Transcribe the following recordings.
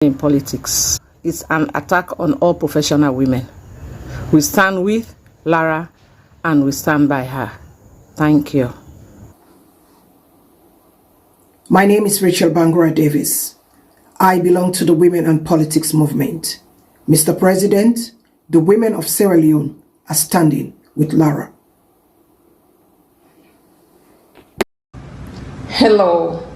in politics. It's an attack on all professional women. We stand with Lara and we stand by her. Thank you. My name is Rachel Bangura Davis. I belong to the Women and Politics movement. Mr. President, the women of Sierra Leone are standing with Lara. Hello,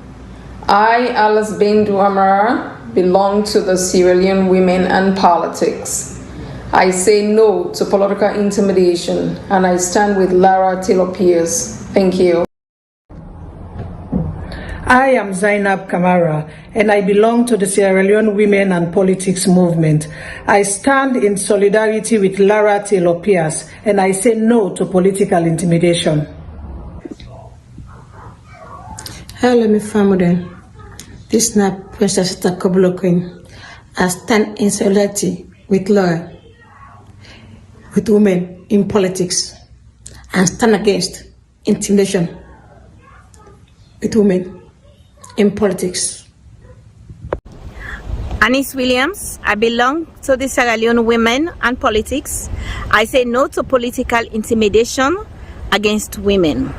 I, Alice Bindu-Amara, belong to the Sierra Leone Women and Politics. I say no to political intimidation and I stand with Lara TAYLOR-PEARCE. Thank you. I am Zainab Kamara and I belong to the Sierra Leone Women and Politics movement. I stand in solidarity with Lara TAYLOR-PEARCE and I say no to political intimidation. Hello, my family. This is not Princess Takobolo Queen. I stand in solidarity with Lara, with women in politics, and stand against intimidation with women in politics. Anis Williams, I belong to the Sierra Leone Women and Politics. I say no to political intimidation against women.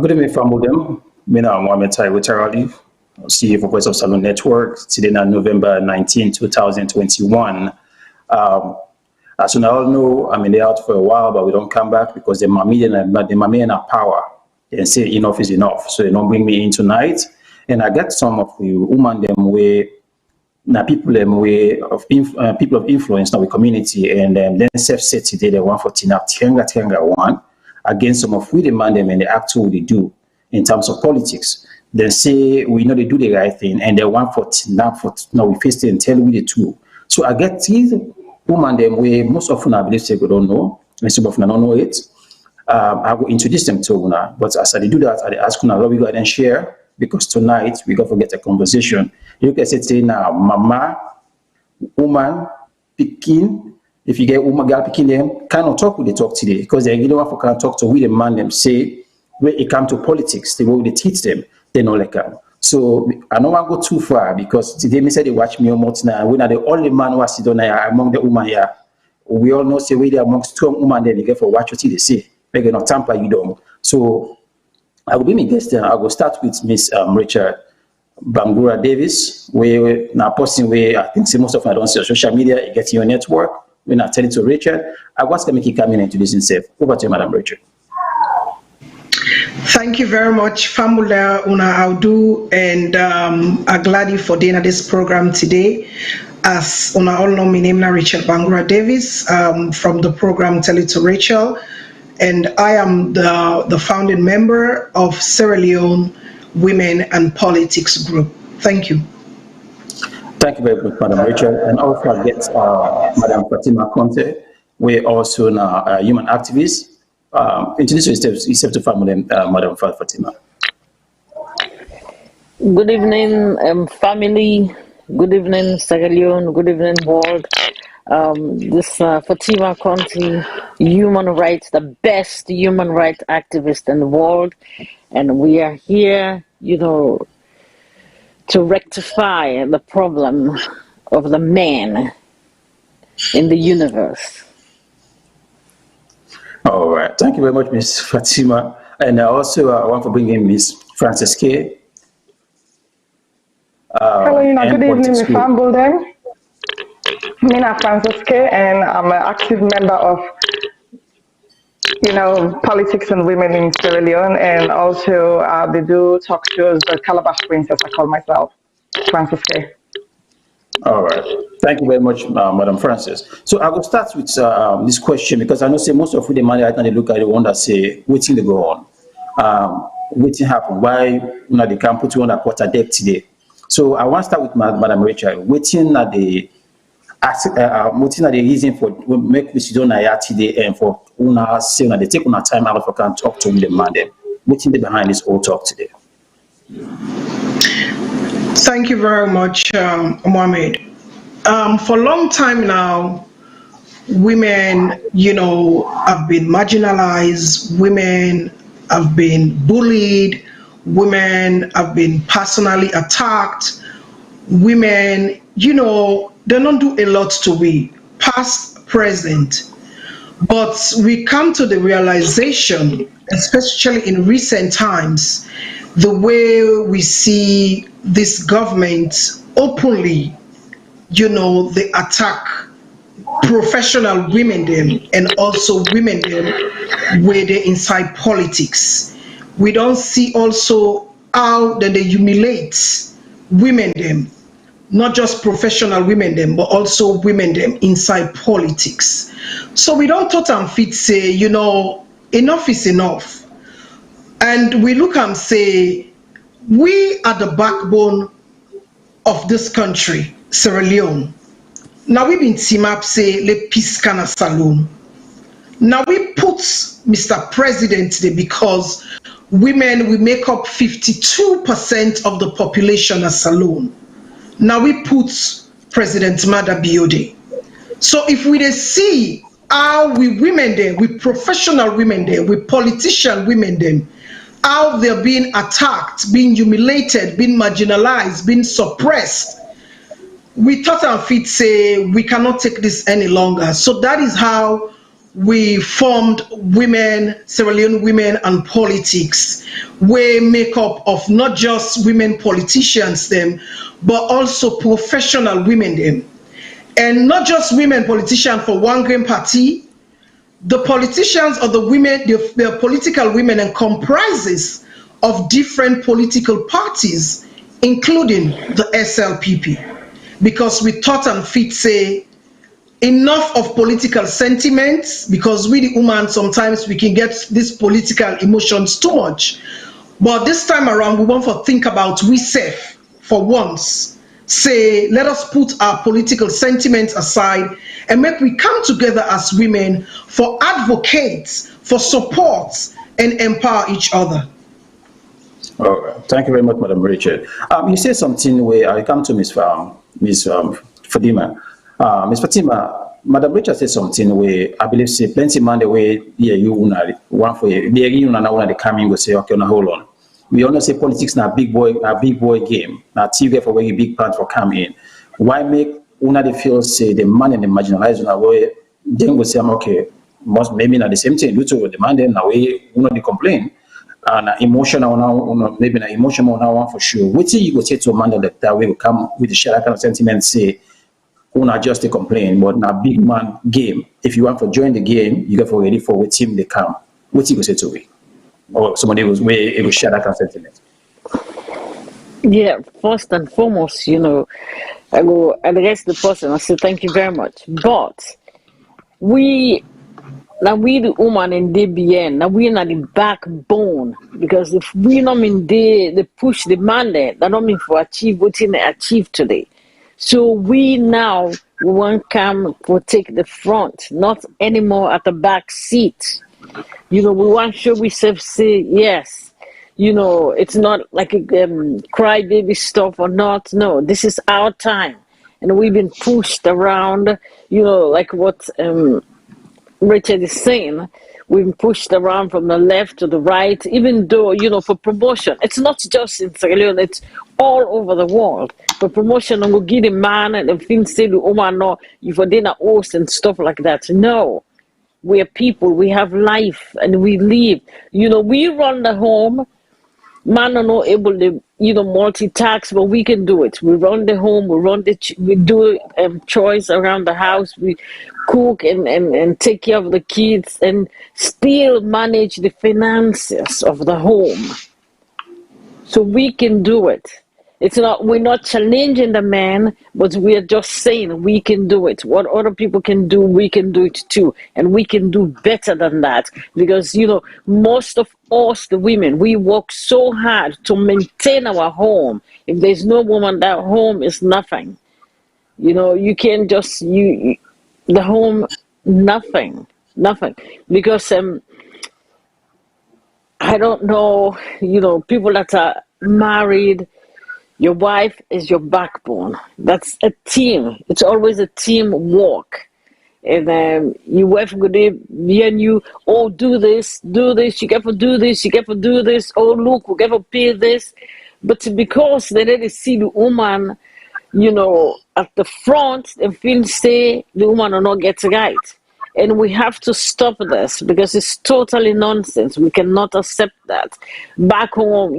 Good evening, family. I'm Mohamed Taiwo, CEO for Voice of Salone Network. Today, on November 19, 2021. As you all know, I'm in the out for a while, but we don't come back because the mammy and power and say enough is enough. So they don't bring me in tonight. And I get some of the women them way, now people them way of people of influence in our community, and then self said today they want for Tenga one against some of we demand them and the act what they do in terms of politics. Then say we know they do the right thing and they want for now we face it and tell we the two. So I get these women them way most often I believe they don't know, and some often I don't know it. I will introduce them to Una, but as I do that, I ask Una, we go ahead and share because tonight we got to get a conversation. You can say now, mama, woman, picking. If you get woman girl picking them, cannot talk with the talk today because they don't want to can talk to with the man them say when it comes to politics, the way they teach them, they know like them. So I don't want to go too far because today me say they watch me almost now. We are the only man who sit down here among the women here. We all know say we are among strong women there. They get for watch what they say. They get not tamper you down. So I will be my guest then. I will start with Miss Rachel Bangura Davis. We now posting where I think most of them don't see on social media. You get your network. We're not telling to Rachel. I was going to come in and introduce himself. Over to you, Madam Rachel. Thank you very much, Famula Una Audu, and I'm glad for doing this program today. As Una all know, my name is Rachel Bangura Davis from the program Tell It to Rachel, and I am the founding member of Sierra Leone Women and Politics Group. Thank you. Thank you very much, Madam Rachel. And also I get Madam Fatima Conte. We're also now a human activist. Introduce yourself to family, Madam Fatima. Good evening, family. Good evening, Sierra Leone. Good evening, world. This Fatima Conte, human rights, the best human rights activist in the world. And we are here, to rectify the problem of the man in the universe. All right. Thank you very much, Ms. Fatima. And also I want to bring in Ms. Frances K. Hello, good evening, Ms. Fambolden. I'm Frances K. and I'm an active member of politics and women in Sierra Leone, and also they do talk shows, the Calabash Princess, I call myself, Frances K. All right. Thank you very much, Madam Frances. So I will start with this question because I know say most of the money right now they look at the one that say waiting to go on. Waiting happen. Why they can't put you on a quarter deck today? So I want to start with Madam Rachel. Waiting at the reason for make this done today and for una say they take una time out of can talk to the man them. Waiting behind this whole talk today. Thank you very much, Mohamed. For a long time now, women, have been marginalized. Women have been bullied. women have been personally attacked, women, they don't do a lot to we, past, present. But we come to the realization, especially in recent times, the way we see this government openly, they attack professional women them and also women them where they inside politics. We don't see also how that they humiliate women them, not just professional women them, but also women them inside politics. So we don't thought and fit say, enough is enough. And we look and say, we are the backbone of this country, Sierra Leone. Now we been team up say le peace kana Salone. Now we put Mr. President there because women we make up 52% of the population as Salone. Now we put President Mada Biode. So if we dey see how we women there, we professional women there, we politician women them, how they're being attacked, being humiliated, being marginalized, being suppressed, we thought and fit say we cannot take this any longer. So that is how we formed Women, Sierra Leone Women and Politics, we make up of not just women politicians them, but also professional women them. And not just women politicians for one Green Party, the politicians or the women, the political women and comprises of different political parties, including the SLPP. Because we thought and fit say enough of political sentiments, because we the woman sometimes we can get these political emotions too much. But this time around we want to think about we safe for once. Say let us put our political sentiments aside and make we come together as women for advocates, for support and empower each other. All right. Thank you very much, Madam Richard. You said something where I come to Ms. Fatima. Ms. Fatima, Madam Richard said something where I believe say plenty man the way you one for you they come in go say okay, now hold on. We all know say politics na big boy game. Now TV for where you big part for come in. Why make una they feel say the man and the marginalized una way then go say okay, must maybe not the same thing due to the man then now we una they complain. And emotional now, maybe an emotional now one for sure. What you go say to a man that way will come with the share kind of sentiment say, not just a complaint, but now big man game. If you want to join the game, you get for ready for what team they come. What you go say to me? Or somebody was where it will share that kind of sentiment. Yeah, first and foremost, I will address the person. I say thank you very much. But now we the woman in DBN, now we not the backbone, because if we not mean they push the mandate, that don't mean for achieve what they achieve today. So we now want come to take the front, not anymore at the back seat. We want to show we say yes. It's not like a crybaby stuff or not. No, this is our time, and we've been pushed around. Like what Richard is saying, we've been pushed around from the left to the right, even though, for promotion, it's not just in Sierra Leone, it's all over the world. For promotion, I'm going to give the man and the things say the woman, no, you for dinner host and stuff like that. No, we're people, we have life and we live. We run the home. Man are not able to, multitask, but we can do it. We run the home, we do chores around the house, we cook and take care of the kids and still manage the finances of the home. So we can do it. We're not challenging the man, but we are just saying we can do it. What other people can do, we can do it too. And we can do better than that. Because, most of us, the women, we work so hard to maintain our home. If there's no woman, that home is nothing. You can't just, the home, nothing. Because I don't know, people that are married, your wife is your backbone. That's a team. It's always a team work. and you work with it, and you, oh, do this, you get to do this, you get to do this, oh, look, we get to pay this. But because they didn't see the woman, at the front, and feel say the woman will not get right. And we have to stop this because it's totally nonsense. We cannot accept that. Back home,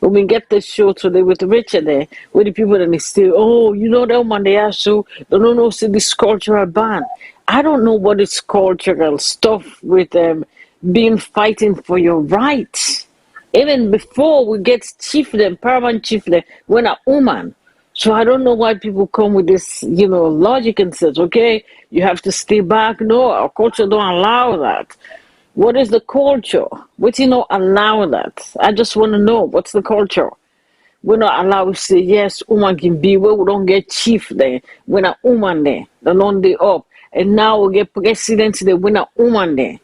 when we get the show today with Richard there, with the people that they say, oh, that woman they are so, they don't know, see this cultural ban. I don't know what is cultural stuff with being fighting for your rights. Even before we get chieftain, paramount chieftain, when a woman. So I don't know why people come with this, logic and says, okay, you have to stay back. No, our culture don't allow that. What is the culture? We don't allow that. I just want to know, what's the culture? We're not allowed to say, yes, woman can be where we don't get chief there. We're not woman there. The long day up. And now we get president there. We're not woman there.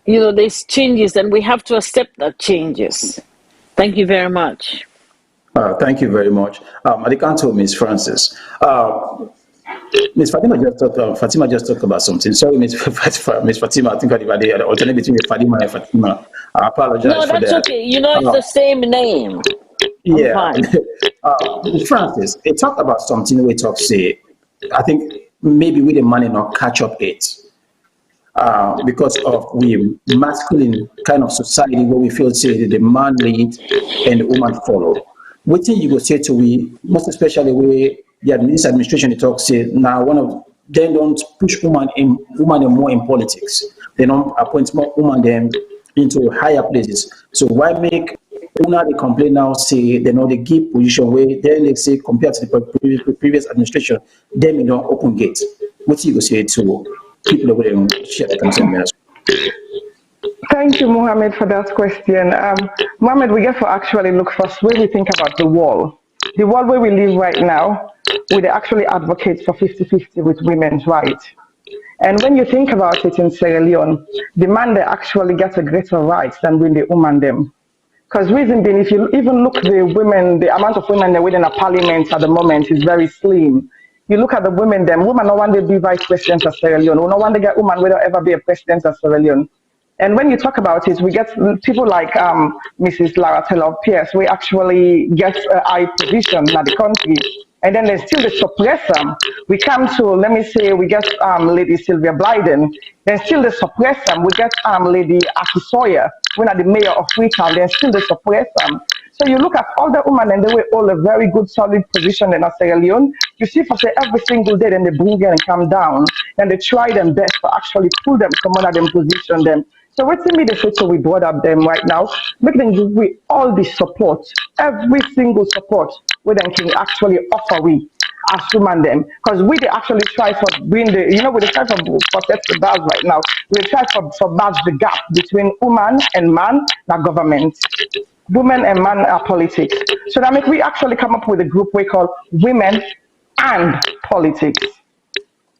There's changes and we have to accept that changes. Thank you very much. Thank you very much. I can't tell Ms. Francis. Ms. Fatima just talked about something. Sorry, Ms. Fatima, I think I alternate between Fatima and Fatima. I apologize no, for that. No, that's okay. It's the same name. Yeah. Ms. Francis, they talked about something we talk say, I think maybe we the money not catch up it. Because of we masculine kind of society where we feel say the man lead and the woman follow. What thing you go say to we, most especially where this administration they talk say now they don't push woman more in politics. They don't appoint more woman them into higher places. So why make una they complain now say they know they give position where then they say compared to the previous administration, them in don't open gate. What you go say to people that will share their concern? Thank you, Mohammed, for that question. Mohammed, we get to actually look first where we think about the wall. The world where we live right now, we actually advocate for 50-50 with women's rights. And when you think about it in Sierra Leone, the man they actually gets a greater rights than when the woman them. Because reason being, if you even look the amount of women that within a parliament at the moment is very slim. You look at the women no one they be vice president of Sierra Leone. No one they get woman will ever be a president of Sierra Leone. And when you talk about it, we get people like Mrs. LARA TAYLOR-PEARCE, we actually get a high position in the country. And then there's still the suppress them. We come to, let me say, we get Lady Sylvia Blyden. Then still the suppress them. We get Lady Aki Sawyer, when are the mayor of Freetown. Then still the suppress them. So you look at all the women and they were all a very good, solid position in Sierra Leone. You see, for say every single day, then they bring them and come down. And they try them best to actually pull them from one of them, position them. So what's in me the future we brought up them right now, make them give we all the support, every single support we then can actually offer we as human them. Because we they actually try for bring the, we they try for protect the bars right now. We try for bridge the gap between woman and man, not government. Women and man are politics. So that make we actually come up with a group we call Women and Politics.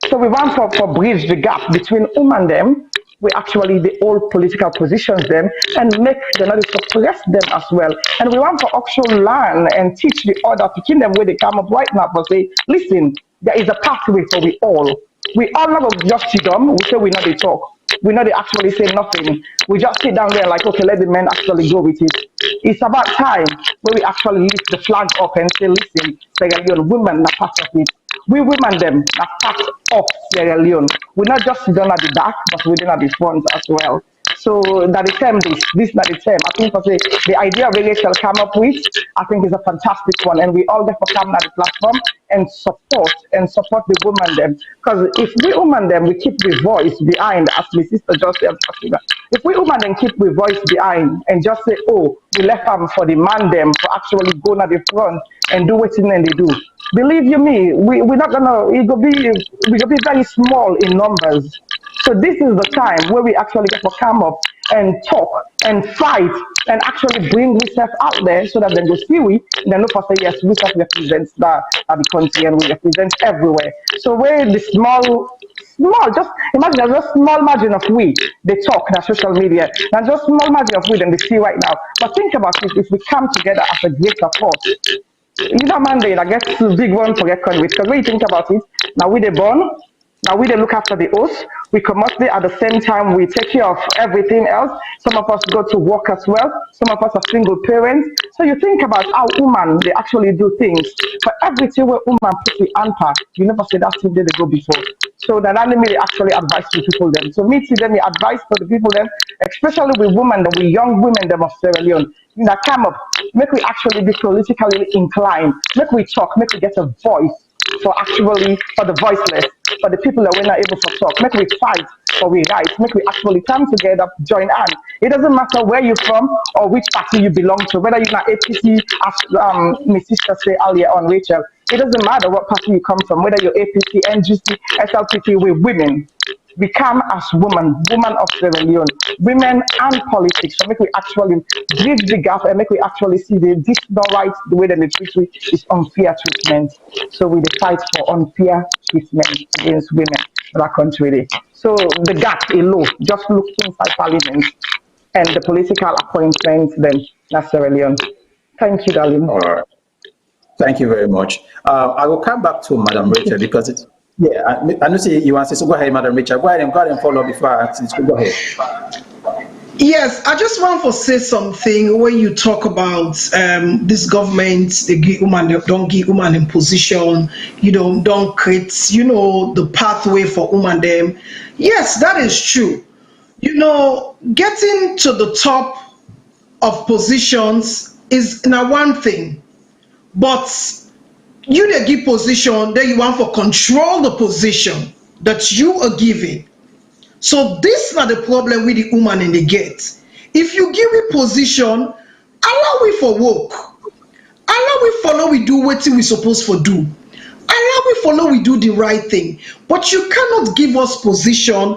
So we want for bridge the gap between women them, we actually the old political positions them and make the knowledge suppress them as well. And we want to actually learn and teach the other to keep them where they come up right now but say, listen, there is a pathway for we all. We all not just sit down, we say we know they talk. We know they actually say nothing. We just sit down there like, okay, let the men actually go with it. It's about time where we actually lift the flag up and say, listen, Sierra Leone, women are part of it. We women them are part of Sierra Leone. We're not just sit down at the back, but we're at the front as well. So that the term this not the term. I think the idea really shall come up with, I think is a fantastic one. And we all therefore come at the platform and support the women them. Because if we women them, we keep the voice behind, as my sister just said. If we women then keep the voice behind and just say, oh, we left them for the man them to actually go at the front and do what they do. Believe you me, we're not gonna, we're gonna be very small in numbers. So this is the time where we actually get to come up and talk and fight and actually bring ourselves out there so that then go see we, then look for say, yes, we can represent the country and we represent everywhere. So where the small, just imagine there's a small margin of we, they talk in social media, and just small margin of we then they see right now. But think about it, if we come together as a greater force, You know, Monday, I guess it's a big one to reckon with. Because when you think about it, now we the born, now we they look after the host. We commercially at the same time we take care of everything else. Some of us go to work as well. Some of us are single parents. So you think about how women they actually do things. For everything where woman put the anchor, you never say that thing they go before. So that only me they actually advise the people them. So me to them, the advice for the people them, especially with women, the young women them of Sierra Leone, that come up, make we actually be politically inclined, make we talk, make we get a voice for the voiceless, for the people that we're not able to talk. Make we fight for we rights. Make we actually come together, join hands. It doesn't matter where you're from or which party you belong to, whether you're not APC, as my sister said earlier on, Rachel. It doesn't matter what party you come from, whether you're APC, NGC, SLPP, we're women. We come as women of Sierra Leone, women and politics. So make we actually bridge the gap and make we actually see this not right, the way that they treat we is unfair treatment. So we fight for unfair treatment against women in our country. So the gap is low. Just look inside parliament and the political appointments then that's Sierra Leone. Thank you, darling. All right. Thank you very much. I will come back to Madam Rachel because it's, yeah, I know you want to say, so go ahead, Madam Rachel. Go ahead and follow before I ask you. Go ahead. Yes, I just want to say something when you talk about this government, they give women, they don't give women in position, don't create, the pathway for women them. Yes, that is true. Getting to the top of positions is now one thing, but you dey give position, then you want to control the position that you are giving. So this is not the problem with the woman in the gate. If you give a position, allow we for work. Allow we follow we do what we supposed to do. Allow we follow we do the right thing. But you cannot give us position and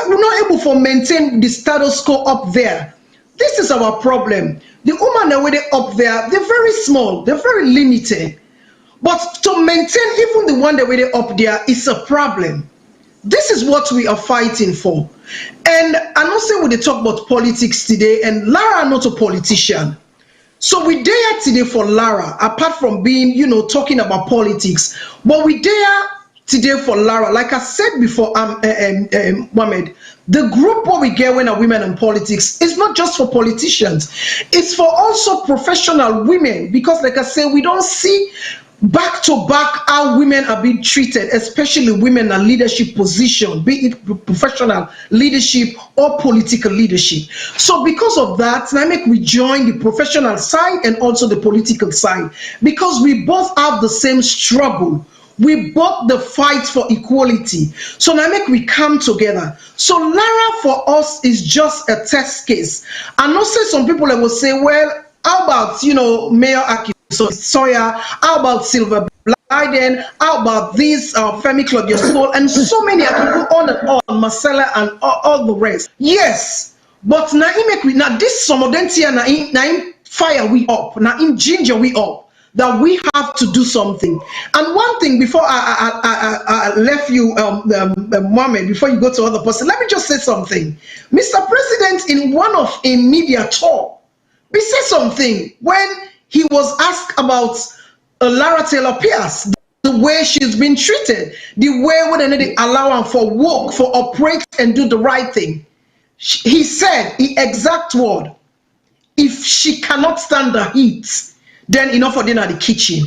we're not able to maintain the status quo up there. This is our problem. The women that were up there, they're very small, they're very limited. But to maintain even the one that were up there is a problem. This is what we are fighting for. And I know say we talk about politics today, and Lara not a politician. So we there today for Lara, apart from being, talking about politics. But we there today for Lara. Like I said before, Mohammed, the group what we get when are women in politics is not just for politicians. It's for also professional women. Because like I said, we don't see back to back how women are being treated, especially women in leadership position, be it professional leadership or political leadership. So because of that, now make we join the professional side and also the political side, because we both have the same struggle. We both the fight for equality. So now make we come together. So Lara for us is just a test case. I know say some people that will say, well, how about Mayor Aki Sawyer, how about Silver Blyden, how about this Femi Claudia Soul, and so many people on and on, Marcella and all the rest. Yes, but now this some of them here now fire we up, now in ginger we up, that we have to do something. And one thing before I left you, Mohammed, before you go to other person, let me just say something. Mr. President, in one of a media talk, we said something when he was asked about Lara TAYLOR-PEARCE, the way she's been treated, the way when they allow her for work, for operate and do the right thing. He said, the exact word, if she cannot stand the heat, then enough for dinner at the kitchen.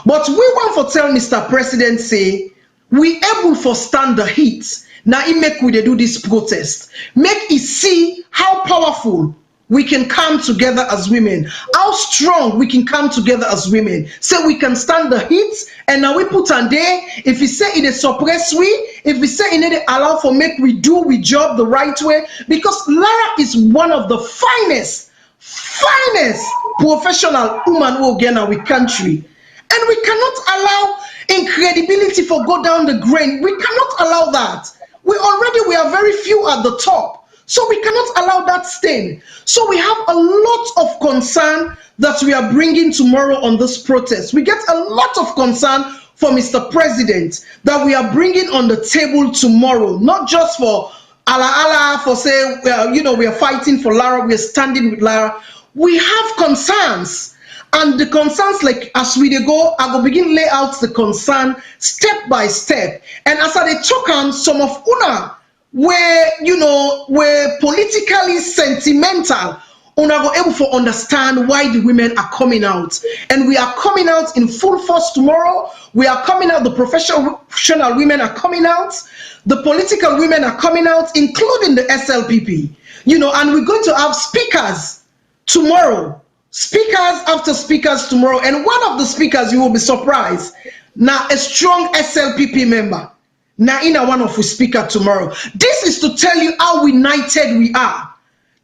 But we want to tell Mr. President, say, we able for stand the heat. Now he make we do this protest. Make it see how powerful we can come together as women, how strong we can come together as women, so we can stand the heat. And now we put on there, if we say it is suppress we, if we say it is allow for make we do we job the right way, because Lara is one of the finest professional woman who get in our country. And we cannot allow incredibility for go down the drain. We cannot allow that. We are very few at the top. So we cannot allow that stain. So we have a lot of concern that we are bringing tomorrow on this protest. We get a lot of concern for Mr. President that we are bringing on the table tomorrow, not just for Allah for say, we are fighting for Lara, we are standing with Lara. We have concerns. And the concerns, like as we dey go, I go begin lay out the concern step by step. And as I dey talk am, some of una were politically sentimental, una go able to understand why the women are coming out. And we are coming out in full force tomorrow. We are coming out, the professional women are coming out, the political women are coming out, including the SLPP. And we're going to have speakers tomorrow. Speakers after speakers tomorrow. And one of the speakers, you will be surprised, now a strong SLPP member. Now in one of the speaker tomorrow. This is to tell you how united we are.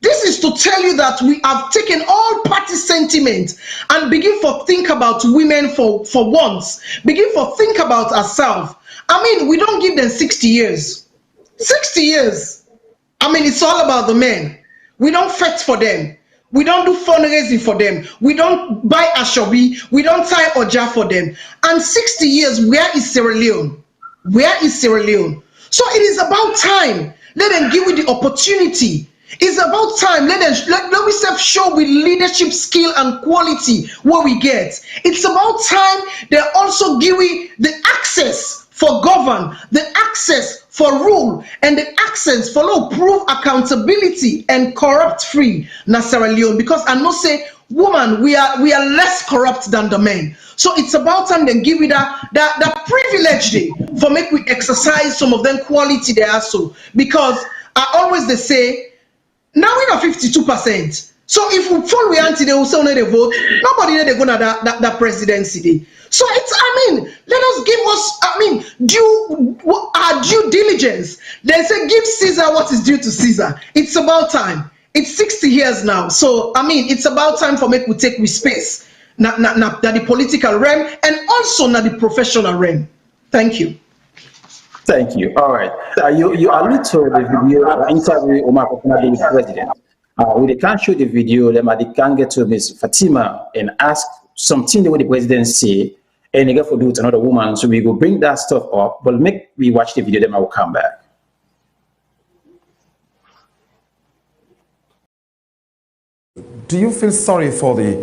This is to tell you that we have taken all party sentiment and begin to think about women for once. Begin to think about ourselves. I mean, we don't give them 60 years. 60 years. I mean, it's all about the men. We don't fight for them. We don't do fundraising for them. We don't buy ashobi. We don't tie oja for them. And 60 years, where is Sierra Leone? Where is Sierra Leone? So it is about time. Let them give you the opportunity. It's about time. Let we show with leadership skill and quality what we get. It's about time they also give you the access for govern, the access for rule, and the access for prove accountability and corrupt free na Sierra Leone. Because I know say woman, we are less corrupt than the men. So it's about time they give you that privilege day for make we exercise some of them quality they are so. Because I always they say now we are 52%. So if we fall we anti they will say they vote, nobody they go na that presidency day. So let us give us due diligence. They say give Caesar what is due to Caesar. It's about time. It's 60 years now. So it's about time for make we take with space. Na the political realm and also na the professional realm. Thank you. Thank you. All right. You allude to the video interview Omar Kokonade with the president. We can't show the video, then they can get to Ms. Fatima and ask something the way the president say, and they get for do it another woman. So we will bring that stuff up, but make we watch the video, then I will come back. Do you feel sorry for the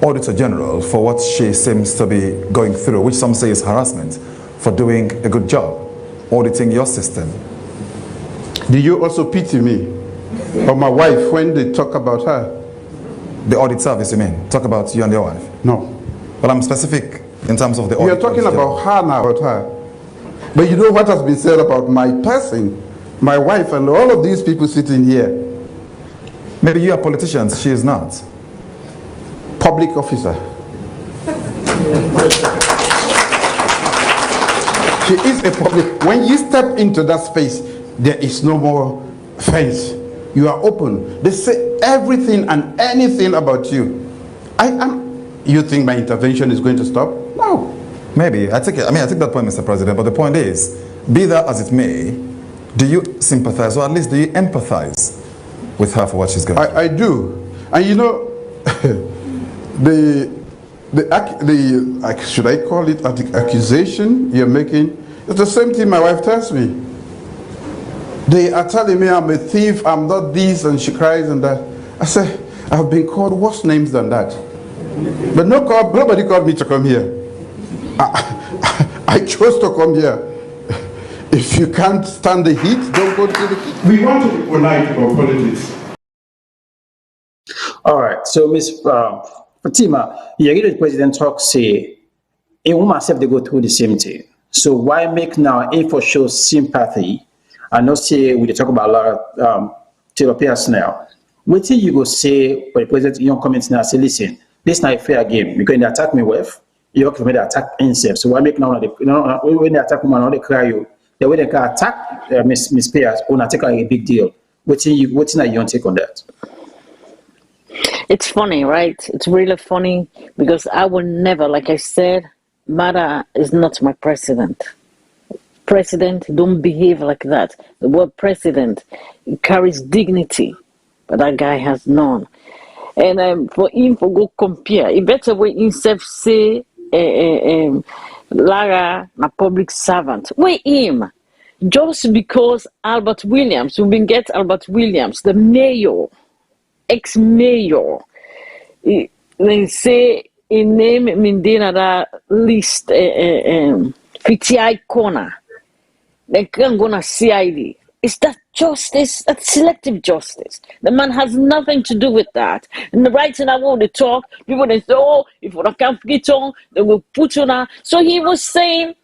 Auditor General for what she seems to be going through, which some say is harassment, for doing a good job, auditing your system? Do you also pity me or my wife when they talk about her? The audit service, you mean? Talk about you and your wife? No. But I'm specific in terms of the audit. We are talking about her now, about her. But you know what has been said about my person, my wife, and all of these people sitting here? Maybe you are politicians, she is not. Public officer. She is a public. When you step into that space, there is no more fence. You are open. They say everything and anything about you. You think my intervention is going to stop? No. Maybe. I take that point, Mr. President, but the point is, be that as it may, do you sympathize, or at least do you empathize with her for what she's going through? I do. And you know, should I call it the accusation you're making? It's the same thing my wife tells me. They are telling me I'm a thief, I'm not this, and she cries and that. I say, I've been called worse names than that. But nobody called me to come here. I chose to come here. If you can't stand the heat, don't go to the heat. We want to be polite about politics. All right. So, Ms. Fatima, you hear the president talk say, a woman have to go through the same thing. So why make now a for show sympathy and not say we talk about LARA TAYLOR-PEARCE now? What till you go say when the president young comments now say, listen, this is not a fair game. Because they attack me with, you have to make the attack himself. So why make now when they attack woman, they cry you, the way they can attack Ms. Pearce, or not take a big deal. What's your take on that? It's funny, right? It's really funny because I will never, like I said, Mada is not my president. President don't behave like that. The word president carries dignity, but that guy has none. And for him to go compare, he better way himself say Lara, my public servant. Wait him. Just because Albert Williams, we been get Albert Williams, the mayor, ex-mayor, they say in name Mindina that list 50 corner. They can't go to CID. Is that justice? That's selective justice. The man has nothing to do with that. And the right thing I want to talk, people they say, oh, if I can't get on, they will put you on. So he was saying,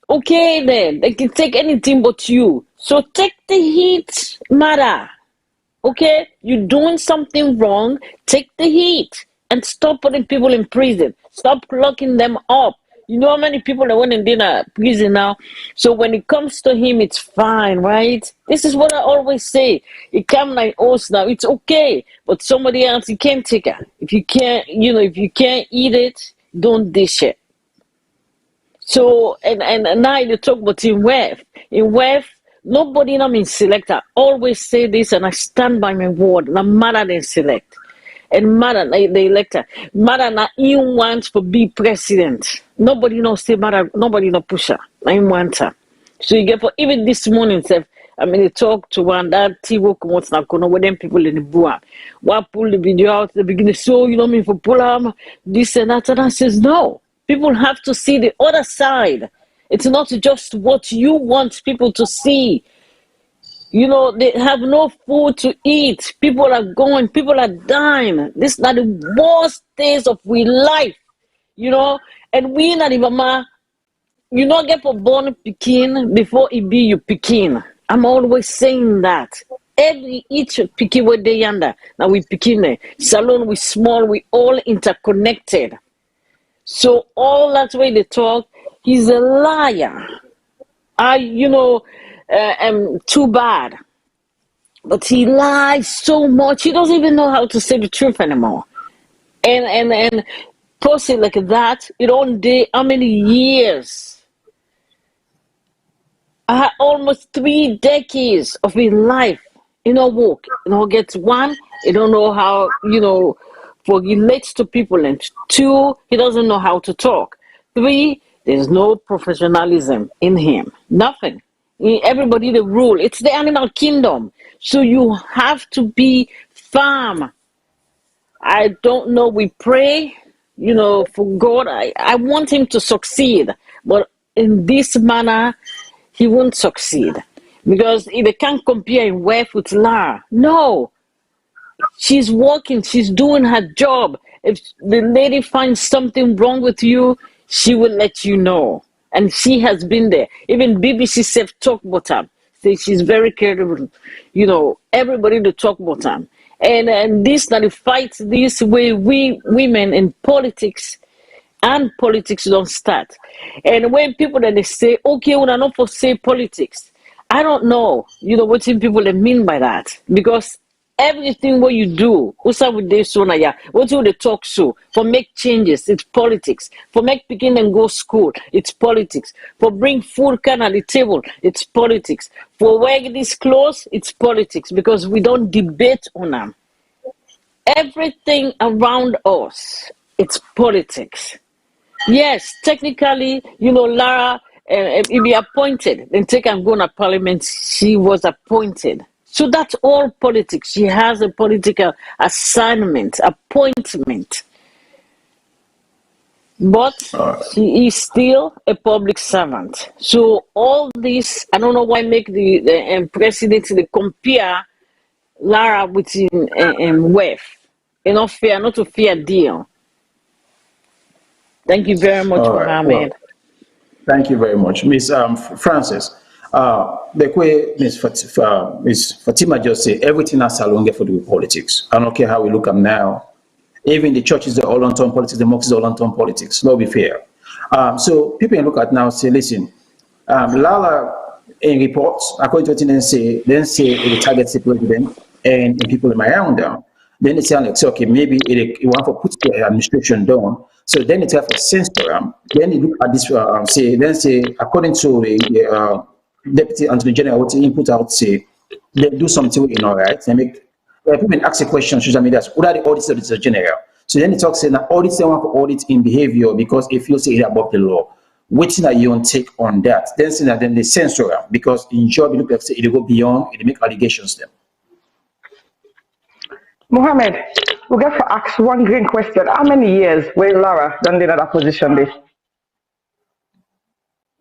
okay then, they can take anything but you. So take the heat, matter. Okay? You're doing something wrong, take the heat. And stop putting people in prison. Stop locking them up. You know how many people that went in prison now? So when it comes to him, it's fine, right? This is what I always say. It comes like us now. It's okay. But somebody else, you can't take it. If you can't, if you can't eat it, don't dish it. So, and now you talk about in WEF. In WEF, nobody in select. I always say this and I stand by my word. No matter they select. And Mother, the elector, Mother, na in wants to be president. Nobody knows say Mother, nobody no pusher. I want her. So you get for even this morning, they talk to one that Tiwo what's not going to with them people in the boa. What pull the video out the beginning? So you know me for pull arm this and that, and I says no. People have to see the other side. It's not just what you want people to see. They have no food to eat. People are going, people are dying. This is not the worst days of our life, And we not even, get for born Pekin before it be you Pekin. I'm always saying that. Each Pekin where they yonder. Now we Pekin, Salone, we small, we all interconnected. So all that way they talk, he's a liar. Too bad. But he lies so much, he doesn't even know how to say the truth anymore. And person like that, it don't day how many years? I had almost 3 decades of his life. Work. Gets one, he don't know how, for relates to people. And 2, he doesn't know how to talk. 3, there's no professionalism in him. Nothing. Everybody the rule. It's the animal kingdom. So you have to be firm. I don't know. We pray, for God. I want him to succeed. But in this manner, he won't succeed. Because if they can't compare his wife with LARA. No. She's working. She's doing her job. If the lady finds something wrong with you, she will let you know. And she has been there. Even BBC self talk about her. Say she's very credible. Everybody to talk about her. And this that fights this way we women in politics and politics don't start. And when people that they say, okay, we're not for say politics. I don't know, what people they mean by that. Because everything what you do, what would they talk so for make changes, it's politics. For make begin and go school, it's politics. For bring food can at the table, it's politics. For wear these clothes, it's politics because we don't debate on them. Everything around us, it's politics. Yes, technically, LARA be appointed, then take and go to parliament, she was appointed. So that's all politics. She has a political assignment, appointment. But she is still a public servant. So all this, I don't know why make the president compare LARA with WEF. Not fair, not a fair deal. Thank you very much, Mohammed. Thank you very much. Ms. Francis. The way Ms. Fatima just said, everything has Salone get for do with politics. I don't care how we look at now. Even the churches are all on turn politics, the mosques are all on turn politics. Let's be fair. So people can look at now and say, listen, LARA in reports, according to what they say it targets the president and the people around them. Then they say, okay, maybe it want to put the administration down. So then it's for censor them. Then they look at this, say, according to the Deputy Attorney General, what he input out, say, they do something right. They make people ask a question on social media, what are the audits of the general? So then it talks saying that audits they want to audit in behavior because if you say it above the law. Waiting that you don't take on that. Then say that then they censor them because in job you look like say it go beyond, it make allegations them. Mohammed, we get to ask one green question. How many years will Lara done in that position this?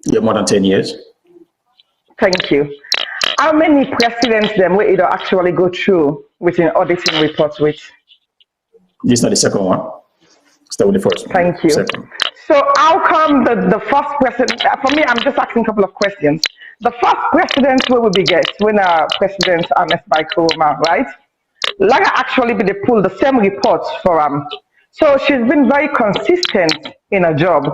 Yeah, more than 10 years. Thank you. How many presidents then will it actually go through within auditing reports with? This is not the second one. Start with the first one. Thank you. Second. So how come the first president, for me, I'm just asking a couple of questions. The first president will be get when President Ernest by Koroma, right? Lara actually be they pull the same reports for so she's been very consistent in her job.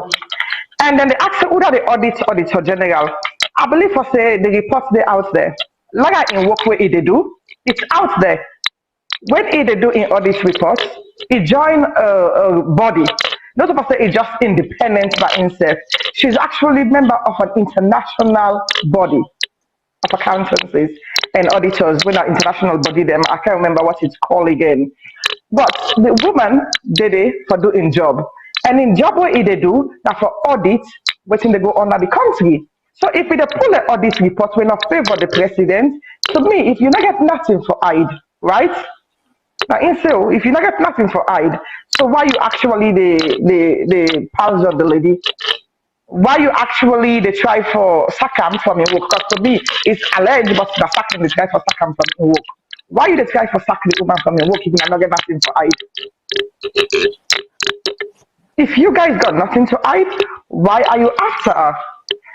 And then they ask her who are the auditor general. I believe for say the reports they out there. Lara in work where they do, it's out there. When they do in audit reports, it join a body. Not of us say it's just independent by himself. She's actually member of an international body of accountancies and auditors. When an international body, them I can't remember what it's called again. But the woman did it for doing job, and in job what they do that for audit, waiting they go under the country. So if we pull the audit report, we not favor the president. To me, if you not get nothing for hide, right? Now, so if you not get nothing for hide, so why you actually the pals of the lady? Why you actually they try for Sakam from your work? Because to me, it's alleged, but the Sakam they try for Sakam from your work. Why you they try for Sakam the woman from your work if you not get nothing to hide? If you guys got nothing to hide, why are you after her?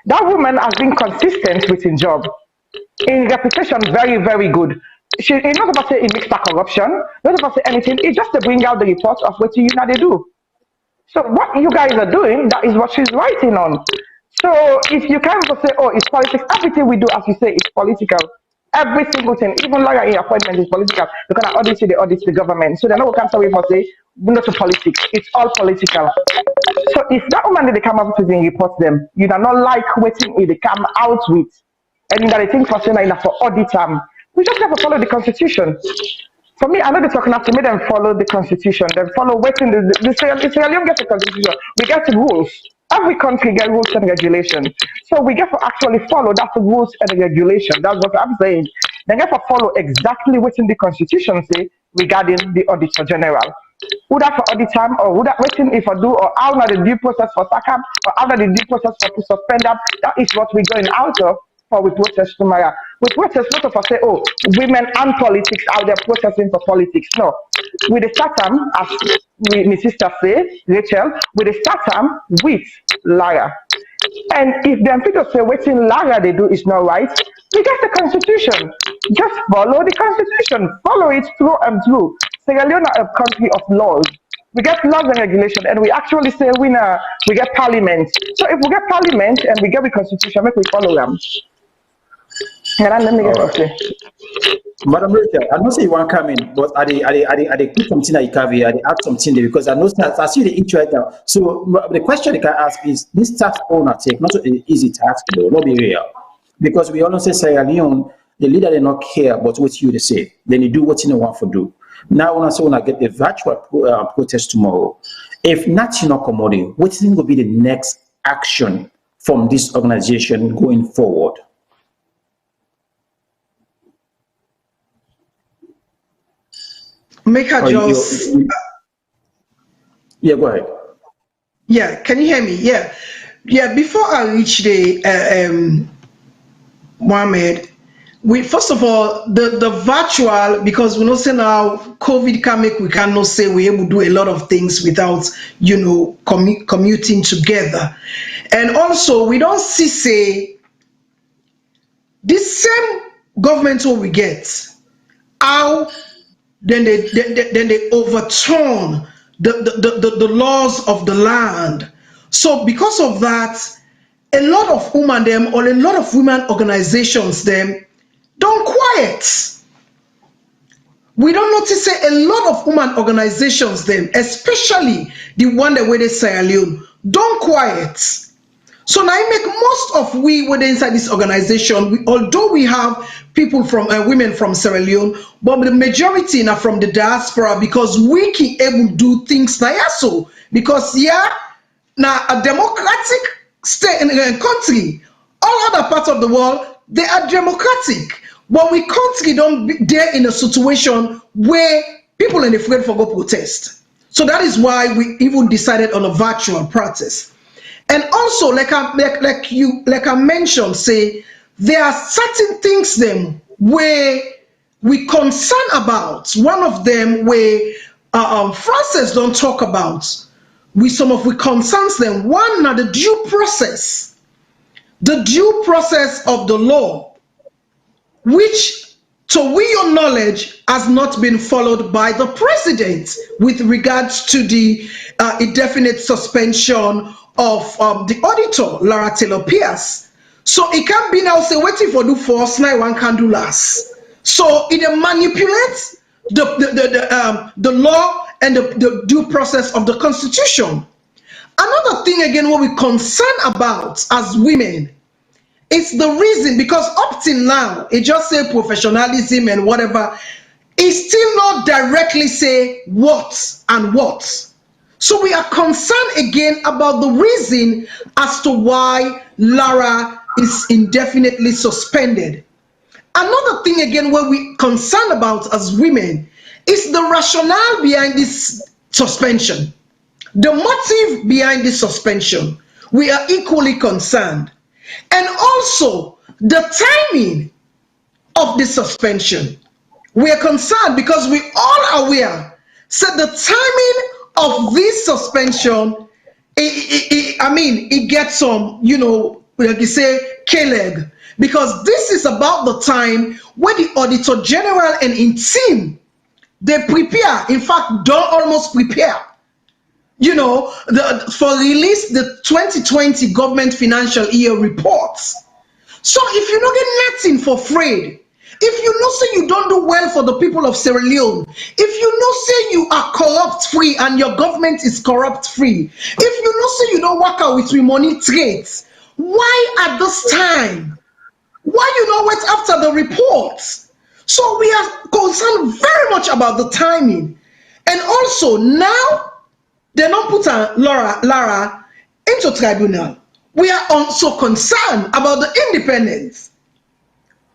That woman has been consistent with her job. In reputation, very, very good. She it's not about saying it mixed corruption, not about saying anything, it's just to bring out the report of what you know they do. So what you guys are doing, that is what she's writing on. So if you can't say, oh, it's politics, everything we do, as you say, is political. Every single thing, even lawyer in appointment is political, because I audit they audit the government. So they know what can say for say, not to politics, it's all political. So if that woman that they come up with and report them, you do not like waiting if they come out with, and that I think for saying that for audit we just have to follow the constitution. For me, I know they're talking after me, them follow the constitution, then follow waiting the Sierra Leone gets the constitution. We get the rules. Every country get rules and regulation. So we get to actually follow that rules and regulation. That's what I'm saying. They get to follow exactly what's in the constitution say regarding the auditor general. Would that for audit time or would that waiting if I do or how not the due process for SACAM or how not the due process for to suspend them? That is what we're going out of. We protest tomorrow. We protest not of us say, oh, women and politics out there protesting for politics. No. With the start as my sister say, Rachel, with the start with LARA. And if them people say waiting LARA they do is not right, we get the constitution. Just follow the constitution. Follow it through and through. Sierra Leone is a country of laws. We get laws and regulation, and we actually say we get parliament. So if we get parliament and we get the constitution, make we follow them. Madam Rachel, I know say you want to come in, but are they put something that you can I add something there because I know I see the issue right now. So the question I can ask is this tax owner take not an easy task though, not be real. Because we all say Sierra Leone, the leader they not care about what you they say. Then you do what you want to do. Now when I say when I get the virtual protest tomorrow, if not you not commodity, what is going to be the next action from this organization going forward? Make her just. Yeah, go ahead. Yeah, can you hear me? Yeah. Before I reach the Mohammed, we first of all the virtual, because we know say now COVID can make we cannot say we're able to do a lot of things without commuting together, and also we don't see say this same government what we get how. Then they overturn the laws of the land. So because of that, a lot of women them or a lot of women organizations them don't quiet. We don't notice say a lot of women organizations them, especially the one that where they Sierra Leone, don't quiet. So now I make most of we within inside this organization, although we have people from women from Sierra Leone, but the majority are from the diaspora because we can able to do things like so. Because now a democratic state in a country, all other parts of the world they are democratic, but we country don't be there in a situation where people ain't afraid for go protest. So that is why we even decided on a virtual protest. And also, like I mentioned, say there are certain things them where we concern about. One of them where Francis don't talk about. We concerns them. One are the due process of the law, which to your knowledge has not been followed by the president with regards to the indefinite suspension of the auditor, Lara TAYLOR-PEARCE. So it can't be now say waiting for do force, now one can do less. So it manipulates the law and the due process of the Constitution. Another thing again, what we concern about as women, it's the reason, because up till now, it just say professionalism and whatever. It still not directly say what and what. So we are concerned again about the reason as to why Lara is indefinitely suspended. Another thing again where we concerned about as women is the rationale behind this suspension. The motive behind this suspension. We are equally concerned. And also the timing of the suspension. We are concerned because we all are aware. So the timing of this suspension, it gets some, like you say, K-leg. Because this is about the time where the Auditor General and in team, they prepare, in fact, don't almost prepare, for release the 2020 government financial year reports. So if you don't get nothing for free, if you know say you don't do well for the people of Sierra Leone, if you know say you are corrupt free and your government is corrupt free, if you know say you don't work out with money trades, why at this time? Why you not wait after the reports? So we are concerned very much about the timing. And also now, they don't put Lara into tribunal. We are also concerned about the independence.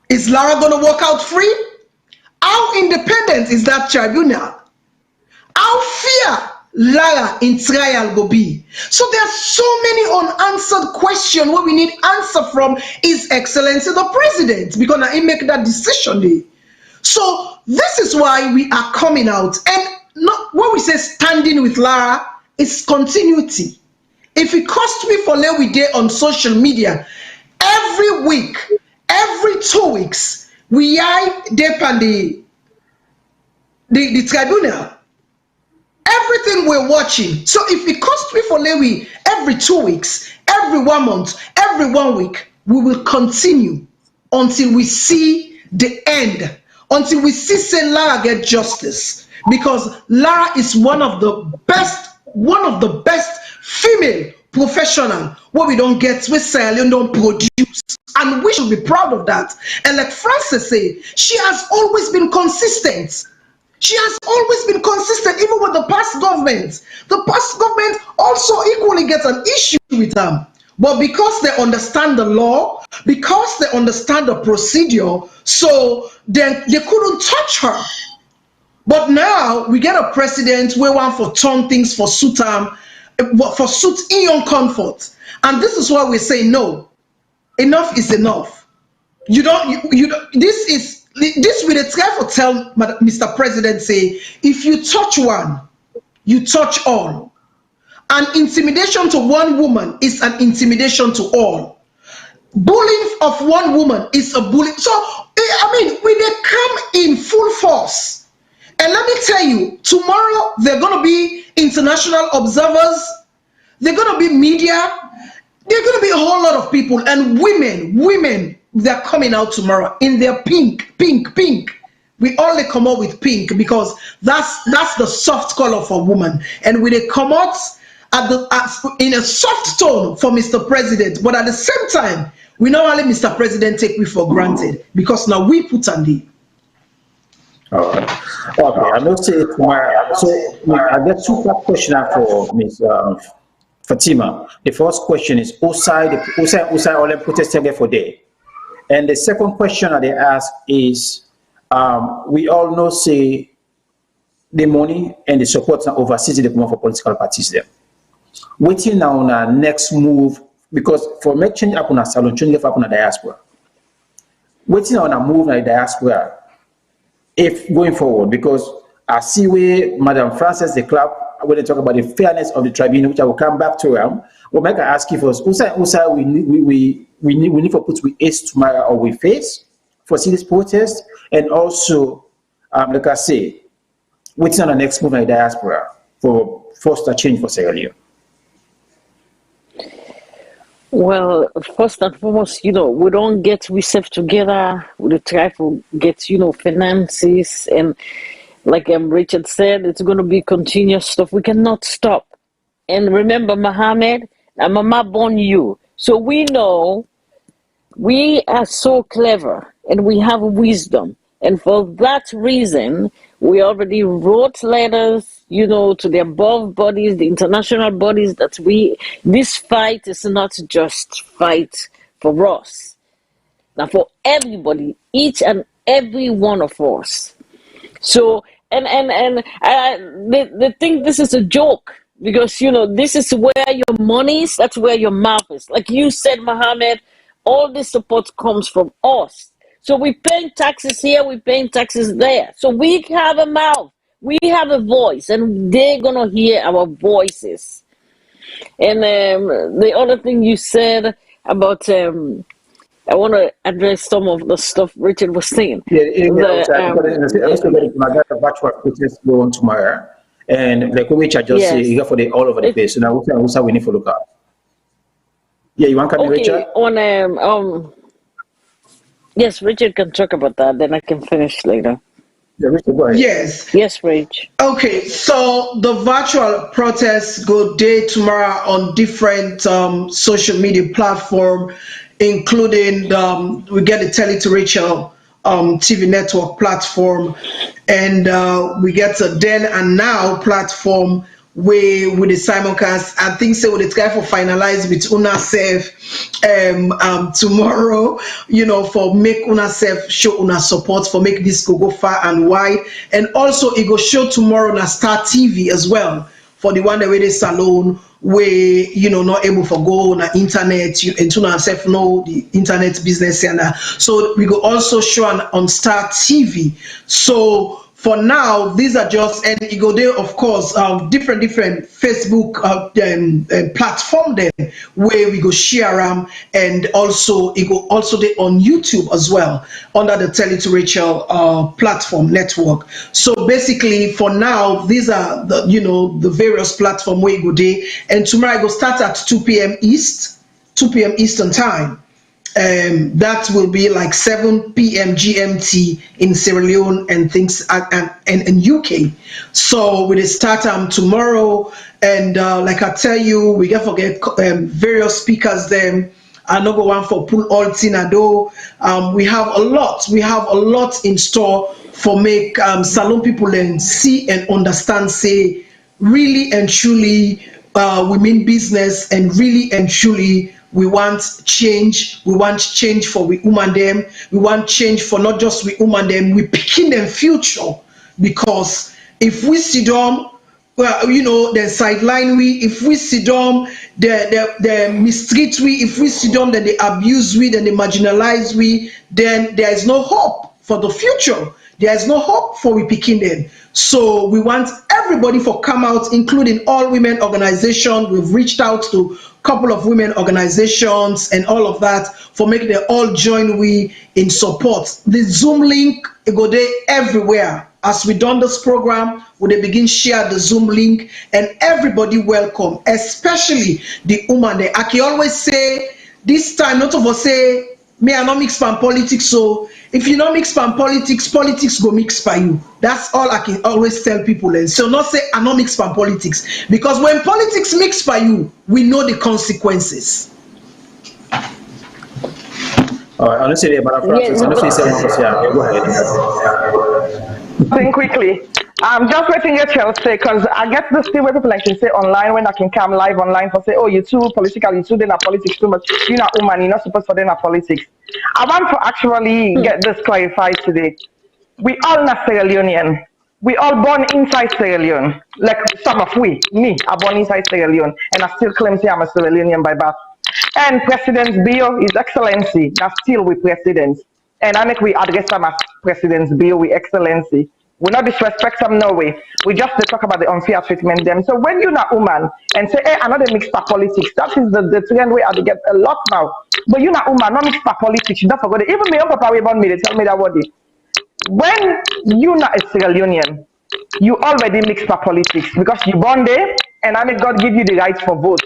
Is Lara going to walk out free? How independent is that tribunal? How fair Lara in trial go be? So there are so many unanswered questions where we need answer from His Excellency the President, because he make that decision day. So this is why we are coming out, and not when we say standing with Lara, it's continuity. If it cost me for lay we day on social media, every week, every 2 weeks, we are depend the tribunal. Everything we're watching. So if it costs me for Lewy every 2 weeks, every 1 month, every 1 week, we will continue until we see the end, until we see say Lara get justice. Because Lara is one of the best female professional what we don't get, we Sierra don't produce. And we should be proud of that. And like Francis said, she has always been consistent. She has always been consistent, even with the past government. The past government also equally gets an issue with them. But because they understand the law, because they understand the procedure, so then they couldn't touch her. But now we get a president where one for turn things for suit in your comfort. And this is why we say no. Enough is enough. This will try to tell Mr. President say, if you touch one, you touch all. An intimidation to one woman is an intimidation to all. Bullying of one woman is a bullying. So, when they come in full force, and let me tell you, tomorrow they're going to be international observers, they're going to be media, they're going to be a whole lot of people, and women, they're coming out tomorrow in their pink. We only come out with pink because that's the soft color for woman. And when they come out in a soft tone for Mr. President, but at the same time, we not only Mr. President take me for granted because now we put on the. Okay, I know say tomorrow. So I get two questions for Ms. Fatima. The first question is Usai all the protesters for day. And the second question that they ask is, we all know say the money and the support and overseas the for political parties there. Waiting now on our next move, because for make change happen at Salone, change happen at diaspora. Waiting on a move in the diaspora, if going forward, because I see where Madam Frances de Klerk, when they talk about the fairness of the tribunal, which I will come back to, we'll make I ask you first, Usa, we need for put we ace tomorrow or we face for see this protest, and also, like I say, waiting on the next move in the diaspora for foster change for Sierra Leone. Well, first and foremost, we don't get ourselves together. We try to get, finances, and like Richard said, it's going to be continuous stuff. We cannot stop. And remember, Mohammed, Mama born you. So we know we are so clever and we have wisdom. And for that reason, we already wrote letters, to the above bodies, the international bodies, that this fight is not just fight for us. Now for everybody, each and every one of us. So, they think this is a joke because, this is where your money is, that's where your mouth is. Like you said, Mohammed, all this support comes from us. So we're paying taxes here, we're paying taxes there. So we have a mouth, we have a voice, and they're going to hear our voices. And the other thing you said about, I want to address some of the stuff Richard was saying. The virtual protest go on tomorrow, and like which I just say, you got for the all over the place. So now also we need to look at. Yeah, you want to come in, Richard? Yes, Richard can talk about that, then I can finish later. Yeah, Richard, go ahead. Yes, Rich. Okay, so the virtual protests go day tomorrow on different social media platform, including we get the Tell It to Rachel TV network platform, and we get a Then and Now platform where with the simulcast. I think so with the try for finalize with Una Self tomorrow, for make Una Self show Una support for make this go far and wide. And also it go show tomorrow on Star TV as well for the one that way they Salone where not able to go on the internet and to ourselves know the internet business and so we go also show on Star TV. So for now, these are just, and you go there, of course, different Facebook platform there where we go share them, and also it go also there on YouTube as well under the Tell It to Rachel platform network. So basically, for now, these are the the various platform where you go there, and tomorrow I go start at 2 p.m. Eastern time. That will be like 7 p.m. GMT in Sierra Leone and things and UK. So we start tomorrow, and like I tell you, we get forget various speakers there. Another one for Pool Altinado. We have a lot. We have a lot in store for make Salone people and see and understand. Say really and truly, we mean business, and really and truly. We want change. We want change for we woman them. We want change for not just we woman them. We picking them future, because if we sit down, the sideline we. If we sit down, the mistreat we. If we sit down, then they abuse we, then they marginalize we. Then there is no hope for the future. There is no hope for we picking them. So we want everybody for come out, including all women organizations. We've reached out to a couple of women organizations and all of that for making them all join we in support. The Zoom link, it go there everywhere. As we done this program, we they begin share the Zoom link, and everybody welcome, especially the woman. I can always say this time, not of us say, me I not mix pan politics, so if you not mix pan politics, politics go mix by you. That's all I can always tell people. And so not say I not mix pan politics, because when politics mix by you, we know the consequences. Honestly, but Francis, honestly, go ahead. Think quickly. I'm just waiting your chance say, because I get this thing where people like to say online when I can come live online for say, oh, you're too political, you're too in politics too much. You're not woman, you're not supposed to be in politics. I want to actually get this clarified today. We all not Sierra Leonean. We all born inside Sierra Leone. Like some of me are born inside Sierra Leone, and I still claim say I'm a Sierra Leonean by birth. And President Bio, His Excellency, that's still with President. And I make we address them as President Bio, with Excellency. We not disrespect them no way. We just dey talk about the unfair treatment them. So when you're not woman and say, hey, another mixed up politics, that is the trend way I dey get a lot now. But you're not woman, not mixed up politics. You don't forget it. Even my own papa we born me, they tell me that word. When you not a Sierra Leonean, you already mixed up politics because you born there and I mean God give you the right for vote.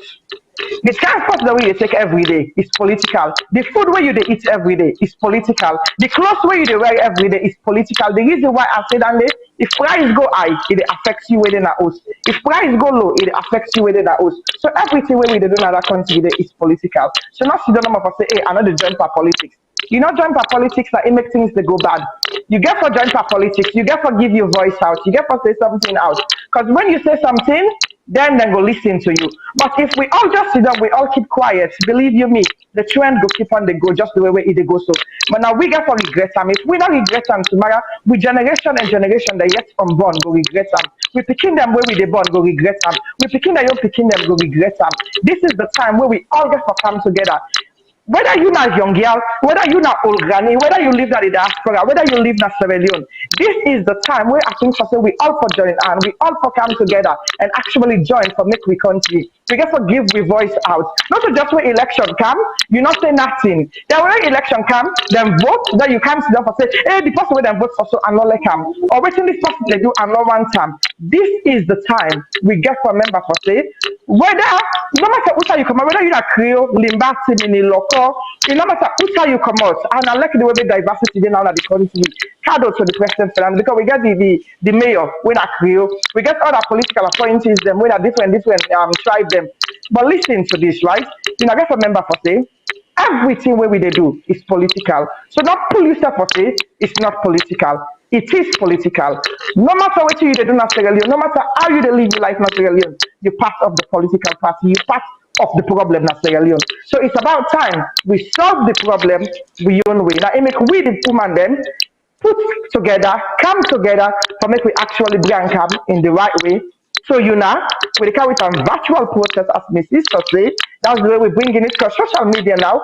The transport the way you take every day is political. The food where you dey eat every day is political. The clothes where you dey wear every day is political. The reason why I say that if price go high, it affects you within a house. If price go low, it affects you within a house. So everything where we dey do in other country is political. So not see the number of say, hey, I know the join for politics. You not join for politics that it make things they go bad. You get for join for politics, you get for give your voice out, you get for say something out. Because when you say something, then they go listen to you. But if we all just sit down, we all keep quiet, believe you me, the trend go keep on they go just the way it they go so. But now we get for regret them. If we don't regret them tomorrow, we generation and generation that yet unborn go regret them. We picking them where we they born go regret them. We picking them, you picking them go regret them. This is the time where we all get for come together. Whether you not young girl, whether you not old granny, whether you live in the diaspora, whether you live in Sierra Leone, this is the time where I think for say we all for join and we all for come together and actually join for make we country. We get for give we voice out. Not to just when election come, you not say nothing. Then when election come, then vote, then you come to them for say, hey, the person where they vote for so I'm not like him. Or waiting this person they do I'm not one time. This is the time we get for member for say, whether no matter who you come out, whether you are Creole, Limba, Timini, local, no matter who you come out, and I like the way the diversity they now at the country. Card out to the president for them because we get the mayor, we are Creole, we get other political appointees, them we are different tribe them. But listen to this, right? You know, I get a member for say everything where we they do is political. So not pull yourself for say it's not political. It is political. No matter what you do not Sierra Leone, no matter how you live your life not Sierra Leone, you're part of the political party, you're part of the problem not Sierra Leone. So it's about time we solve the problem we own way. Now it make we the woman them put together, come together to make we actually bring come in the right way. So you know, we carry it on virtual process as my sister say. That's the way we bring in it because social media now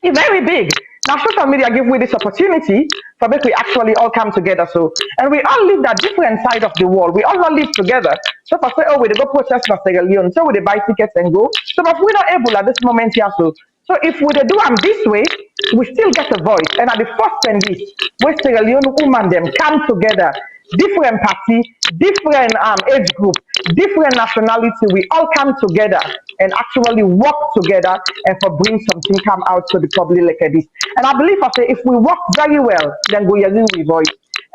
is very big. Now social media give we this opportunity for make we actually all come together. So and we all live that different side of the world. We all not live together. So for say, oh, we go protest for Sierra Leone, so we they buy tickets and go. So but we're not able at this moment here. So if we they do them this way, we still get a voice. And at the first thing this, where Sierra Leone women them come together. Different party, different age group, different nationality, we all come together and actually work together and for bring something come out to the public like this. And I believe I say if we work very well, then we are with voice.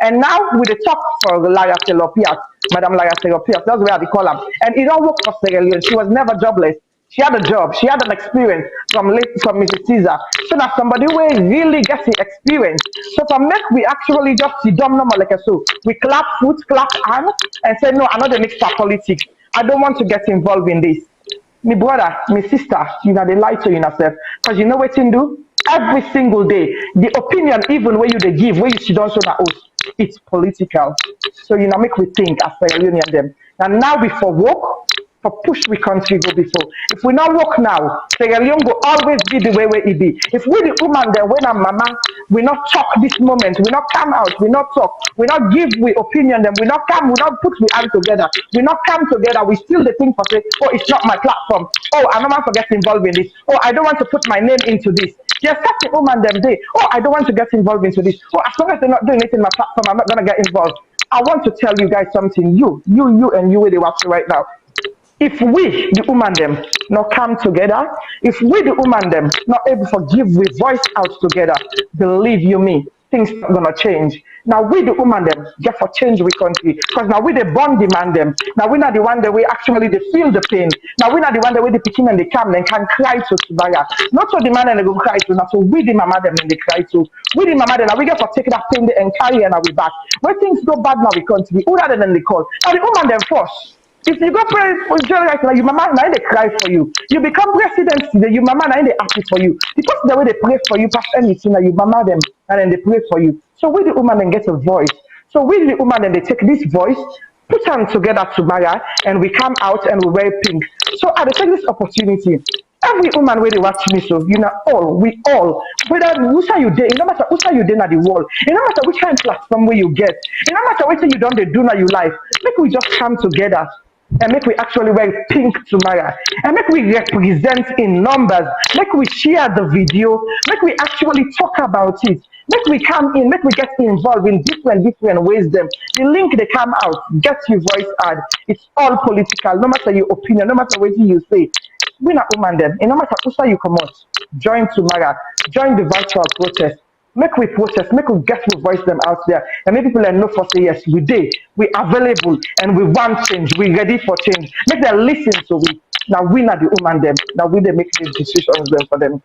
And now with the talk for LARA TAYLOR-PEARCE, Madam LARA TAYLOR-PEARCE, that's where they call her. And it don't work for Sierra Leone. She was never jobless. She had a job. She had an experience from Mrs. Caesar. So that somebody who really gets the experience. So for me, we actually just see dumb normal like so. We clap foot, clap hand, and say, no, I'm not the mixed for politics. I don't want to get involved in this. My brother, my sister, you know, they lie to you yourself. Because you know what you do? Every single day, the opinion, even when you they give, when you sit down so that it's political. So you know, make we think as Sierra Leone and them. And now we for work. For push we country go before. If we not work now, Sierra Leone will always be the way it be. If we the woman then when our mama, we not talk this moment, we not come out, we not talk, we not give we opinion them, we not come, we not put we hand together, we not come together, we still the thing for say, oh, it's not my platform. Oh, I don't want to get involved in this. Oh, I don't want to put my name into this. Yes, such a woman them day. Oh, I don't want to get involved into this. Oh, as long as they're not doing it in my platform, I'm not gonna get involved. I want to tell you guys something. You and you where they watch right now. If we, the woman them, not come together, if we, the woman them, not able to give we voice out together, believe you me, things not gonna change. Now we, the woman them, get for change we country, because now we the born demand them. Now we not the one that we actually they feel the pain. Now we not the one that we the picking and they come and can cry to Subaya. Not so the man and they go cry to, not so we the mama them and they cry to. We the mama them, now we get for take that pain and carry and now we back. When things go bad now we country, who rather than they call. Now the woman them first. If you go pray for joy right now, your mama now they cry for you. You become president today, your mama now they happy for you. Because the way they pray for you, past anything, now you mama them and then they pray for you. So we the woman then get a voice. So we the woman and they take this voice, put them together tomorrow, and we come out and we wear pink. So I take this opportunity. Every woman where they watch me, so you know, we all, whether who say you did, no matter who say you did at the wall, no matter which kind of platform where you get, no matter what you don't they do now you life, make we just come together and make we actually wear pink tomorrow and make we represent in numbers, make we share the video, make we actually talk about it, make we come in, make we get involved in different ways them. The link they come out, get your voice ad. It's all political, no matter your opinion, no matter what you say. We not woman them, and no matter who you come out, join tomorrow, join the virtual protest. Make we protest, make we get we voice them out there, and make people know for say yes, we did, we available, and we want change, we ready for change. Make them listen to we. Now we not the woman them, now we they make the decisions them for them.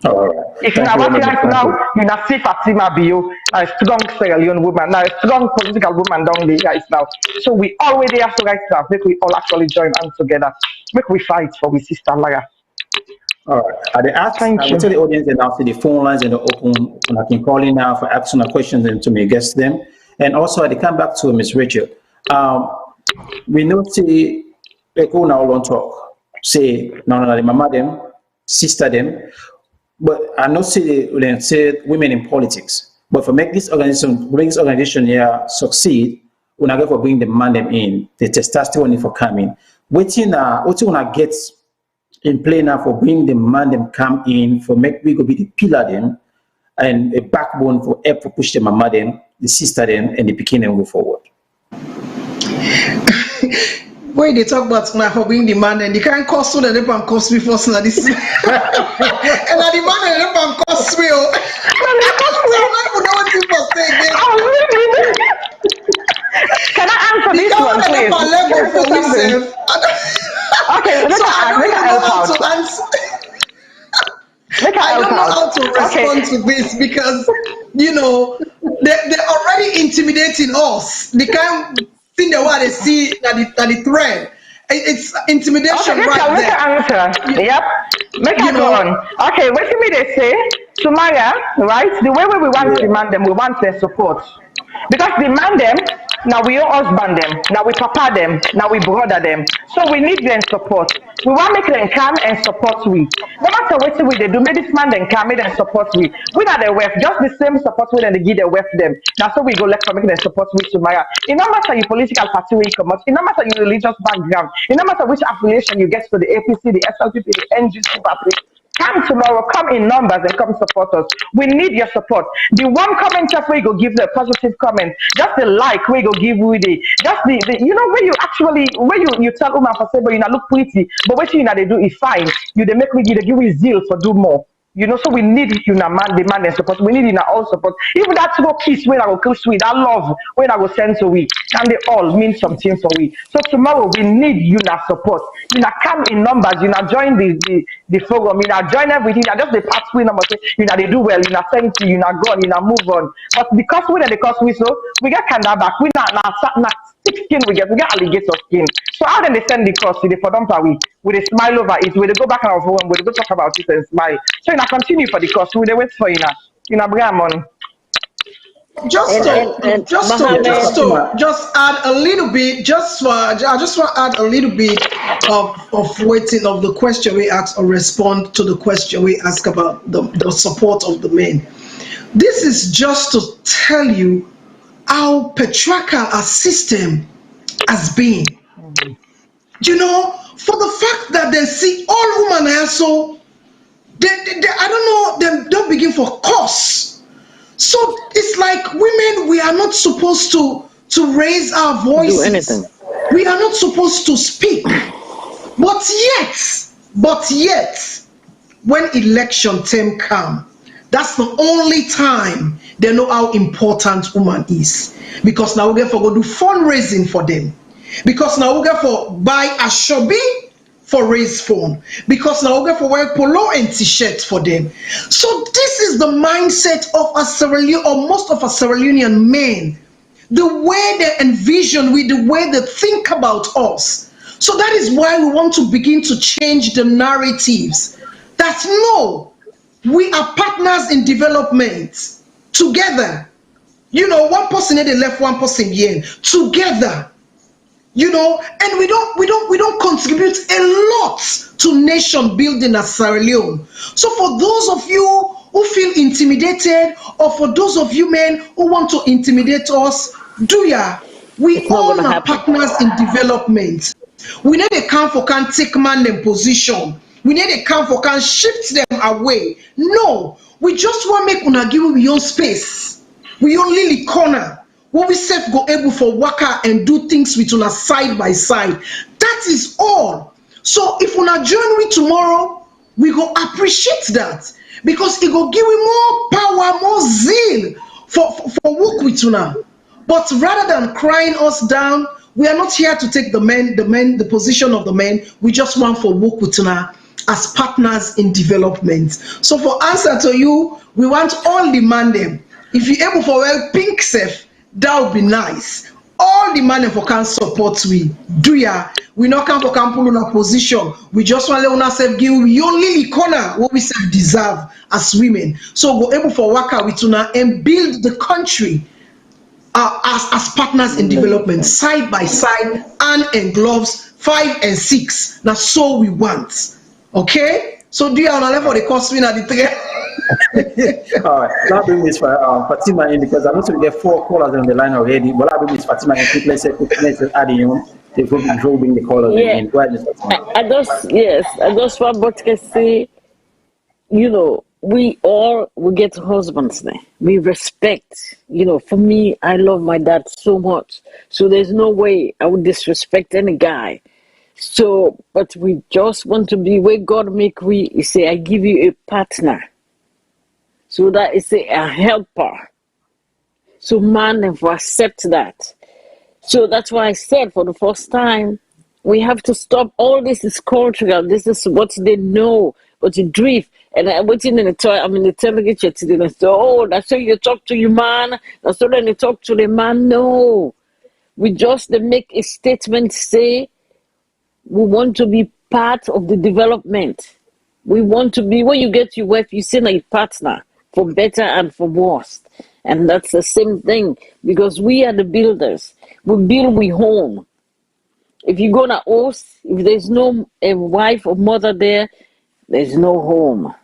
All right. If you now watch right now, you not see Fatima Bio, a strong Sierra Leone woman, now a strong political woman down there right now. So we already have to right now, make we all actually join hands together. Make we fight for we sister Lara. All right. I will tell the audience and after the phone lines and the open, and I can call in now for asking a questions and to me guess them. And also I come back to Miss Rachel. We know say like who now want talk. Say no, the mama them, sister them. But I know say women in politics. But for make this organization here succeed, we not going to bring the man them in, the testosterone for coming. What you wanna get in play now for bring the man them come in for make we go be the pillar them and a backbone for help to push the mama them, the sister them, and the pikin them go forward. When they talk about now for being the man and the can't cost so that they can cost me first now this and now the man and they can cost me Can I answer this one, please? Okay, let me help out. I don't know how to respond to this because, you know, they're already intimidating us. They can't see the way they see that the thread. It's intimidation right there. Answer. Yep. Make I go on. Okay, what do me they say? Sumaya, right? The way we want to demand them, we want their support. Because demand them, now we your husband them, now we papa them, now we brother them. So we need their support. We want to make them come and support we. No matter what we they do, make this man then come, make them support we. We not the weft, just the same support we and they give the weft them. Now so we go left for making them support we tomorrow. It no matter your political party where you come out, it no matter your religious background, it no matter which affiliation you get to the APC, the SLPP, the NGC party. Come tomorrow, come in numbers and come support us. We need your support. The one comment just where you go give the positive comment, just the like where you go give with it, just the you know where you actually where you tell woman for say but you not look pretty, but what you know they do is fine. You they make me give you zeal for do more. You know, so we need you na man, the man and support. We need you na all support. Even that little kiss when I go kiss with, that love when I go send to we, and they all mean something for we. So tomorrow we need you na support. You na come in numbers. You na join the program. You na join everything. You na just the pathway number. You na they do well. You na thank you. You na go on. You na move on. But because we na the cause we so we get kanda back. We na thick skin we get alligator skin. So how then they send the cost to the for them with a smile over it, we go back and forth, we go talk about it and smile. So you continue for the cost, we wait for you now bring money. Just add a little bit, I just want to add a little bit of waiting of the question we ask or respond to the question we ask about the support of the men. This is just to tell you how patriarchal our system has been. You know, for the fact that they see all women are so, they I don't know, they don't begin for cause. So it's like women, we are not supposed to raise our voices. Do anything. We are not supposed to speak. But yet, when election time comes, that's the only time they know how important woman is. Because now we get for go do fundraising for them. Because now we get for buy a shopping for raise phone. Because now we get for wear polo and t-shirt for them. So this is the mindset of a Sierra Leone, or most of a Sierra Leonean men. The way they envision, with the way they think about us. So that is why we want to begin to change the narratives. That no, we are partners in development together. You know, one person in the left, one person here, together. You know, and we don't contribute a lot to nation building at Sierra Leone. So for those of you who feel intimidated, or for those of you men who want to intimidate us, do ya? We It's not all gonna are happen. partners in development. We need a camp for can take man them position. We need a camp for can shift them away. No, we just want make una give we own space. We only the corner. When we self go able for waka and do things with una side by side. That is all. So if una join me tomorrow, we go appreciate that, because it go give we more power, more zeal for work with una. But rather than crying us down, we are not here to take the position of the men. We just want for work with una as partners in development. So for answer to you, we want all the man them. If you able for well pink self, that would be nice. All the man for can support we do ya. We not come for can pull on a position. We just want to let ourselves give we only the corner what we self deserve as women. So go able for work with una and build the country as partners in development, side by side, hand and gloves, 5 and 6. Now so we want. Okay? So do you on a level the cost winner the three? All right, I'll bring Miss Fatima in, because I'm going to get 4 callers on the line already. But I'll bring Miss Fatima in quickly. Let's add in before bring the callers in. Go ahead, Miss Fatima. I just want to say, you know, we get husbands there. We respect, you know, for me, I love my dad so much. So there's no way I would disrespect any guy. So, but we just want to be where God make we, he say, I give you a partner. So that is a helper. So man, if we accept that. So that's why I said for the first time, we have to stop. All this is cultural. This is what they know, what you drift. And I'm waiting in the toy. I'm in the television today. And I say, oh, that's how you talk to your man. That's how you talk to the man. No, we just make a statement. Say we want to be part of the development. We want to be. When you get your wife, you see a partner for better and for worse. And that's the same thing, because we are the builders. We build, we home. If you go to house, if there's no a wife or mother there, there's no home.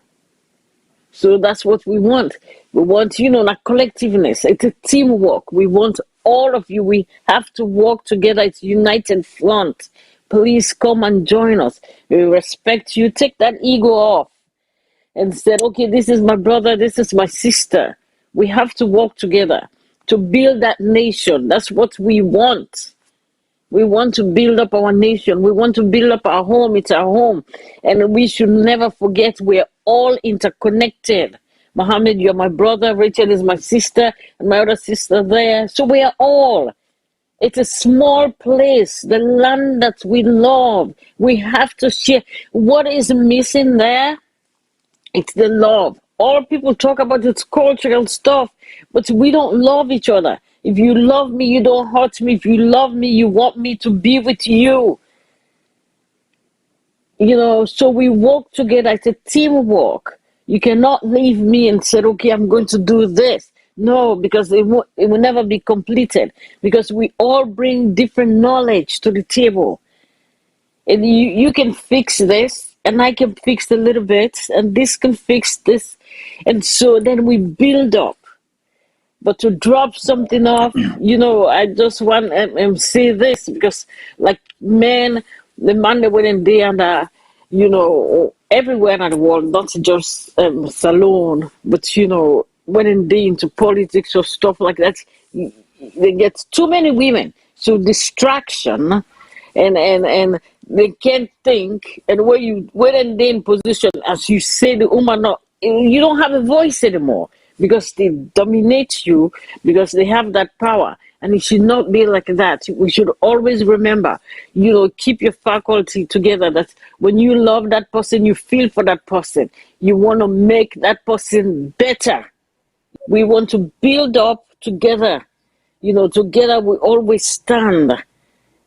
So that's what we want. We want, you know, like collectiveness. It's a teamwork. We want all of you. We have to work together. It's united front. Please come and join us. We respect you. Take that ego off and said, okay, this is my brother, this is my sister. We have to work together to build that nation. That's what we want. We want to build up our nation. We want to build up our home. It's our home. And we should never forget we're all interconnected. Mohammed, you're my brother. Rachel is my sister. And my other sister there. So we are all. It's a small place, the land that we love. We have to share. What is missing there? It's the love. All people talk about it's cultural stuff, but we don't love each other. If you love me, you don't hurt me. If you love me, you want me to be with you. You know, so we work together. It's a teamwork. You cannot leave me and say, okay, I'm going to do this. No, because it will never be completed, because we all bring different knowledge to the table. And you can fix this, and I can fix a little bit, and this can fix this. And so then we build up. But to drop something off, you know, I just want to say this, because like men, the man that went in there and, you know, everywhere in the world, not just Salone, but, you know, when in there into politics or stuff like that, they get too many women. So distraction, and they can't think. And when they're in position, as you say, the woman, you don't have a voice anymore, because they dominate you, because they have that power. And it should not be like that. We should always remember, you know, keep your faculty together. That when you love that person, you feel for that person. You want to make that person better. We want to build up together. You know, together we always stand.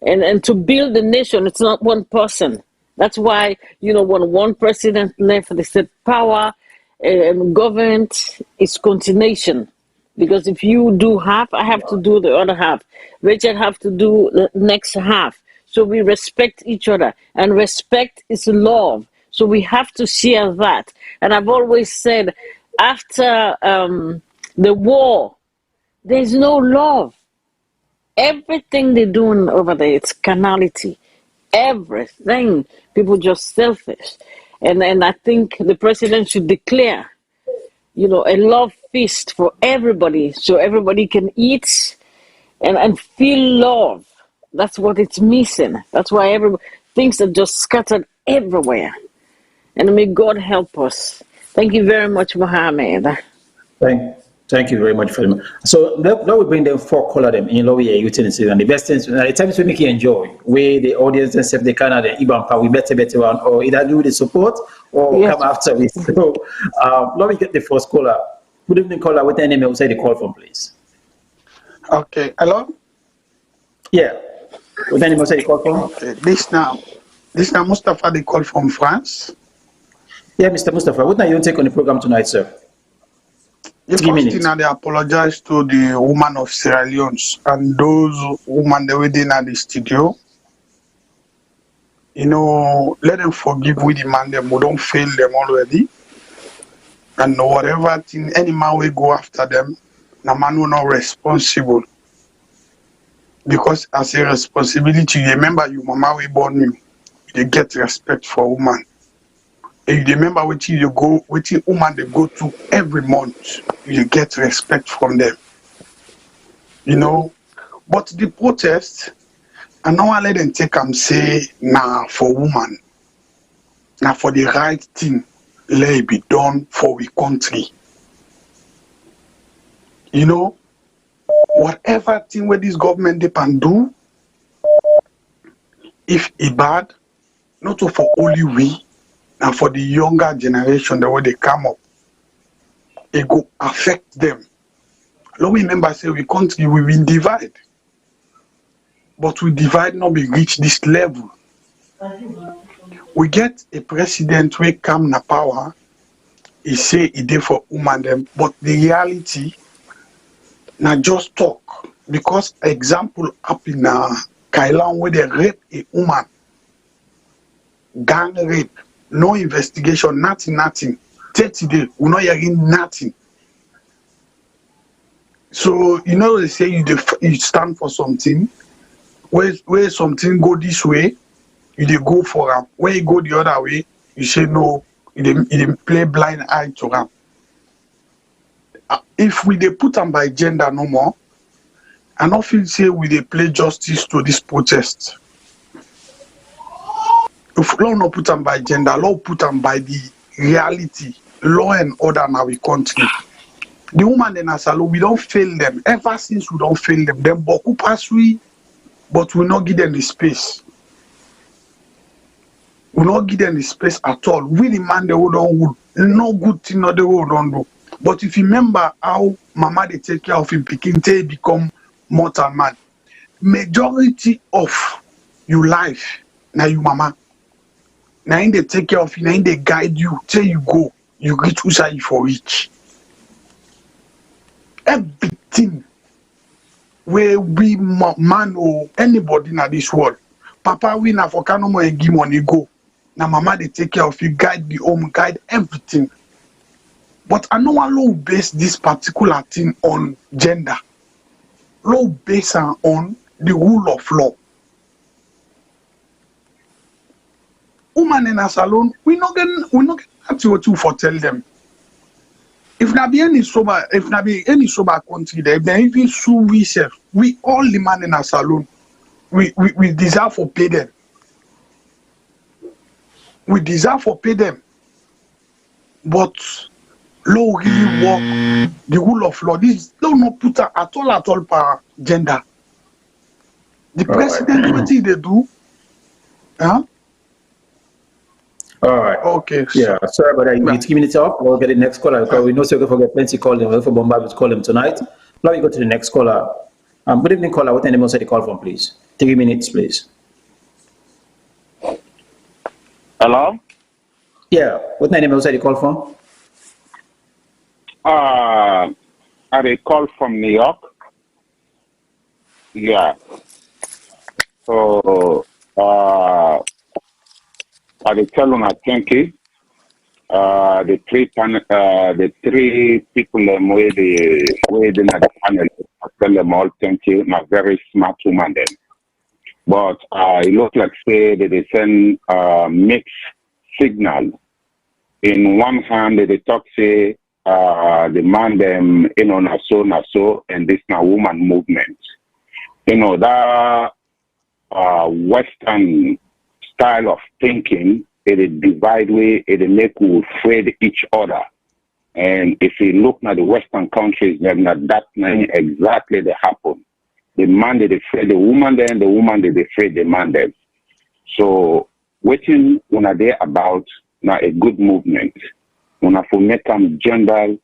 And to build the nation, it's not one person. That's why, you know, when one president left, they said power and government is continuation. Because if you do half, I have to do the other half. Richard have to do the next half. So we respect each other, and respect is love. So we have to share that. And I've always said, after the war, there's no love. Everything they're doing over there, it's carnality. Everything. People just selfish. And I think the president should declare, a love feast for everybody, so everybody can eat and feel love. That's what it's missing. That's why things are just scattered everywhere. And may God help us. Thank you very much, Mohammed. Thank you very much for them. So now we bring them four color them in low year utilities and the best things. The times we make you enjoy, where the audience and self the Canada Ibampa we better one, or either do the support or come after it. So let me get the first caller. Good evening, caller. What name outside the call from, please? Okay, hello. Yeah. What name outside the call from? Okay, this now Mustafa. They call from France. Yeah, Mr. Mustafa. What are you take on the program tonight, sir? The first thing I apologize to the woman of Sierra Leone and those women that were in the studio. Let them forgive we demand them. We don't fail them already. And whatever thing, any man will go after them, the man will not responsible. Because as a responsibility, you remember you mama we born you. You get respect for woman. And you remember which woman they go to every month. You get respect from them. But the protest, I know I let them take and say, for woman, for the right thing, let it be done for we country. Whatever thing where this government they can do, if it bad, not for only we, and for the younger generation, the way they come up, it go affect them. Let me remember, say we country, we will divide. But we divide not be reach this level. We get a president who come na power, he say he did for woman them, but the reality, na just talk. Because example up in Kailan where they rape a woman, gang rape, no investigation, nothing. 30 days, we're not hearing nothing. So, they say you stand for something, where something go this way, you go for them. When you go the other way, you say no, you didn't play blind eye to them. If we put them by gender no more, I don't feel say we play justice to this protest. If law not put them by gender, law put them by the reality, law and order in our country. The woman in Salone, we don't fail them. Ever since we don't fail them, boku pass we, but we not give them the space. We not give them the space at all. We demand the don't no good thing not the don't do. But if you remember how mama they take care of him, picking they become mortal man. Majority of your life, now you mama. Now they take care of you, now they guide you, till you go, you reach who say you for reach. Everything where we man or anybody in this world, papa we na for no more give money go. Now mama they take care of you, guide the home, guide everything. But I know I law base this particular thing on gender. Law based on the rule of law. Woman in a salon, we not get to for tell them. If not be any sober country there, then even sue we self, we all the man in a salon, we deserve for pay them. We deserve for pay them. But law really work the rule of law. This law not put at all per gender. The president what they do, huh? All right. Okay. Yeah. Sorry about that. You 3 minutes up. We'll get the next caller because we know so we're going to get plenty calling. We'll for bombard to call him tonight. Now we go to the next caller. Good evening, caller. What name outside the call from, please? 3 minutes, please. Hello? Yeah. What name outside the call from? a call from New York. Yeah. So I tell you, thank you. The three people where the panel, I tell them all thank you. A very smart woman then. But it looks like say that they send mixed signal. In one hand, they talk say the man them na so, and this na woman movement. That Western style of thinking, it divide way, it make we afraid each other. And if you look at the Western countries, then that exactly they happen. The man they afraid the woman, then the woman they afraid the man then. So waiting when are there about now a good movement. When I for make them gender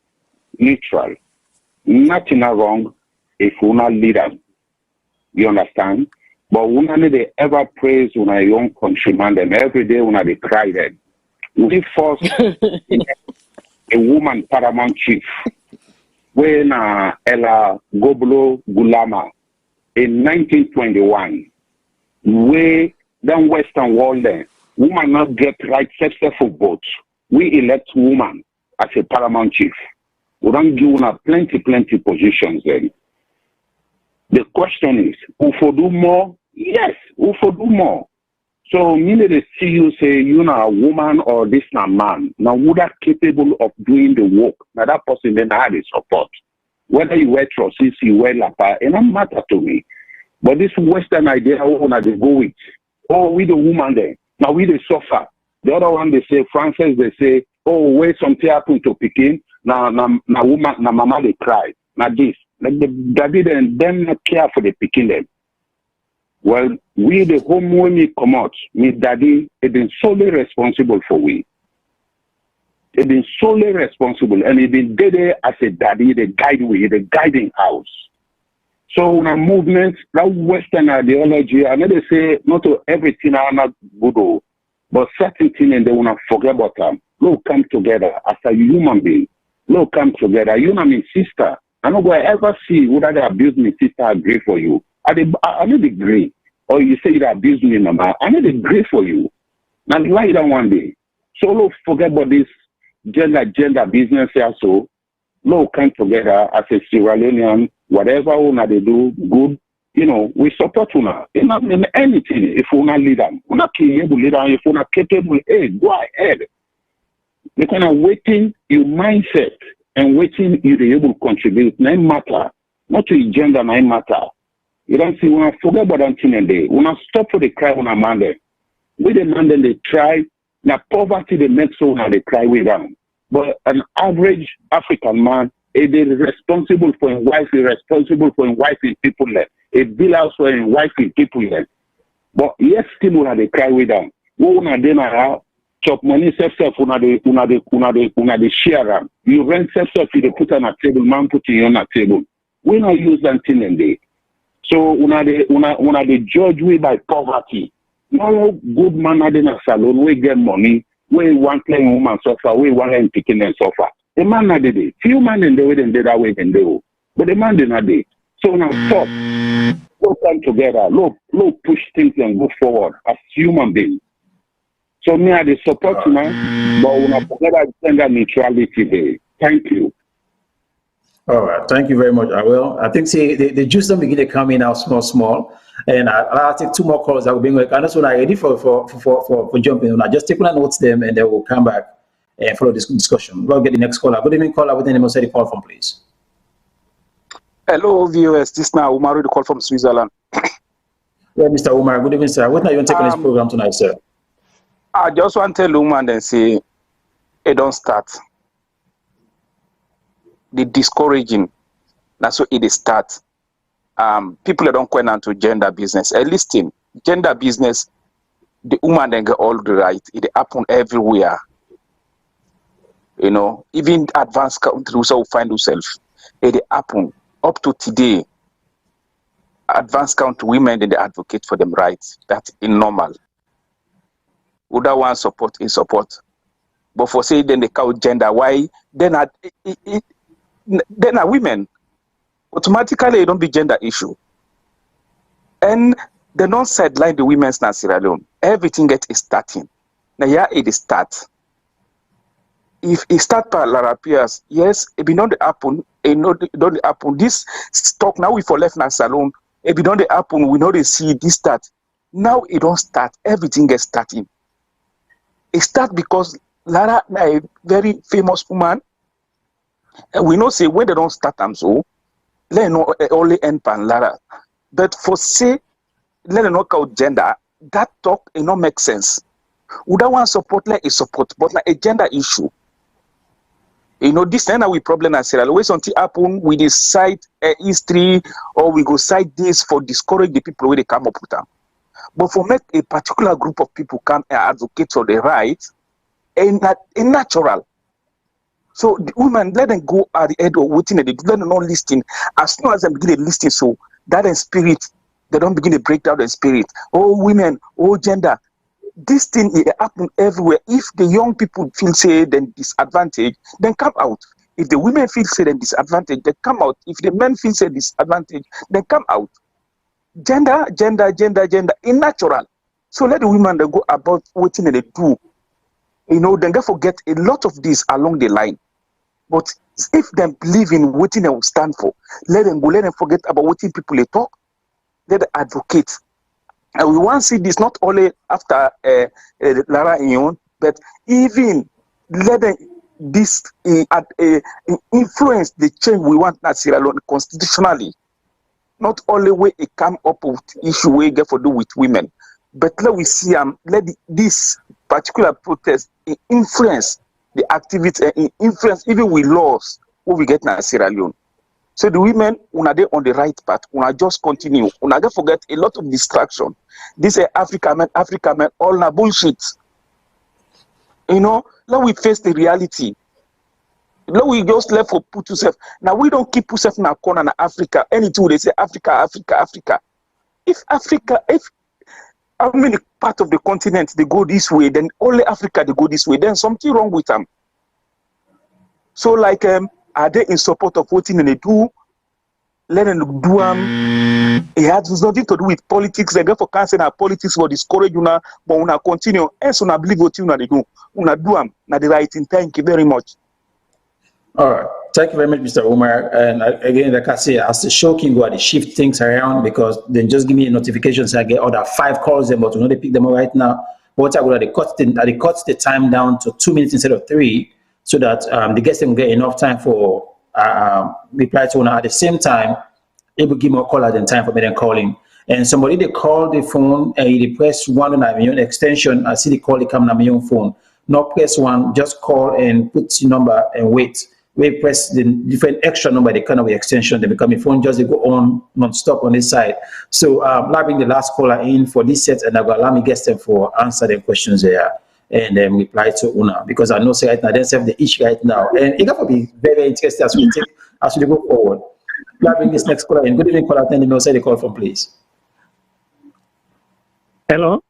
neutral. Nothing wrong if we not lead them. You understand? But we not need to ever praise when our young countryman them every day when they cry them. We force a woman paramount chief when Ella Goblo Gulama in 1921 where the Western world then woman not get right successful votes. We elect woman as a paramount chief. We don't give her plenty positions then. The question is, who for do more? Yes, who for do more? So meaning they see you say you know a woman or this na man. Now would are capable of doing the work. Now that person then had the support. Whether you wear trousers, you wear lapa, it don't matter to me. But this Western idea, oh, now they go with. Oh, we the woman there. Now we the suffer. The other one they say, Francis, they say, oh, wait something happen to Pekin. Now woman, now mama they cry. Now this. Like the daddy then them not care for the Pekin them. Well, we the home when we come out, me daddy has been solely responsible for we. They've been solely responsible and he been there as a daddy, the guide we, the guiding house. So in a movement, that Western ideology, I know they say not to everything are not good, but certain things and they wanna forget about them. Look, come together as a human being. Look, come together. You know me, sister. I'm not going to ever see whether they abuse me, sister, agree for you. I need agree. Or you say you abuse me, mama. I need agree for you. Now, lie down one day. So, look, forget about this gender business here. So, look, come together as a Sierra Leonean, whatever they do, good. We support una. In anything, if we not lead them. We're not capable leader. If we're not capable, hey, go ahead. They're kind of waiting your mindset and waiting you to be able to contribute. No matter. Not to your gender, no matter. You don't see, when I forget about that thing and day, when I stop for the cry when I'm under, with the man then they try, now poverty they make so now they cry with them. But an average African man, is responsible for his wife, is responsible for his wife in people left. A bill house for his wife in people left. But yes, still when they cry with them. When they now chop money self una de share them. You rent self you put on a table, man put it on a table. We not use that thing and day. So una de judge we by poverty. No good man in a salon, we get money, we one playing woman suffer, we one hand picking and suffer. The man not did it. Few man in the way and did that way and do. But the man did not do it. So now stop. Go come together. Look, push things and go forward as human beings. So me I support you man, but when I forget that gender neutrality day. Thank you. All right, thank you very much. I will. I think see the juice don't begin to come in now small, and I'll take two more calls. I will bring like and that's when I ready for jumping. I just take one notes them and they will come back and follow this discussion. We'll get the next caller. Good evening, caller. With the name of the call from, please. Hello, viewers. This now Umaru, the call from Switzerland. Yeah, Mr. Umar. Good evening, sir. What are you taking this program tonight, sir? I just want to tell woman and say, it don't start. The discouraging, that's what it start. People that don't go into gender business. At least in gender business, the woman then get all the right. It happen everywhere. Even advanced countries will find themselves. It happen up to today. Advanced country women then they advocate for them rights. That's normal. Other one support in support. But for say then they count gender, why then are women automatically it don't be gender issue. And they don't sideline the women's in Sierra Leone. Everything gets starting. Now here it starts. If it start by LARA-PEARCE, yes, it be not the happen, it don't happen. This stock now we for left na Salone, it be not the happen, we know they see this start. Now it don't start, everything gets starting. It start because Lara a very famous woman, and we know say when they don't start them so, let them know only end pan Lara. But for say, let them knock out gender, that talk it not make sense. Would that one support like a support, but like a gender issue. You know, this time we problem as Sierra Leone. Something happen, we decide history or we go cite this for discourage the people where they come up with them. But for make a particular group of people come and advocate for the rights, and natural. So the women let them go at the head of waiting and they do not listing. As soon as they begin to listing, so that in spirit, they don't begin to break down the spirit. Oh women, oh gender. This thing it happen everywhere. If the young people feel say then disadvantage, then come out. If the women feel say then disadvantage, then come out. If the men feel say disadvantage, then come out. Gender, in natural. So let the women they go about what they do. You know, then they forget a lot of this along the line. But if they believe in what they will stand for, let them go, let them forget about what people they talk, let them advocate. And we want to see this not only after Lara Ion, but even letting this influence the change we want in Sierra Leone constitutionally. Not only way it come up with issue we get for do with women, but let we see let this particular protest influence the activity and influence even with laws what we get in Sierra Leone. So the women, una they on the right path, una just continue. Una don't forget a lot of distraction. This is Africa man, all na bullshit. You know, let we face the reality. Let we just left for put yourself. Now we don't keep yourself in a corner in Africa. Anything they say Africa. If how many part of the continent they go this way, then only Africa they go this way, then something wrong with them. So like are they in support of what they do? Let them do it has nothing to do with politics. They go for cancer and politics for discourage una, but una continue. Else una believe what una they do. Una do na the right thing. Thank you very much. All right. Thank you very much, Mr. Omar. And again, like I say, as the show can go, I shift things around because then just give me a notification so I get other 5 calls them, but you know they pick them up right now. But I would cut the time down to 2 minutes instead of 3, so that the guests can get enough time for reply to one at the same time. It will give me a call at the time for me then calling. And somebody they call the phone and they press 1 on my own extension. I see the call they come on my own phone. Not press 1, just call and put the number and wait. We press the different extra number, they kind of extension, they become a phone, just they go on non-stop on this side. So I'll bring the last caller in for this set and I'll allow me guests them for answer the questions there and then reply to Una, because I know say right now they have the issue right now. And it will be very interesting as we go forward. I'll bring this next caller in. Good evening, caller. Then say the call from, please. Hello?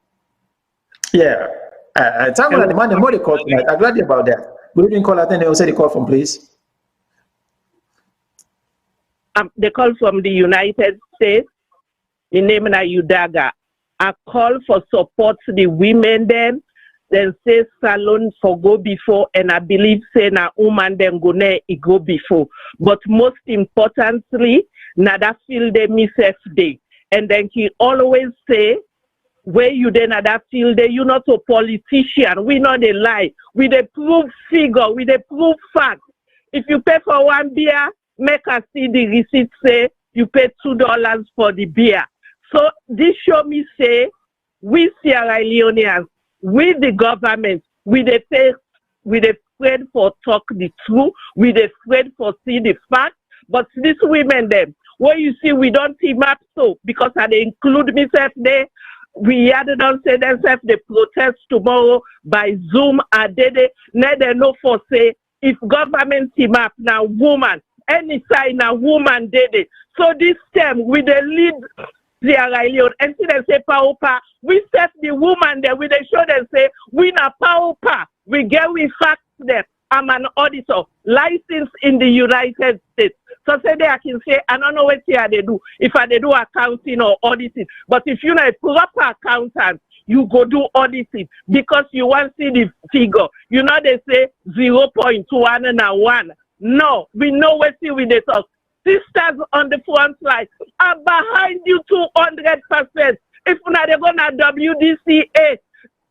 Yeah. Time on the man, the more they call tonight. I'm glad about that. Good evening, caller. Then say the call from, please. They call from the United States. The name is Udaga. I call for support to the women then say Salone for go before, and I believe say na woman then go before. But most importantly, nada feel they miss day. And then he always say, where you then at that field, you not a politician. We not a lie. We the proof figure. We the proof fact. If you pay for 1 beer, make us see the receipt say you pay $2 for the beer. So this show me say we Sierra Leoneans, we the government, we the afraid for talk the truth, we the afraid for see the fact. But these women them, where you see we don't team up so because I include myself there. We had don't say themselves the protest tomorrow by Zoom and they know for say if government team up now woman any side now woman did it. So this time with the lead Sierra Leone and see they say power we set the woman there with the show they say we na power we get we facts there. I'm an auditor licensed in the United States. So say they I can say, I don't know what they do. If I they do accounting or auditing. But if you're not a proper accountant, you go do auditing because you want to see the figure. You know they say 0.1 No, we know what see with the talk. Sisters on the front line are behind you 200%. If not they go na WDCA,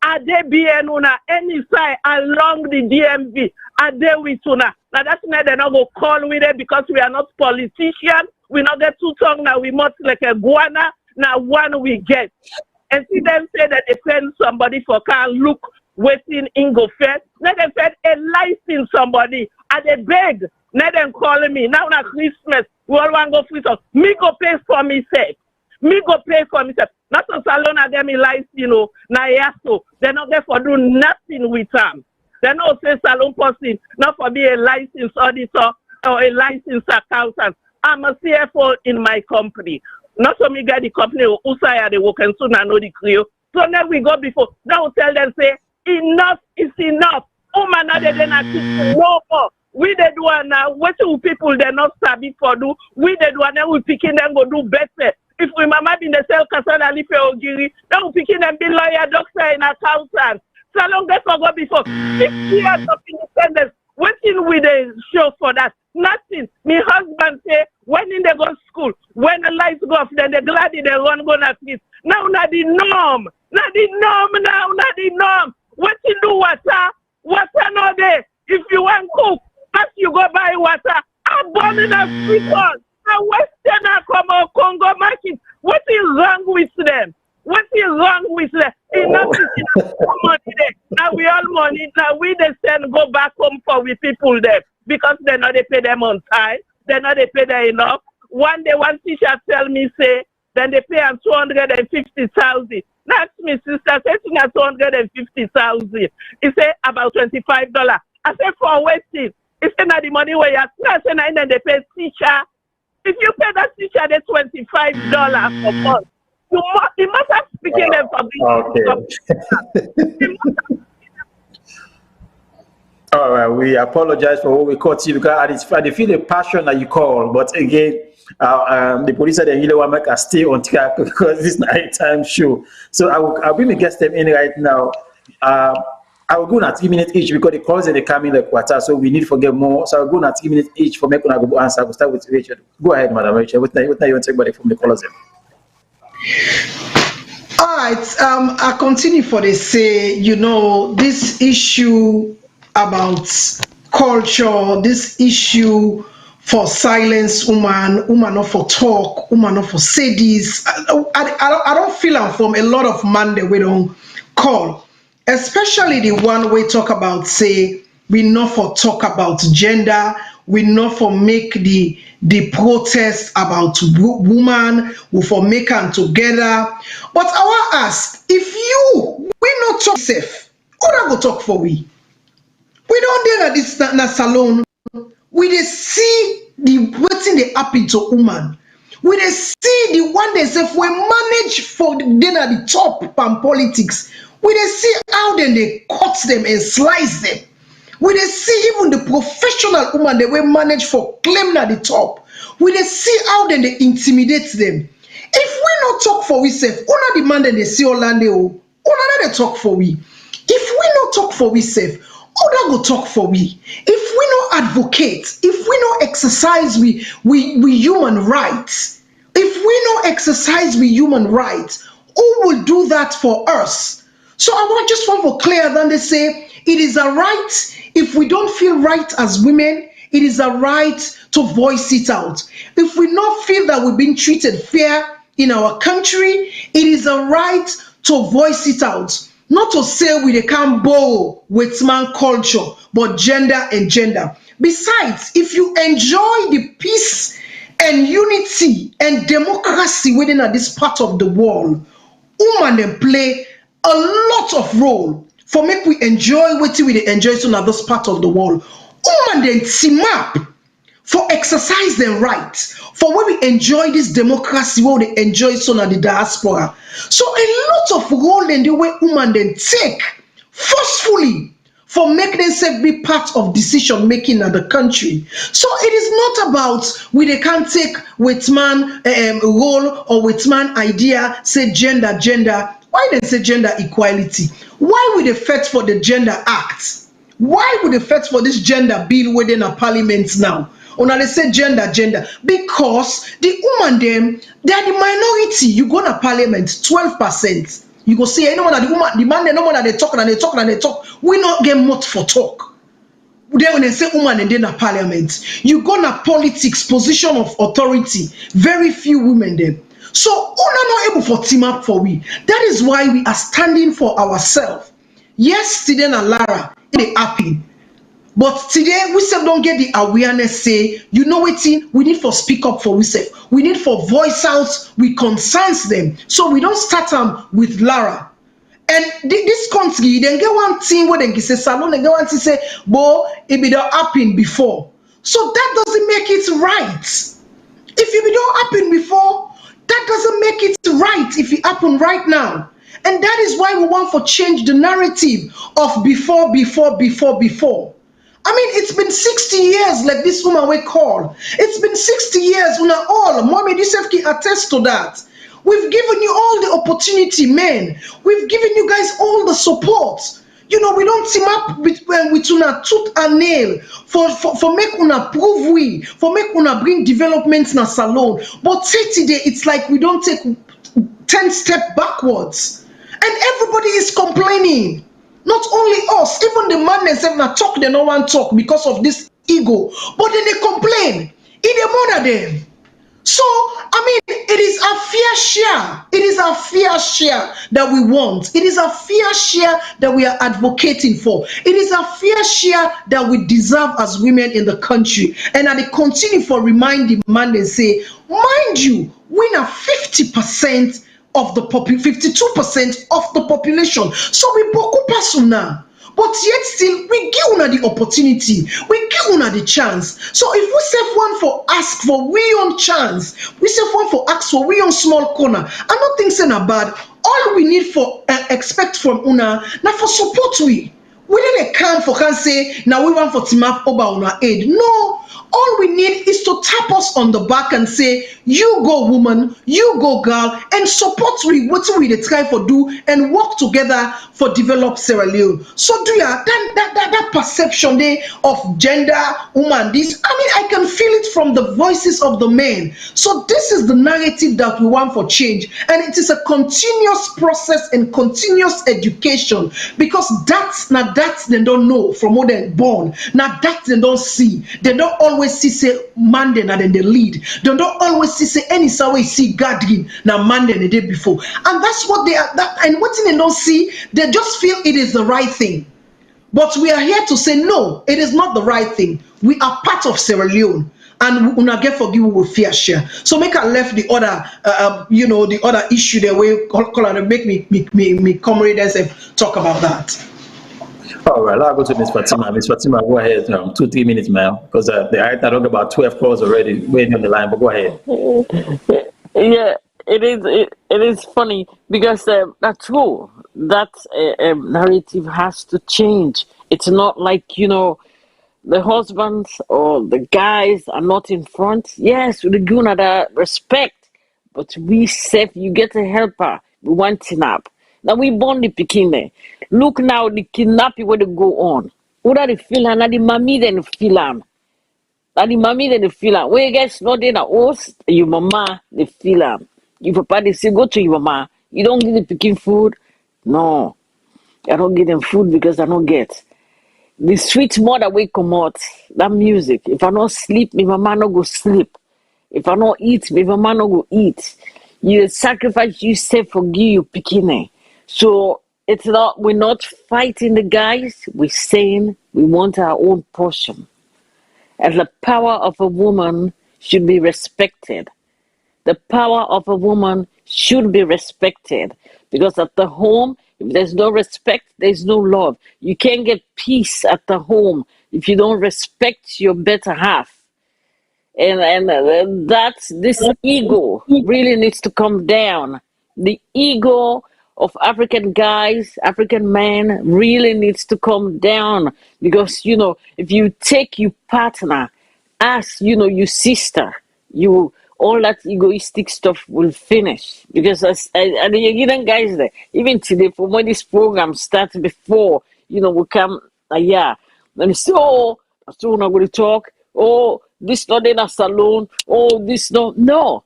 are they being una any side along the DMV? Are they with una? Now that's why they not go call with it because we are not politicians. We not get too tongue now. We must like a guana. Now one we get. And see them say that they send somebody for car look waiting in go first. Let them fed a license somebody. And they beg. Let them call me. Now na Christmas. We all want to go free. So me go pay for myself. Me go pay for myself. Not so Salone and them license, you know. Na yaso. They're not there for do nothing with them. They not say Salone person. Not for be a licensed auditor or a licensed accountant. I'm a CFO in my company. Not so me get the company who say they work and soon I know the crew. So now we go before. Now we tell them say enough is enough. Oh man, now they not keep no more. We the do now. What do people they not sabi for do? We the do now we picking them go do better. If we mama in the cell kasana life ogiri, now we picking them be lawyer, doctor, and accountant. So long they forgot before 6 years of independence. Waiting with a show for that. Nothing. My husband say when in they go to school, when the lights go off, then they glad they run go na feast. Now not the norm. Not the norm now, not the norm. What you do water? Water no there. If you want cook, first you go buy water. I'm born in a people. A Westerner come out Congo market. What is wrong with them? What is wrong with them? Enough is money there. Now we all money. Now we they send go back home for we people there because they know they pay them on time. They know they pay them enough. One day one teacher tell me say then they pay them 250,000. That's me sister saying at 250,000. He say about $25. I say for waiting. He say now the money where you are. And then they pay teacher. If you pay that teacher the $25 per month. You must have speaking them for okay. All right, we apologize for what we caught you because I feel the passion that you call, but again, the police said they really want to make us stay on track because this is a nighttime show. So I'll bring the guest them in right now. I will go na 3 minutes each because the calls and they come in the quarter, so we need to forget more. So I'll go na 3 minutes each for making a go answer. I will start with Rachel. Go ahead, Madam Rachel. What now you want to take from the callers? All right. I continue for the say, you know, this issue about culture, this issue for silence woman not for talk, woman not for say this. I don't feel I'm from a lot of man that we don't call, especially the one we talk about say we not for talk about gender, we not for make the protest about woman, we for make them together. But I want to ask, if we not talk safe, who not go talk for we? We don't do that this na Salone. We dey see the wetin dey happen to woman. We dey see the one they say we manage for then at the top and politics. We dey see how then they cut them and slice them. We dey see even the professional woman they will manage for claim at the top. We dey see how then they intimidate them. If we not talk for we self, who not demand they see Orlando, who not they talk for we. If we not talk for we self, who not go talk for we? If we not advocate, if we not exercise we human rights, if we not exercise we human rights, who will do that for us? So I want just one for clear than they say it is a right. If we don't feel right as women, it is a right to voice it out. If we not feel that we've been treated fair in our country, it is a right to voice it out. Not to say we can't bow with man culture, but gender and gender. Besides, if you enjoy the peace and unity and democracy within this part of the world, women then play a lot of role for make we enjoy what we enjoy so now this part of the world. Women then team up for exercise them right, for when we enjoy this democracy, what they enjoy so now the diaspora. So a lot of role in the way women then take forcefully for making themselves be part of decision making in the country. So it is not about they can't take with man role or with man idea, say gender. Why they say gender equality? Why would they fight for the Gender Act? Why would they fight for this gender bill within a parliament now? Una they say gender, because the woman them, they are the minority. You go to parliament, 12%. You go see anyone that the woman, the man, no more that they talk and they talk and they talk. We not get much for talk. Then when they say woman and then a parliament, you go na politics, position of authority, very few women there. So una not able for team up for we. That is why we are standing for ourselves. Yes, today na LARA, they happy. But today, we still don't get the awareness, say, you know what, we need for speak up for ourselves. We need for voice out, we concerns them. So we don't start them with LARA. And this country, then get one thing where they say, Salone, they get one thing say, bo, it be don't happen before. So that doesn't make it right. If it don't happen before, that doesn't make it right if it happen right now. And that is why we want to change the narrative of before. I mean, it's been 60 years, like this woman we call. It's been 60 years, una all. Mommy, this can attest to that. We've given you all the opportunity, men. We've given you guys all the support. You know, we don't team up with una tooth and nail for make una prove we, for make una bring developments na Salone. But today, it's like we don't take 10 steps backwards. And everybody is complaining. Not only us, even the man themselves na talk, they no one talk because of this ego. But then they complain. It murder them. So, I mean, it is a fair share. It is a fair share that we want. It is a fair share that we are advocating for. It is a fair share that we deserve as women in the country. And I continue for reminding man and say, mind you, we are 50% of the 52% of the population. So we boku pasuna. But yet still, we give una the opportunity. We give una the chance. So if we save one for ask for we on chance, we save one for ask for we on small corner. I'm not thinking about all we need for expect from una. Now for support we didn't come for can say now we want for team up over una aid. No. All we need is to tap us on the back and say, you go woman, you go girl, and support what we try for do and work together for develop Sierra Leone. So do ya that perception there of gender, woman, this, I mean, I can feel it from the voices of the men. So this is the narrative that we want for change. And it is a continuous process and continuous education because that's not that they don't know from what they're born. Now that they don't see. They don't always see say man then and they lead. They don't always see say any way see gathering now man then the day before. And that's what they are and what they don't see, they just feel it is the right thing. But we are here to say no, it is not the right thing. We are part of Sierra Leone. And we not get forgive with fair share. So make I left the other, the other issue there way call and make me comrade and talk about that. All right, I'll go to Ms. Fatima. Ms. Fatima, go ahead. 2-3 minutes, ma'am, because I talked about 12 calls already waiting on the line. But go ahead. Yeah, it is funny because that's true. That narrative has to change. It's not like the husbands or the guys are not in front. Yes, we give that respect, but we safe. You get a helper. We want to up. Now we born the Pekin. Look now, the kidnapping where they go on. Who that the feel and the mommy then feel am. Now the mommy then the feel am. When you guys not in a host, your mama the feel am. Your papa they say go to your mama. You don't give the Pekin food. No, I don't give them food because I don't get. The sweet mother will come out, that music. If I not sleep, my mama no go sleep. If I not eat, my mama no go eat. You sacrifice yourself for give you Pekin. So it's not, we're not fighting the guys, we're saying we want our own portion. And the power of a woman should be respected. The power of a woman should be respected. Because at the home, if there's no respect, there's no love. You can't get peace at the home if you don't respect your better half. And that's this ego really needs to come down. The ego of African guys, African men really needs to come down, because if you take your partner as your sister, you all that egoistic stuff will finish. Because and you guys there, even today, from when this program starts, before we come yeah, and you say, oh, that's not going to talk, oh, this not in a salon, oh, this no.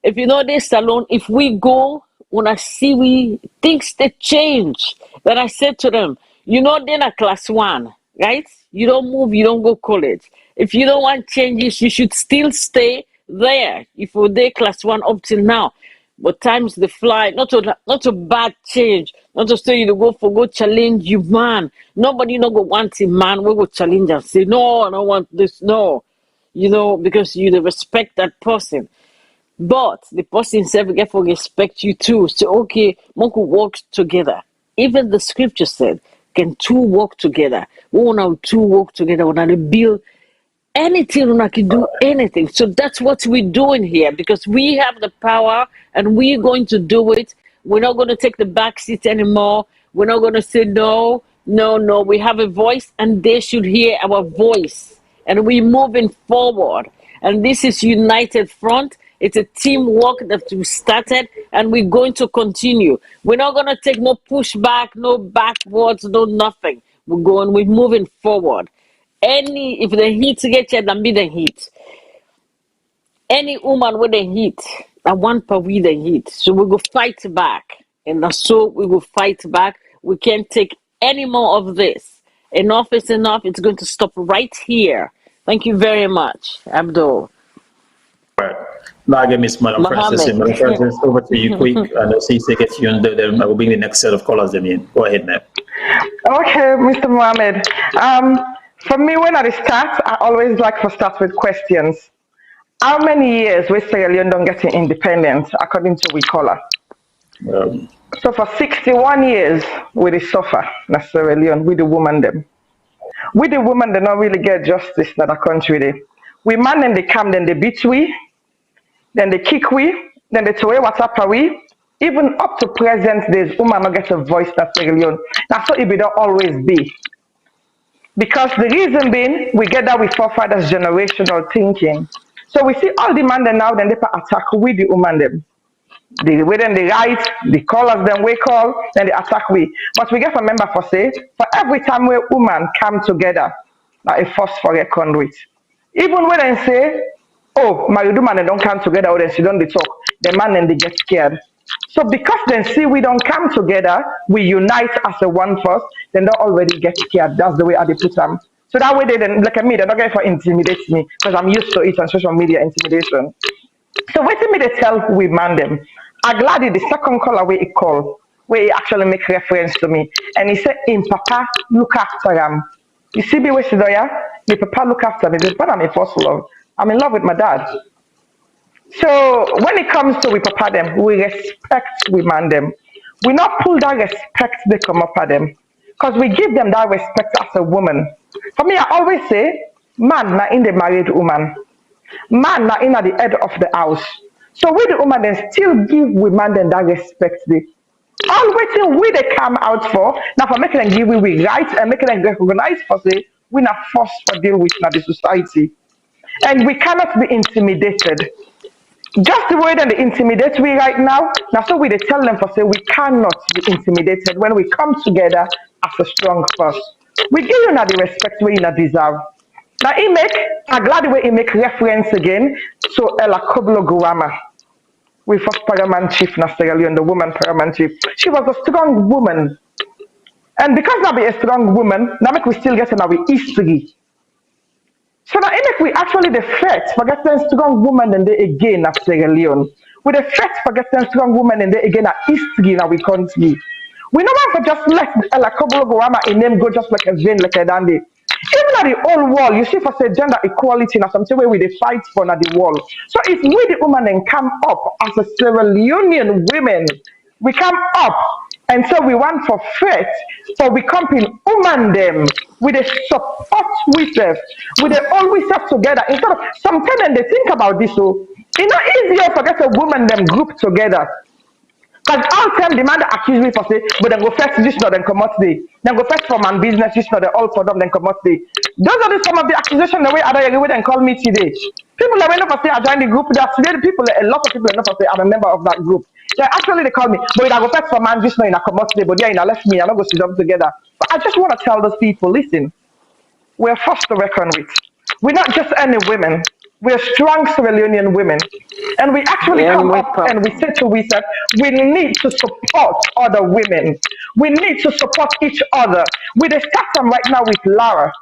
If this salon, if we go, when I see things they change. Then I said to them, they're a class 1, right? You don't move, you don't go college. If you don't want changes, you should still stay there. If you're there class 1 up till now. But times they fly, not a bad change. Not to say you go challenge you man. Nobody no go want a man, we go challenge and say, no, I don't want this, no. Because you respect that person. But the person himself get for respect you too. So okay, one could work together. Even the scripture said, can two work together? One or two work together when they build anything, when I can do anything. So that's what we're doing here, because we have the power and we're going to do it. We're not going to take the back seat anymore. We're not going to say no. We have a voice and they should hear our voice. And we're moving forward. And this is United Front. It's a teamwork that we started and we're going to continue. We're not going to take no pushback, no backwards, no nothing. We're moving forward. If the heat get you, then be the heat. Any woman with the heat, I want per with the heat. So we go fight back. And so we will fight back. We can't take any more of this. Enough is enough. It's going to stop right here. Thank you very much, Abdul. Now again, Miss Madam Francis. Madam Francis, over to you quick. And I'll see if they get you under them. I will bring the next set of callers them in. Go ahead, ma'am. Okay, Mr. Mohammed. For me, when I start, I always like to start with questions. How many years we Sierra Leone don't get independence, according to we caller? So for 61 years, we dey suffer in Sierra Leone, with the woman them. With the woman, they not really get justice in the country. We man then they come, then they beat we, then they kick we, then they throw what's up we. Even up to present days, woman not get a voice in Sierra Leone. That's what it will always be. Because the reason being, we get that with forefathers' generational thinking. So we see all the man then now, then they attack with the woman them. The way then they write, the callers then we call, then they attack we. But we get to remember for say, for every time we woman come together, like a force for a conduit. Even when they say, oh, my woman they don't come together, or then she don't they talk, the man then they get scared. So because then see we don't come together, we unite as a one force, then they already get scared. That's the way I put them. So that way they then look at me, they're not going to intimidate me because I'm used to it on social media intimidation. So waiting me to tell we man them. I'm glad the second caller where he call, where he actually make reference to me. And he said, in papa, look after him. You see me with Sidoya? My papa look after me. This is what I'm in first love. I'm in love with my dad. So when it comes to we papa them, we respect we man them. We not pull that respect they come up at them. Because we give them that respect as a woman. For me, I always say, man not in the married woman. Man not in at the head of the house. So we the woman then still give women then that respect they. All waiting we they come out for, now for making them give we right and making them recognize for say, we not forced for deal with now the society. And we cannot be intimidated. Just the way that they intimidate we right now, so we they tell them for say we cannot be intimidated when we come together as a strong force. We give you now the respect we you deserve. Now I'm glad the way he make reference again to Ella Koblo Guama. We first paramount chief in Sierra Leone, the woman paramount chief. She was a strong woman. And because now be a strong woman, now make we still get in our history. So now if we actually the threat for getting strong woman and they again at Sierra Leone. With the threat for getting strong woman and they again at history in our country. We don't want to just let Ella Koblo Guama a name go just like a vein, like a dandy. Even at the old wall, you see for say gender equality now something where we they fight for at the wall. So if we the woman then come up as a Sierra Leonean women, we come up and so we want for faith, so we come in woman them with a support with them, with they always have together. Instead of sometimes they think about this, so it's not easier for get a woman them group together. Because all them demand accuse me for say, but then go first this not then come out today. Then go first for man business, this not all for them, then come out today. Those are some of the accusations the way other you then call me today. People that went up for say I joined the group, that's today the people, a lot of people are not for say I'm a member of that group. Actually they call me, but I go first for man this not in a come out today, but yeah, in a left me, I'm not going to sit them together. But I just want to tell those people, listen, we're forced to reckon with. We're not just any women. We're strong Sierra Leonean women. And we actually come up and we say to ourselves, we need to support other women. We need to support each other. We discuss them right now with LARA.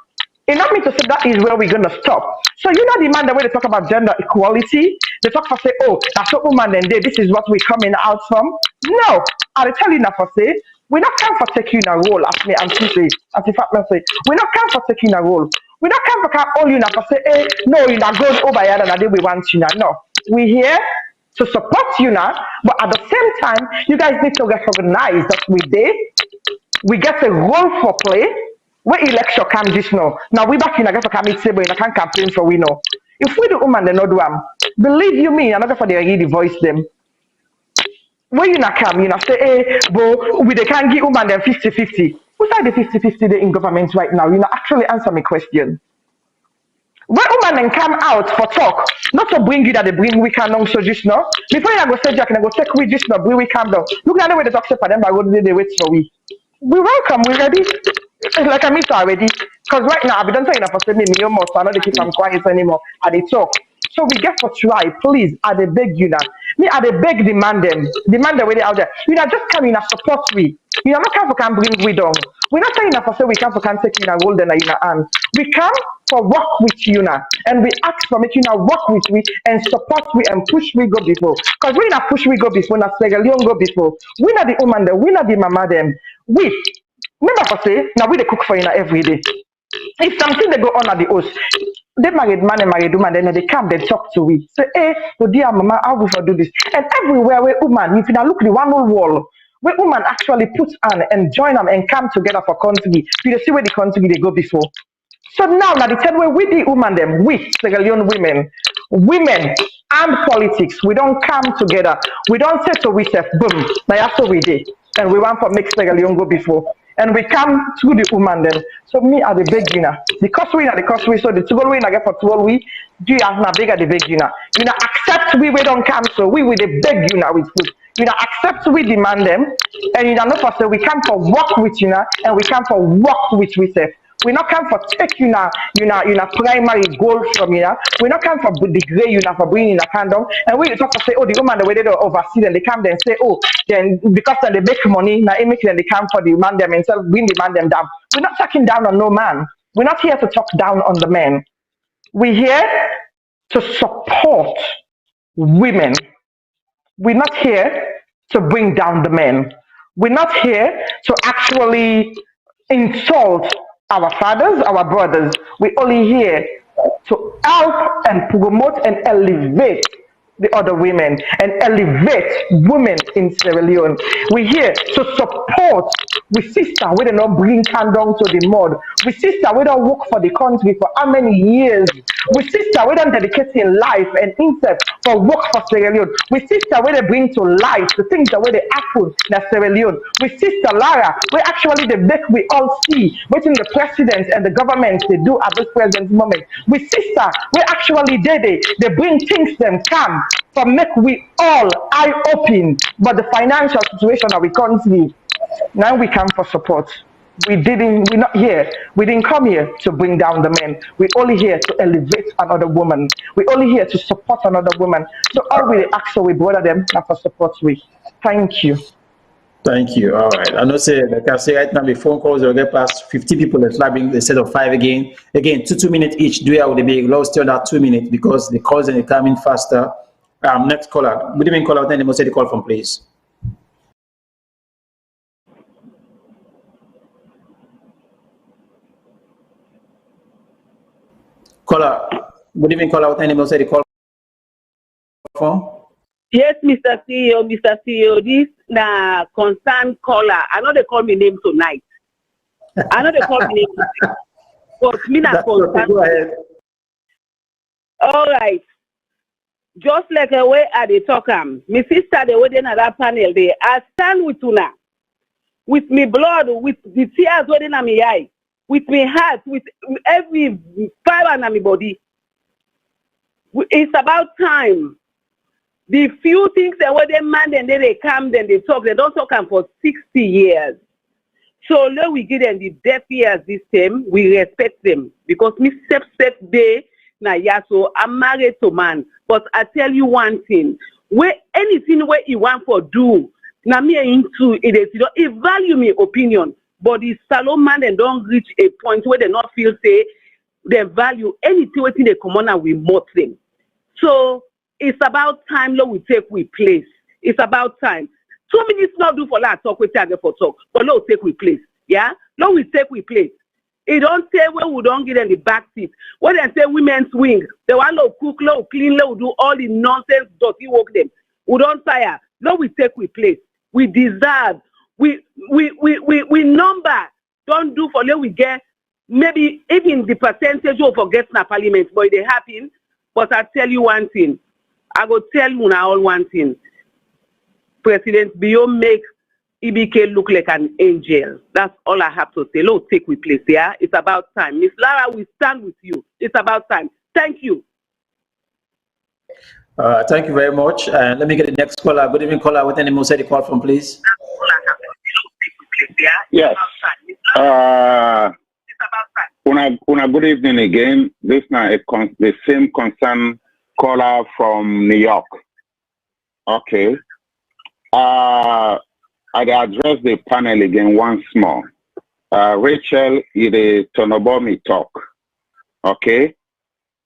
It not mean to say that is where we're going to stop. So you know the man the way they talk about gender equality, they talk for say, oh, that's what woman and day, this is what we're coming out from. No, I'll tell you now for say, we're not come for taking a role, as me and she say, as if I say, we're not come for taking a role. We're not come for all you now for say, hey, no, you're not going over here and I we want you now. No, we're here to support you now, but at the same time, you guys need to recognize that we get a role for play. Where election come this now? Now we back in again for coming table and I can't campaign for we know. If we do woman they not do believe you me, another for the really voice them. When you not come, you not say, hey, but we they can't give woman them 50-50. Who's like the 50-50 they in government right now? You not actually answer my question. When woman then come out for talk, not to bring you that they bring we can on so just now. Before you go say Jack and I go take we just now, bring we calm down. Look at the way they talk for them, but what they wait for we. We welcome, we ready. It's like I miss already. Because right now, I've been done saying enough for saying me almost, so I know they keep them quiet anymore. And they talk. So we get for try, please, I they beg you now. Me, I they beg demand them way they out there. You know, just come in and support we. You know, not come for can bring we down. We're not saying enough for say we come for can take in a role then in a hand. We come for work with you now. And we ask for making you work with we and support we and push we go before. Because we not push we go before, not Sierra Leone go before. We not the woman them, we not the mama them. We remember for say, now we they cook for you every day. If something they go on at the house, they married man and married woman, then they come, they talk to we. Say, hey, oh dear mama, how we for do this? And everywhere where woman, if you now look the one whole wall, where woman actually put on and join them and come together for country, you see where the country they go before. So now the third way we the woman them, we Sierra Leone women and politics, we don't come together. We don't say to we say, boom, now that's what we did. And we want for make Sierra Leone go before. And we come to the woman then. So me are the beginner. The cost we are the cost we, so the 12 we get for 12 we, do you have na bigger the beginner. You know, accept we don't come, so we will the beg you now with food. You know, accept we demand them, and you know, not for say we come for work with you now, and we come for work with we say. We not come for take you now, primary goal from you now. We not come for degrade you now for bringing a condom. And we talk to say, oh, the woman the way they oversee them, they come then say, oh, then because they make money, now it makes them they come for the man them and bring the man them down. We're not talking down on no man. We're not here to talk down on the men. We're here to support women. We're not here to bring down the men. We're not here to actually insult our fathers, our brothers. We're only here to help and promote and elevate the other women and elevate women in Sierra Leone. We're here to support we sister we don't not bring hand down to the mud. We sister we don't work for the country for how many years. We sister we don't dedicate in life and interest for work for Sierra Leone. We sister we they bring to life the things that way they happen in Sierra Leone. We sister LARA we actually the make we all see waiting the president and the government they do at this present moment. We sister we actually they bring things them come for make we all eye open, but the financial situation of the country, now we come for support. We're not here. We didn't come here to bring down the men. We're only here to elevate another woman. We're only here to support another woman. So all we ask so we brother them and for support we. Thank you. Thank you. All right. I know say like I say right now the phone calls will get past 50 people that's labbing instead of 5 again. Again, 2 2 minutes each. Do it would be lost still that 2 minutes because the calls are coming faster. Next caller. Good evening, caller. Then they must say the call from please. Caller. Good evening, caller. Then they must say the call from. Yes, Mr. CEO, this na concerned caller. I know they call me name tonight. I know they call me name tonight. But me not concerned. Go ahead. All right. just like a way I dey talk my sister the way in that panel there, I stand with una, with me blood, with the tears within my eye, with me heart, with every fiber in my body. It's about time. The few things that when they man and then they come, then they talk, they don't talk them for 60 years. So now we give them the deaf ears this time, we respect them. Because me set day, na yeah, so I'm married to man. But I tell you one thing, where anything where you want for do, na me into it is, you know, it value me opinion. But the Salone man and don't reach a point where they not feel say they value anything within the common and we mock them. So it's about time Lord we take we place. It's about time. 2 minutes not do for that talk, we take for talk. But Lord take we place. Yeah? Lord we take we place. It don't say when we don't get in the back seat. When they say women's wing, they want to cook, Lord clean, Lord do all the nonsense, dirty work them. We don't tire. Lord we take we place. We deserve. We number. Don't do for Lord we get maybe even the percentage of forget na parliament, but they happen. But I tell you one thing. I go tell you now all one thing. President Bio make EBK look like an angel. That's all I have to say. Lord, take we place. Yeah, it's about time. Miss Lara, we stand with you. It's about time. Thank you. Thank you very much. And let me get the next caller. Good evening, caller. What name was the call from, please? Yes. Una good evening again. This now the same concern caller from New York. Okay. I address the panel again once more. Rachel, it Tonobomi talk. Okay.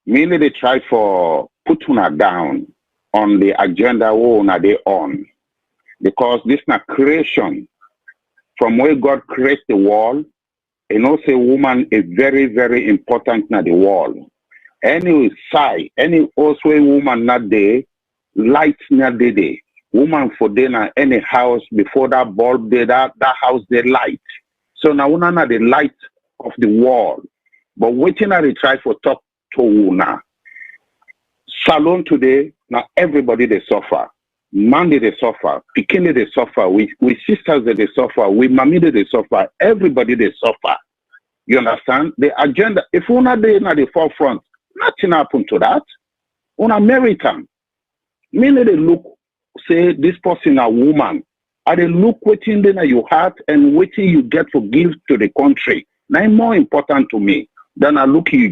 Mainly they try for put una down on the agenda una they on. Because this na creation from where God creates the world. And also woman is very, very important in the world. Any side, any also woman not there, light not there. Woman for dinner, any house before that bulb there, that house they light. So now una not the light of the world. But waiting at the try for talk to una. Salone today, now everybody they suffer. Man they suffer, Pikini they suffer, we sisters they suffer, we mommy they suffer, everybody they suffer. You understand? The agenda, if we're not there at the forefront, nothing happened to that. On American, meaning they look, say this person a woman, and they look waiting then you heart and waiting you get to give to the country. Now it's more important to me than I look you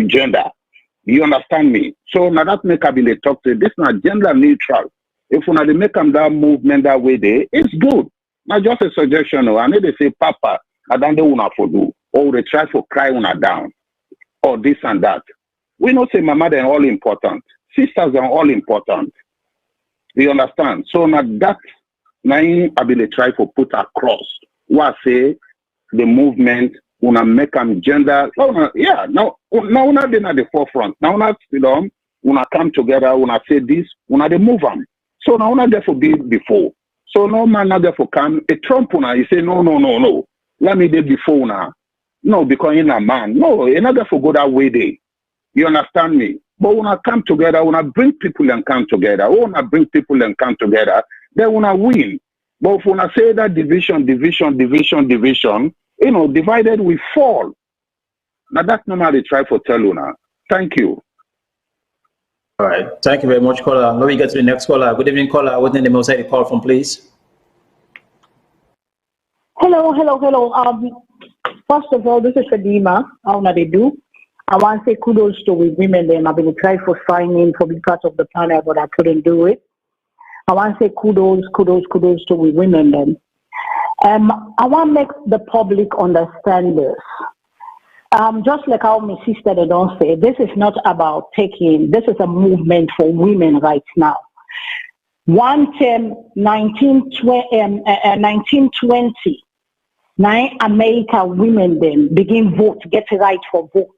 gender. You understand me? So now that make up in the talk to this not gender neutral. If we make them that movement that way there, it's good. Not just a suggestion. I need to say, Papa, I don't know what to do. Or they try to cry una down. Or this and that. We not say mama they're all important. Sisters are all important. You understand? So now that now I will try to put across what say the movement una make them gender. Oh, yeah, now una been at the forefront. Now una una come together, una say this, una they move them. So now una therefore be before. So no man not therefore come a Trump una he say no. Let me do before now. No, because you're a man. No, you're not therefore go that way there. You understand me? But when I come together, when I bring people and come together, when I bring people and come together, then when I win. But when I say that division, divided we fall. Now that's not how they try for tell you now. Thank you. All right. Thank you very much, caller. Now we get to the next caller. Good evening, caller. What name was the call from, please? Hello. First of all, this is Fadima. How do they do? I want to say kudos to the women. Then I've been trying for signing for being part of the panel, but I couldn't do it. I want to say kudos to the women. Then I want to make the public understand this. Just like how my sister they don't say, this is not about taking. This is a movement for women right now. One term, 1920. Now America women then begin vote, get right for vote.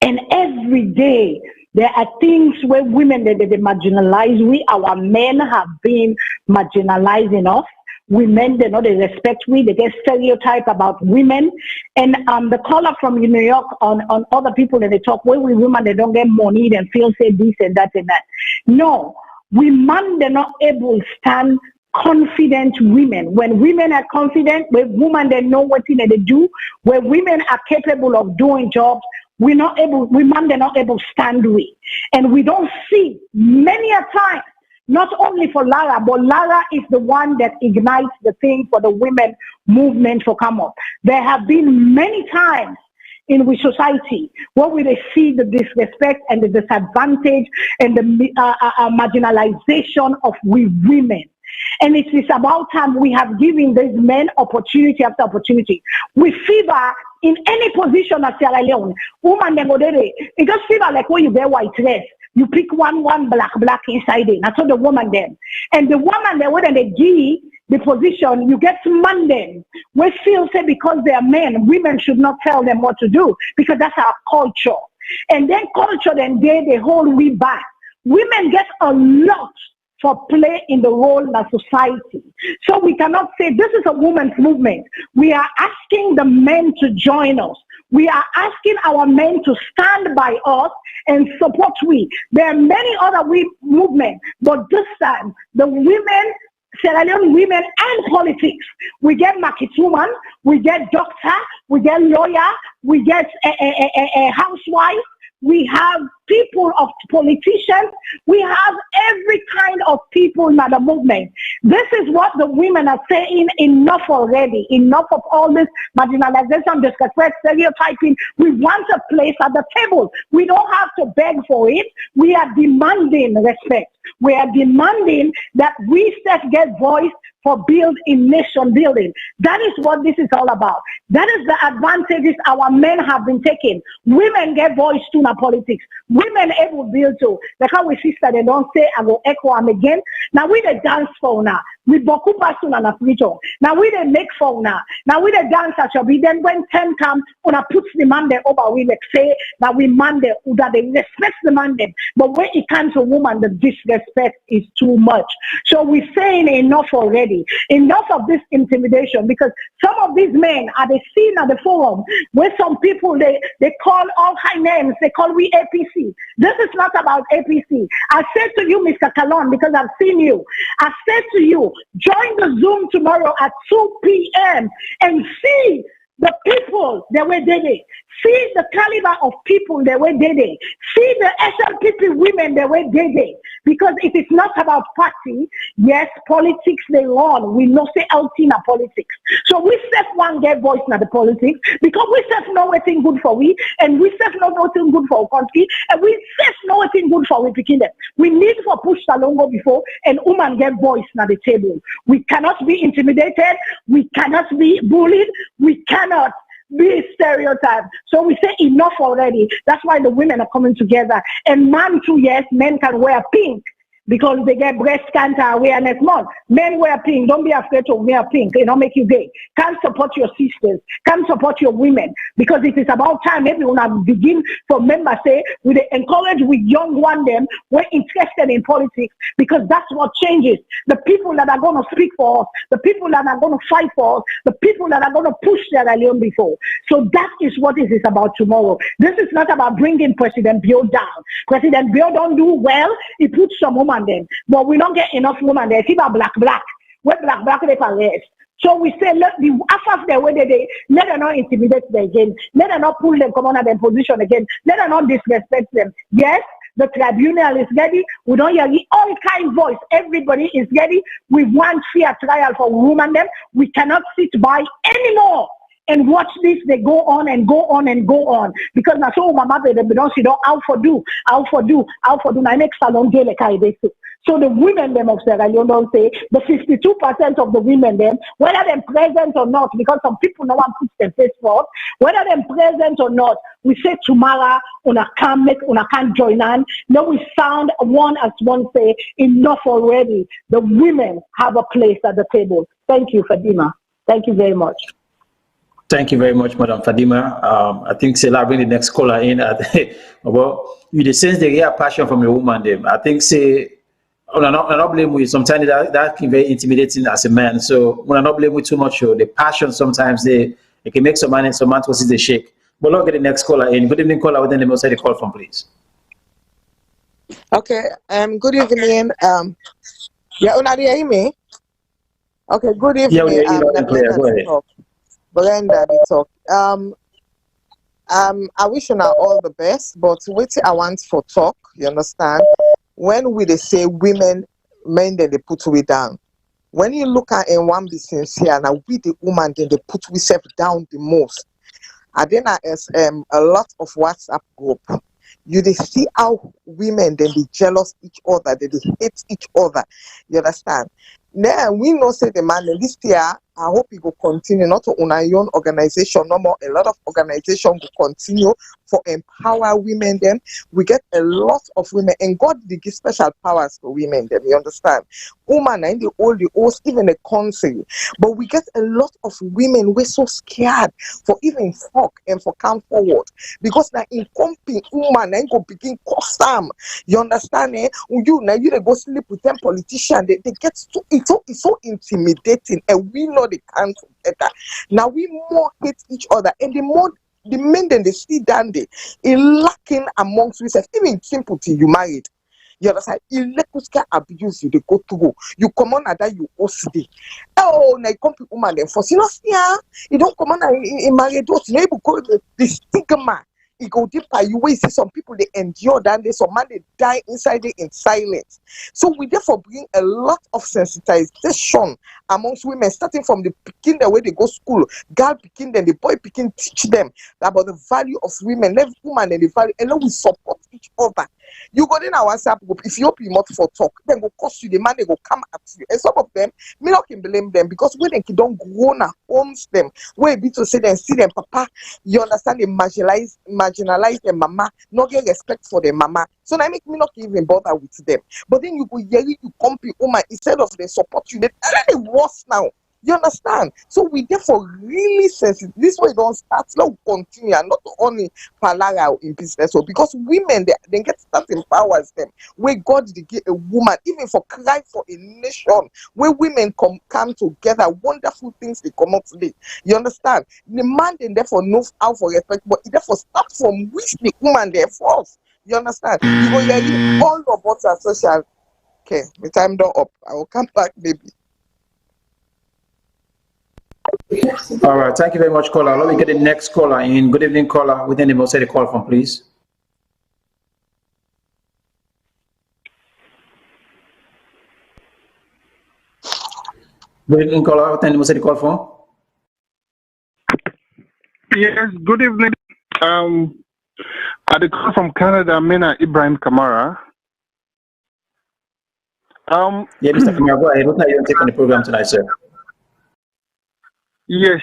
And every day there are things where women they marginalize. We, our men, have been marginalizing us. women, they know they respect we, they get stereotype about women. And the caller from New York on other people that they talk, when we women, they don't get money, they feel say this and that and that. No, we man, they're not able to stand confident women. When women are confident, when women, they know what thing they do, when women are capable of doing jobs, we're not able, we man, they're not able to stand with. And we don't see many a time, not only for LARA, but LARA is the one that ignites the thing for the women movement for come up. There have been many times in we society where we see the disrespect and the disadvantage and the marginalization of we women. And it is about time we have given these men opportunity after opportunity. We fever in any position at Sierra Leone. Woman, it just fever like when you wear white dress. You pick one black inside it. That's what the woman then. And the woman then when they give the position, you get man then. We feel say because they are men, women should not tell them what to do because that's our culture. And then culture then they hold we back. Women get a lot for play in the role in our society. So we cannot say this is a women's movement. We are asking the men to join us. We are asking our men to stand by us and support we. There are many other movements, but this time, the women, Sierra Leone women and politics. We get market woman, we get doctor, we get lawyer, we get a housewife, we have people of politicians, we have every kind of people in the movement. This is what the women are saying, enough already, enough of all this marginalization, disrespect, stereotyping. We want a place at the table. We don't have to beg for it. We are demanding respect. We are demanding that we self get voice for build in nation building. That is what this is all about. That is the advantages our men have been taking. Women get voice to in politics. Women able build to. Like how we sister, they don't say, I will echo them again. Now we the dance for now. We boku pasun and a frito. Now we the make for now. Now we the dance at your be. Then when 10 come, una puts the man there over, we like say that we man there, that they respect the man them. But when it comes to woman, the disrespect is too much. So we're saying enough already. Enough of this intimidation, because some of these men are they seen at the forum where some people they call all high names, they call we APC. This is not about APC. I said to you, Mr. Salone, because I've seen you, I said to you, join the Zoom tomorrow at 2 p.m. and see the people that were there. See the caliber of people that were there. See the SLPP women that were there. Because it is not about party. Yes, politics they run. We know say out in a politics. So we self one get voice in the politics because we self know what's good for we, and we self know what's good for our country, and we self know what's good for we picking them. We need for push Salone before and woman get voice at the table. We cannot be intimidated. We cannot be bullied. We cannot be stereotyped. So we say enough already. That's why the women are coming together. And man too, yes, men can wear pink because they get breast cancer awareness month. Men wear pink. Don't be afraid to wear pink. It don't make you gay. Can't support your sisters. Can't support your women. Because it is about time maybe when I begin for members say we encourage with young one them we're interested in politics because that's what changes. The people that are going to speak for us, the people that are going to fight for us, the people that are going to push Sierra Leone before. So that is what it is about tomorrow. This is not about bringing President Bio down. President Bio don't do well. He puts some woman then, but we don't get enough women there. See about black. Where black they arrest. So we say let the after the way they let them not intimidate them again. Let them not pull them come on their position again. Let them not disrespect them. Yes, the tribunal is ready. We don't hear all kind voice. Everybody is ready. We want fair trial for women. Them we cannot sit by anymore and watch this. They go on and go on and go on because now so mama they don't see don't how for do. Now next Salone day like I say. So the women them of Sierra Leone don't say the 52% of the women them, whether they're present or not, because some people no one puts their face forward, whether they're present or not, we say tomorrow una can't join on. Now we sound one as one say enough already. The women have a place at the table. Thank you, Fadima. Thank you very much. Thank you very much, Madam Fadima. I think say bring the next caller in. Well, with the sense they get passion from the woman them. I think say I not blame you. Sometimes that can be very intimidating as a man. So when I not blame you too much, the passion sometimes it can make some man to see the shake. But look at the next caller in. Good evening, caller. Within the most the call from, please. Okay. Good evening. Yeah, Una, do you hear me? Okay. Good Yeah, we evening. hear you loud and clear. Go ahead. Brenda, the talk. I wish you all the best, but what I want for talk, you understand? When we they say women, men, then they put we down. When you look at in one business here, now we the woman, then they put we self down the most. I then as a lot of WhatsApp group. You they see how women then be jealous each other, they hate each other. You understand? Now we know say the man in this year, I hope it will continue, not to own our own organization, no more. A lot of organization will continue for empower women. Then we get a lot of women, and God they give special powers for women. Then you understand, woman and the old, even a country, but we get a lot of women. We're so scared for even talk and for come forward because now in company woman and go begin custom. You understand? You now you they go sleep with them politician. They get it's so intimidating, and we know they can't together. Now we more hate each other, and the more the men then they see down there, it lacking amongst themselves. Even simple thing you married. You understand? Ilekuska abuse you they go through. You come on that you OCD. Oh, now you come to woman then for you don't come on in married those you call the stigma. It go deeper. You will see some people they endure than they some man they die inside it in silence. So we therefore bring a lot of sensitization amongst women, starting from the beginning the way they go school, girl picking them, the boy picking teach them about the value of women, let woman and the value, and then we support each other. You go in our WhatsApp group, if you open not for talk, then go cost you the man, they go come at you. And some of them, me not can blame them because when they don't grow na owns them, where be to say them, see them, papa, you understand, they marginalize their mama, not get respect for their mama. So that make me not even bother with them. But then you go you compete woman instead of the support you, they worse now. You understand? So we therefore really sensitive. This way don't start, now continue, and not only Palara in business, so because women they get starting powers them where God they give a woman, even for cry for a nation, where women come together, wonderful things they come out today. You understand? The man then therefore knows how for respect, but it therefore start from which the woman there first. You understand? You go yeah, all robots are social. Okay, my time don't up. I will come back maybe. All right, thank you very much, caller. Let me get the next caller in. Good evening, caller. Within the most the call from, please. Good evening, caller. Within the most the call from. Yes, good evening. I call from Canada, Mena Ibrahim Kamara. Yeah, Mr. Kamara, go ahead. What are you take on the program tonight, sir? Yes.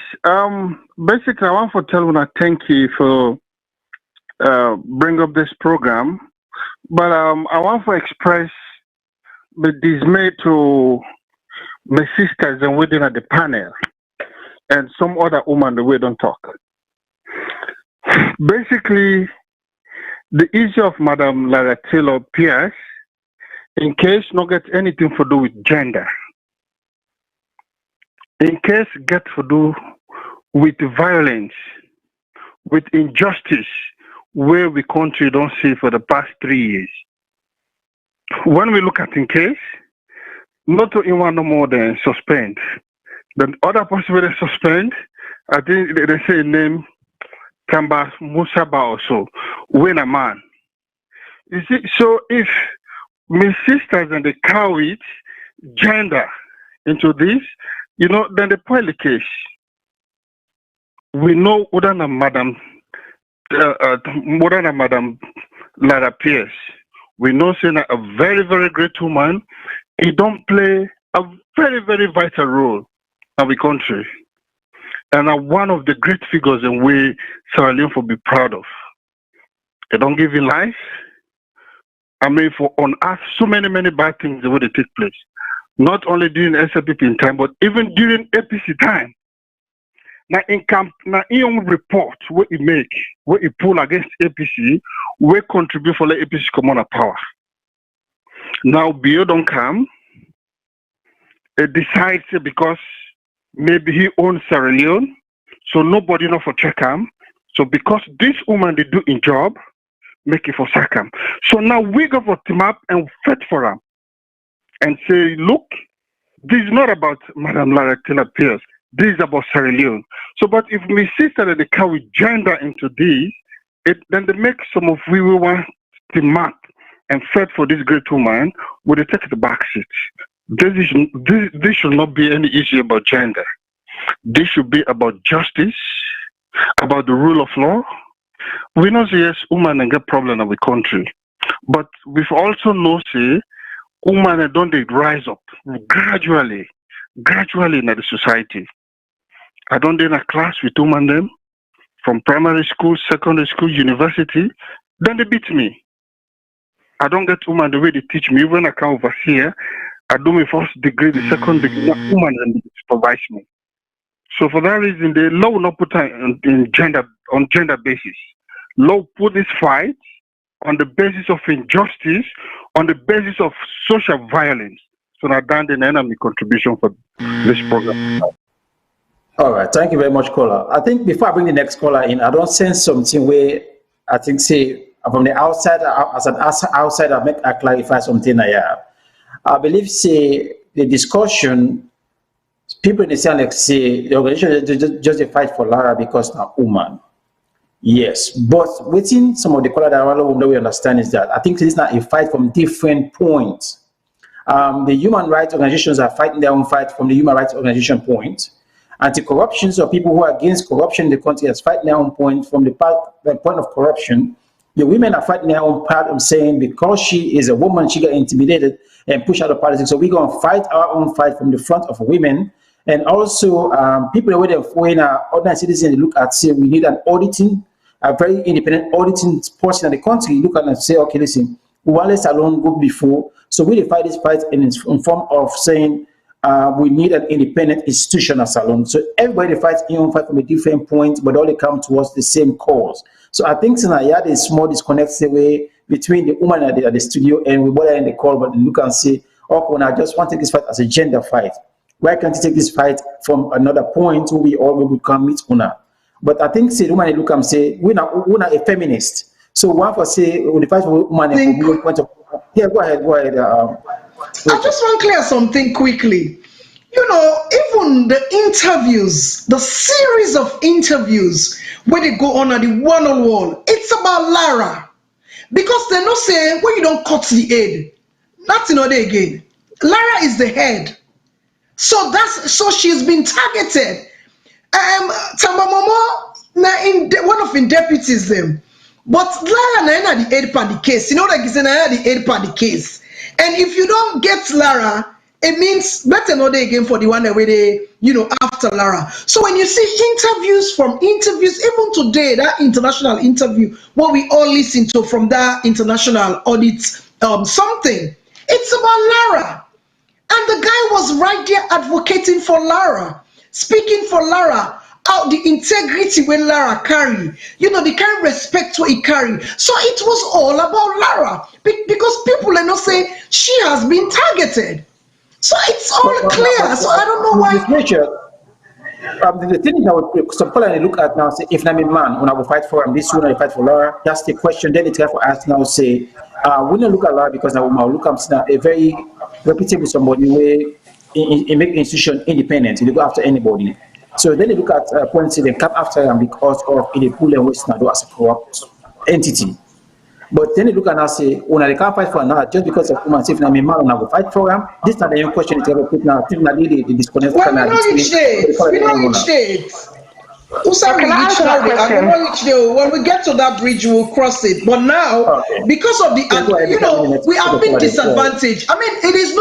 Basically, I want to tell you thank you for bring up this program, but I want to express the dismay to my sisters and within at the panel and some other women the way don't talk. Basically, the issue of Madam LARA TAYLOR-PEARCE, in case not get anything to do with gender, in case get to do with violence, with injustice, where we country don't see for the past 3 years. When we look at in case, not to even no more than suspend. The other possibility suspend, I think they say name Kamba Musaba also, when a man. You see, so if my sisters and they carry gender into this, you know, then they point the case. We know other than Madam LARA-PEARCE. We know she's a very, very great woman. He don't play a very, very vital role in the country. And one of the great figures in which Sierra Leone will be proud of. They don't give in life. I mean, for on earth, so many, many bad things that would take place. Not only during SLPP time, but even during APC time. Now in report what he make, what he pull against APC, we contribute for the APC come on power. Now, Bio don't come. He decides because maybe he owns Sierra Leone, so nobody know for check him. So because this woman they do in job, make it for sack him. So now we go for team up and fight for him and say, look, this is not about Madame Lara Taylor-Pierce. This is about Sierra Leone. So, but if my sister that they carry gender into this, then they make some of we want to map and fight for this great woman, would they take the back seat? This should not be any issue about gender. This should be about justice, about the rule of law. We know say yes, women get problem in the country, but we've also know say women don't they rise up gradually in the society. I don't in a class with women them from primary school, secondary school, university, then they beat me. I don't get women the way they teach me. When I come over here, I do my first degree, the second degree, women and supervise me. So for that reason, the law will not put on gender basis. Law put this fight on the basis of injustice, on the basis of social violence. So now Dan the enemy contribution for this program. All right, thank you very much, caller. I think before I bring the next caller in, I don't sense something where I think say from the outside, as an outsider, I clarify something here. I believe say the discussion, people in the sound like say the organization just a fight for Lara because now woman. Yes, but within some of the color that we understand is that I think this is not a fight from different points. The human rights organizations are fighting their own fight from the human rights organization point. Anti-corruption, so people who are against corruption in the country are fighting their own point from the point of corruption. The women are fighting their own part of saying because she is a woman, she got intimidated and pushed out of politics. So we're going to fight our own fight from the front of women. And also, people who are foreign ordinary citizens look at say we need an auditing, a very independent auditing person in the country. Look at and say, okay, listen, we want let Salone go before. So we fight this fight in form of saying we need an independent institution as Salone. So everybody fights in fight from a different point, but all they come towards the same cause. So I think tonight there is small disconnect way between the woman at the studio and we bother in the call, but look and say, oh, when I just want to take this fight as a gender fight. Why can't you take this fight from another point where we all will come meet Una? But I think say woman look and say we're not a feminist. So one for say the fight for woman point of yeah, go ahead. I just want to clear something quickly. You know, even the interviews, the series of interviews where they go on at the one-on-one, it's about Lara. Because they don't say, when you don't cut the head, nothing other again. Lara is the head. So she's been targeted. Tamamomo, one of the deputies them. But Lara na the head part the case. You know, like it's the head part the case. And if you don't get Lara, it means better not again for the one that they, after Lara. So when you see interviews, even today, that international interview, what we all listen to from that international audit, something, it's about Lara. And the guy was right there advocating for Lara, speaking for Lara, out the integrity when Lara carry, the kind of respect what he carry. So it was all about Lara because people are not saying she has been targeted. So it's all clear. So I don't know why. The thing that some people look at now say if I'm a man when I will fight for him, this one I fight for Lara. That's the question. Then it's for us now say we don't look at Lara because now we look at a very reputable somebody where in make institution independent. You go after anybody. So then they look at points they come after them because of in the pool and waste now as a corrupt entity. But then they look at us say, when they can't fight for another just because of woman say if I'm a man and I will fight for them. This is not the young question it's ever put now. I think that the disconnect. Well, we don't reach there. We don't reach there. When we get to that bridge, we'll cross it. But now, because of the, we have been disadvantaged. I mean, it's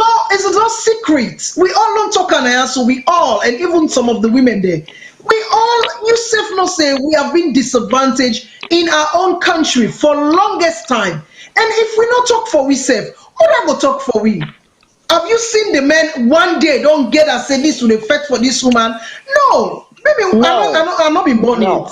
not secret. We all don't talk on air, so we all, and even some of the women there, we all, you safe not say, we have been disadvantaged in our own country for longest time. And if we not talk for we safe, who are going to talk for we? Have you seen the men one day don't get and say this will affect for this woman? No. Maybe I'm not been born it.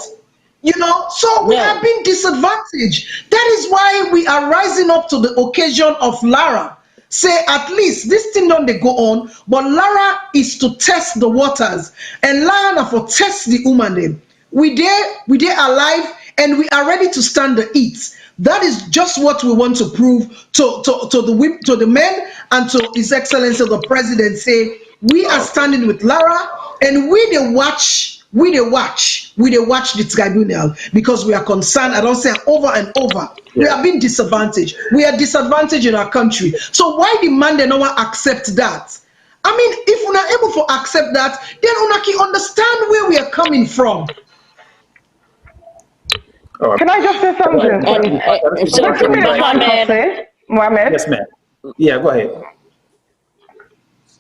So we have been disadvantaged. That is why we are rising up to the occasion of Lara. say at least this thing don't they go on, but Lara is to test the waters, and Lara na for test the woman them. We there alive, and we are ready to stand the heat. That is just what we want to prove to the men and to His Excellency the President. Say we are standing with Lara, and we they watch. We they watch the tribunal because we are concerned. I don't say over and over. We are being disadvantaged. We are disadvantaged in our country. So why the man they no one accept that? I mean, if we're not able to accept that, then we can understand where we are coming from. Can I just say something, please? What's the minute trying to say, Mohammed? Yes, ma'am. Yeah, go ahead.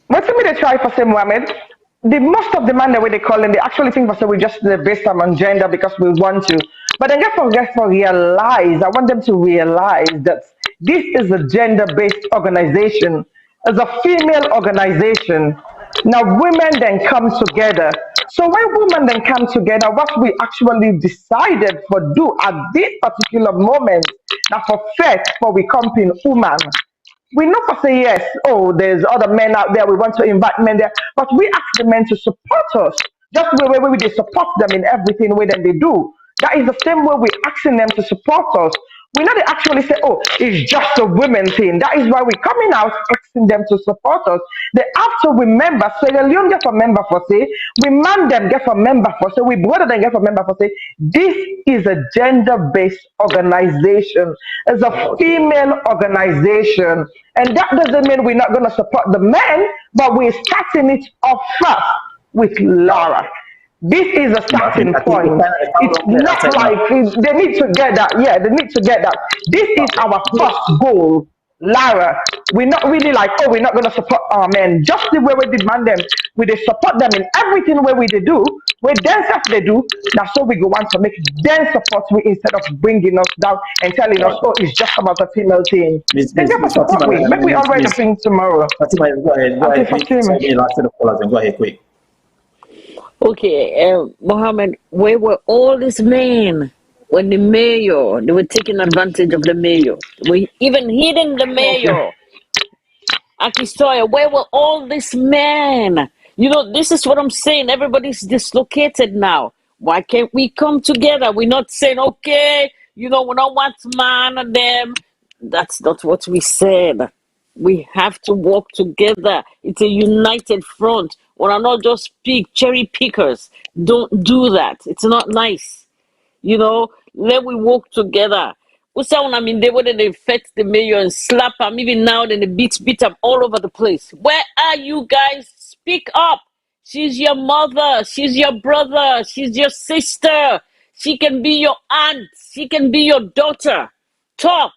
What's the minute try for say, Mohammed? The most of the man the way they call them, they actually think for say we just based on gender because we want to. But then get for realize, I want them to realize that this is a gender-based organization. It's a female organization. Now women then come together. So when women then come together, what we actually decided for do at this particular moment, now for fact, for we come in woman. We not for say yes, oh, there's other men out there, we want to invite men there, but we ask the men to support us. Just the way we they support them in everything way that they do. That is the same way we're asking them to support us. We know they actually say, oh, it's just a women thing. That is why we're coming out asking them to support us. They have to remember, so the Leon get a member for say, we man them get a member for say, we brother them get a member for say, this is a gender-based organization. It's a female organization. And that doesn't mean we're not going to support the men, but we're starting it off first with Lara. This is a starting point. It's not like they need to get that. Yeah, they need to get that. This is our first goal, Lara. We're not really like, oh, we're not going to support our men. Just the way we demand them, we they support them in everything where we they do. Where then stuff they do, that's what we go want to make them support me instead of bringing us down and telling us, oh, it's just about a female thing. Then get us support me. Maybe we already think tomorrow. Fatima, go ahead. Go ahead, quick. Okay, Mohammed, where were all these men when the mayor, they were taking advantage of the mayor? We even hidden the mayor. Akistoya, where were all these men? You know, this is what I'm saying. Everybody's dislocated now. Why can't we come together? We're not saying, okay, you know, we don't want man and them. That's not what we said. We have to work together. It's a united front. When I'm not just cherry pickers, don't do that. It's not nice. You know, let we work together. I mean, they wouldn't affect the mayor and slap him. Even now, then the beat him all over the place. Where are you guys? Speak up. She's your mother. She's your brother. She's your sister. She can be your aunt. She can be your daughter. Talk.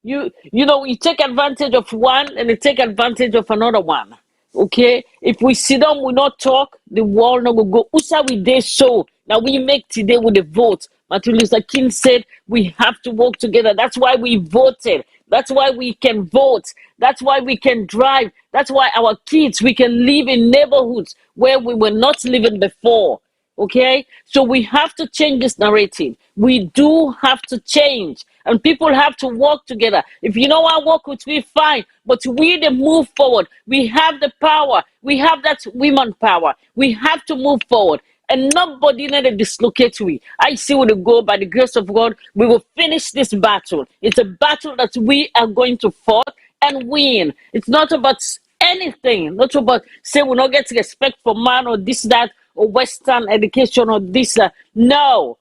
You know, you take advantage of one and you take advantage of another one. Okay? If we sit down, we not talk, the world not will go. Usa we did so. Now we make today with the vote. Martin Luther King said we have to work together. That's why we voted. That's why we can vote. That's why we can drive. That's why our kids, we can live in neighborhoods where we were not living before. Okay? So we have to change this narrative. We do have to change. And people have to work together. If you know I work with me, fine. But we to move forward. We have the power. We have that women power. We have to move forward. And nobody need to dislocate we. I see we will go by the grace of God. We will finish this battle. It's a battle that we are going to fight and win. It's not about anything. Not about say we not get respect for man or this, that, or Western education or this. No.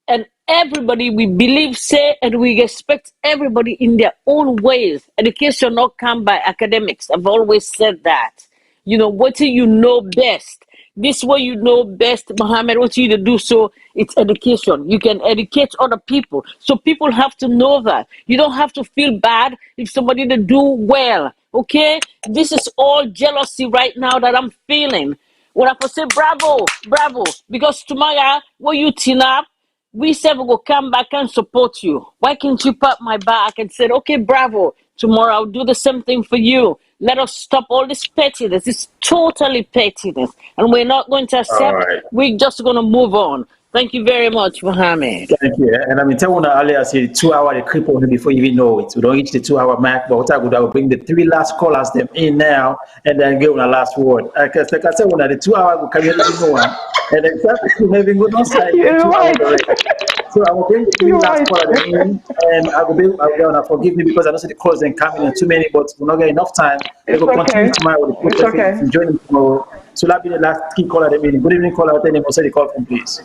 And everybody we believe, say, and we respect everybody in their own ways. Education not come by academics. I've always said that. You know, what do you know best? This way you know best, Mohammed, what you to do so, it's education. You can educate other people. So people have to know that. You don't have to feel bad if somebody to do well. Okay? This is all jealousy right now that I'm feeling. When I say bravo, because tomorrow when you team up, we said we will come back and support you. Why can't you pat my back and say, okay, bravo, tomorrow I'll do the same thing for you. Let us stop all this pettiness. It's totally pettiness. And we're not going to accept. We're just going to move on. Thank you very much, Mohammed. Thank you. And I mean, tell one earlier, I said 2 hour the creep on before you even know it. We don't reach the 2 hour mark, but what I would bring the 3 last callers them in now and then give on a last word. Because like I said, when the 2 hour will carry no one, and then maybe go on side You're 2 hours right. already. So I will bring the 3 You're last right. caller them in, and I will be forgive me because I don't see the calls then coming in too many, but we're not getting enough time. They It's will continue okay. tomorrow with the It's process okay. and join them tomorrow. So that'll be the last key caller them in. Good evening, caller. Then they will say the call from please.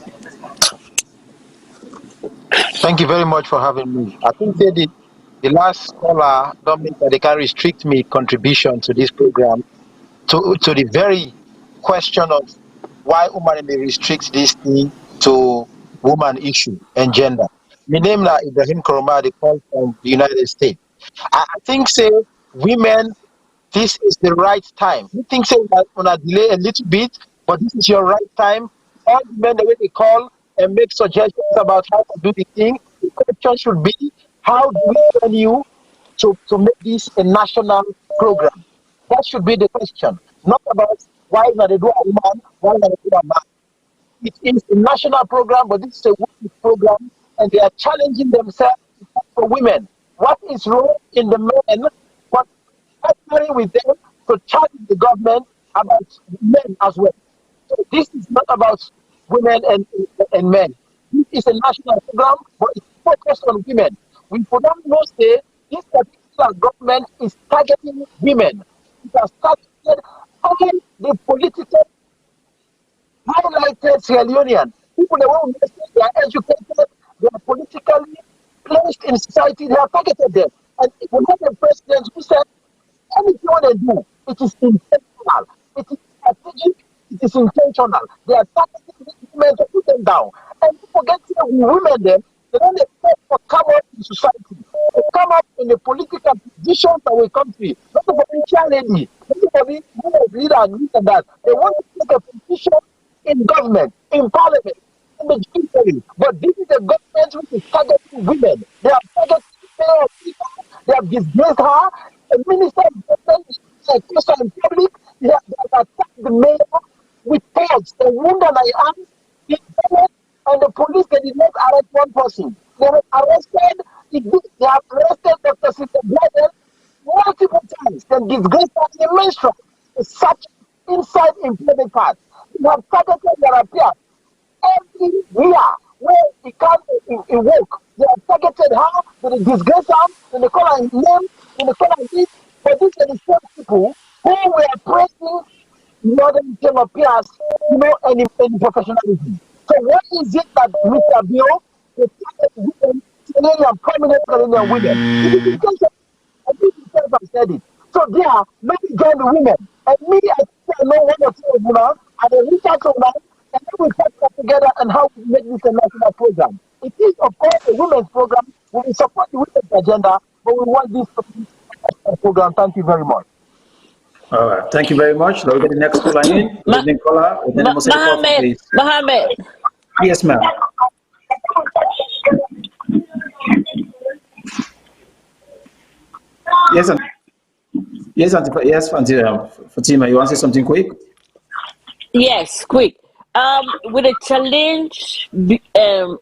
Thank you very much for having me. I think that the last caller don't mean that they can restrict me contribution to this program to the very question of why women may restrict this thing to woman issue and gender. My name is Ibrahim Koroma, they call from the United States. I think say women, this is the right time. You think say that on a delay a little bit, but this is your right time. All the men the way they call and make suggestions about how to do the thing. The question should be, how do we turn you to make this a national program? That should be the question. Not about why not they do a woman, why not they do a man. It is a national program, but this is a women's program, and they are challenging themselves for women. What is wrong in the men? But partnering with them to challenge the government about men as well. So this is not about women and men. This is a national program, but it's focused on women. We could not say this particular government is targeting women. It has targeted all the political highlighted Sierra Leonean. People that want to say they are educated, they are politically placed in society, they have targeted them. And if we have a president who said anything they do, it is intentional. It is strategic, it is intentional. They are targeting these women to put them down. And people get to women them, they don't expect to come up in society, to come up in the political positions of our country. Not for being lady, not for being leader and this and that. They want to take a position in government, in parliament, in the judiciary. But this is a government which is targeting women. They are targeting people. They have disgraced her. The minister of government is in public. They have attacked the mayor with tags. The wounded I am, the government and the police, they did not arrest one person. They have arrested, they have arrested Dr. Sister Bladen multiple times. They disgraced her in the menstrual. Such inside employment part. We have targeted LARA every year where he can't work. They have targeted her, they disgrace her, then they call her name, then they call her this. But these are the same people who were praising Northern TAYLOR-PEARCE, any professionalism. So what is it that Mr. Bill, the women, Canadian, prominent Canadian women, it is intentional. I think himself has said it. So there, maybe join the women. And me, I think I know one or two of you now, and then reach out to them, and then we partner together and how we make this a national program. It is, of course, a women's program. We will support the women's agenda, but we want this to be a national program. Thank you very much. All right. Thank you very much. Let me get the next caller in. Good evening, caller. And then we'll say the call from please. Mohammed. Yes, ma'am. Yes, Fatima, you want to say something quick? Yes, quick. With a challenge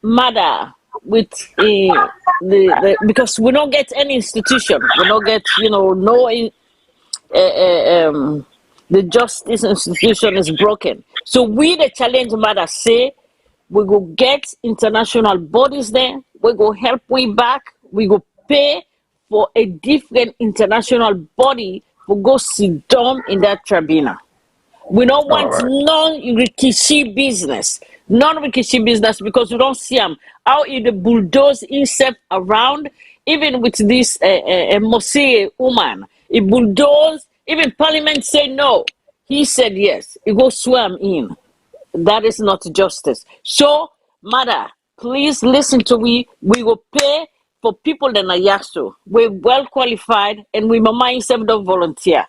matter with the because we don't get any institution, we don't get the justice institution is broken. So we the challenge matter say we go get international bodies there, we go help way back, we go pay for a different international body to go sit down in that tribunal. We don't want non-Rikishi business. Non-Rikishi business because we don't see them. How in the bulldoze himself around, even with this Mosi woman, he bulldoze, even parliament say no. He said yes. He go swam in. That is not justice. So, mother, please listen to me. We will pay for people that are yasu. We're well qualified and we mama himself don't volunteer.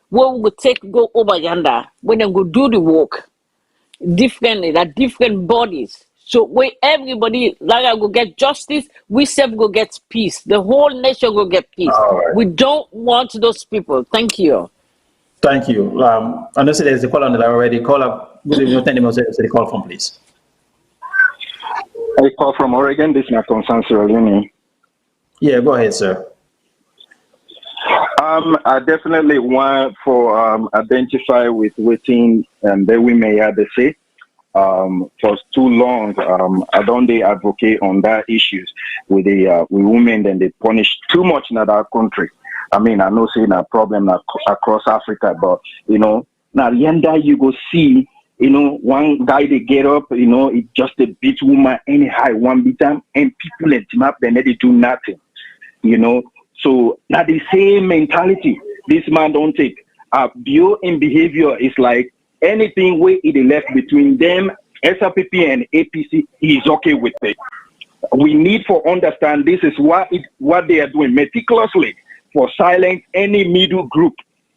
Where we will go over yonder, when they go do the work differently, that different bodies. So where everybody like go get justice, we self go get peace. The whole nation go get peace. Right. We don't want those people. Thank you. Thank you. I know there's a call on the line already. Call up. Good evening. Tell them the call from, please. I call from Oregon. This is my concern, Sierra Leone. Yeah, go ahead, sir. I definitely want for identify with waiting and the women had to say. For too long, I don't they advocate on that issues with the with women, then they punish too much in that country. I mean, I know saying a problem across Africa, but now the end that you go see, one guy they get up, it just a beat woman anyhow, one beat time, and people let him up, then they do nothing. So now the same mentality this man don't take. Bio in behavior is like anything where it is left between them, SRPP and APC, is okay with it. We need to understand this is what they are doing meticulously for silence any middle group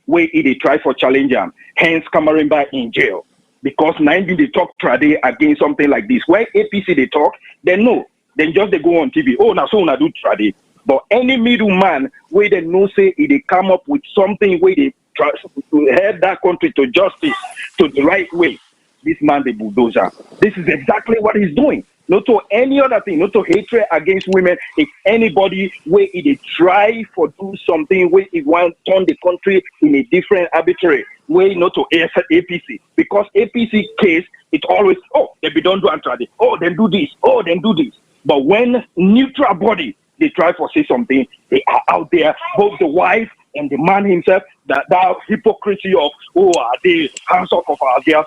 where they try for challenge them. Hence, Kamarimba in jail. Because 90 they talk today against something like this. When APC they talk, then no. Then just they go on TV. Oh, now so na do trade. But any middleman where they know say they come up with something where they try to head that country to justice to the right way. This man the bulldozer. This is exactly what he's doing. Not to any other thing, not to hatred against women. If anybody where they try for do something where he want to turn the country in a different arbitrary way, not to APC. Because APC case, it always, they be don't do antrade. Oh, then do this. Oh, then do this. But when neutral body, they try for say something, they are out there, both the wife and the man himself, that hypocrisy of, are they hands off of our girls?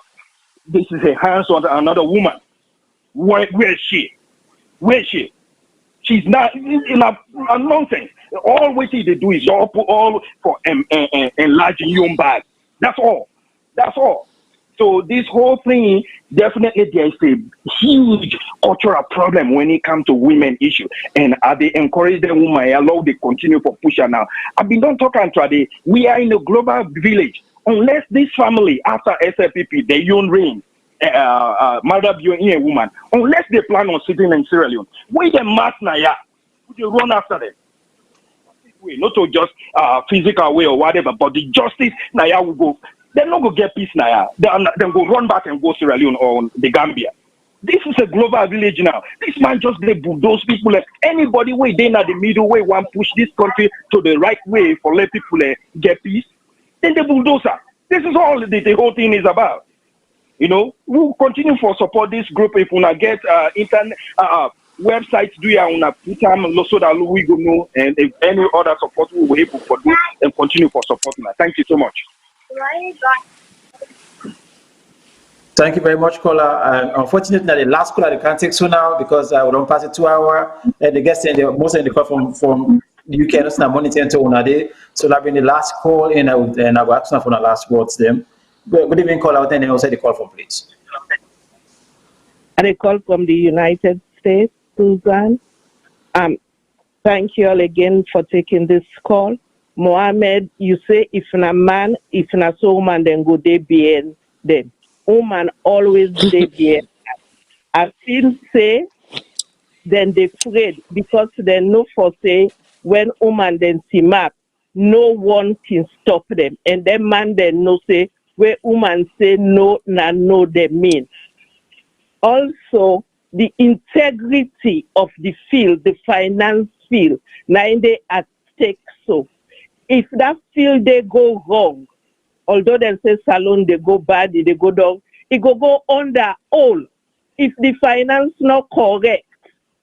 This is a hands on another woman. Where is she? Where is she? She's not in a nonsense. All what they do is all for enlarging your own bag. That's all. That's all. So this whole thing, definitely there is a huge cultural problem when it comes to women issue. And they encourage the woman, allow they continue for pusher now. I've been done talking today. We are in a global village. Unless this family, after SLPP, they own reign, mother be a woman, unless they plan on sitting in Sierra Leone, where the mass naya, they run after them. Not to just physical way or whatever, but the justice naya will go. They're not going to get peace now. Then go run back and go Sierra Leone or the Gambia. This is a global village now. This man just they bulldoze people. Anybody way they in the middle way want push this country to the right way for let people get peace. Then the bulldozer. This is all the whole thing is about. We'll continue for support this group if we get internet websites do ya una put them so that we go know, and if any other support we will able for this and continue for supporting us. Thank you so much. Thank you very much, caller. Unfortunately, the last caller they can't take so now because we don't pass it 2 hours. And the guests and most of the call from the UK and not monitor until one day. So that been the last call, and I will ask for the last words them. Good evening, caller. Then also the call from please. And a call from the United States, Susan. Thank you all again for taking this call. Mohammed, you say if na man, if na so woman, then go they be them. Woman always they be. I feel say then they afraid because they know for say when woman then see map, no one can stop them. And then man then no say where woman say no na no they mean. Also the integrity of the field, the finance field, now they at stake so. If that field they go wrong, although they say Salone they go bad, they go down, it go under all. If the finance not correct,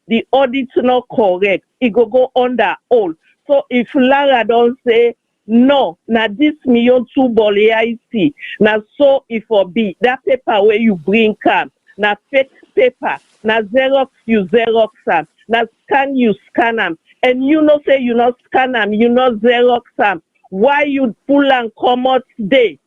the audit not correct, it go under all. So if LARA don't say no, now this million two bolly I see, now so if or be that paper where you bring come, now fake paper, now Xerox you Xerox them, now scan you scan them. And you know say you not scan them, you not Xerox them. Why you pull and come out day?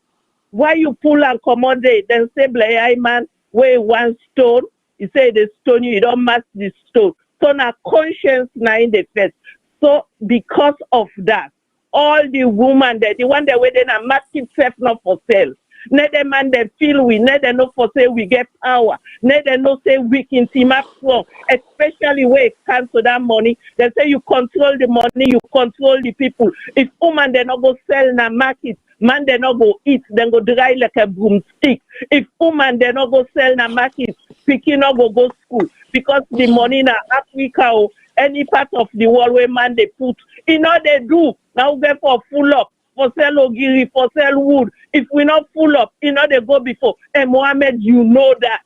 Why you pull and come out day? Then say Blay man, where one stone, you say the stone you don't match the stone. So now conscience now in the face. So because of that, all the women that the one that were then a massive theft not for sale. Let them man they feel we, let them know for say we get power, let them know say we can team up strong, especially when it comes to that money. They say you control the money, you control the people. If woman they not go sell in the market, man they not go eat, then go dry like a broomstick. If woman they not go sell in the market, picking not go school because the money in Africa or any part of the world where man they put, you know they do now get for full up. For sell ogiri, for sell wood. If we not full up, you know they go before. And Mohammed, you know that.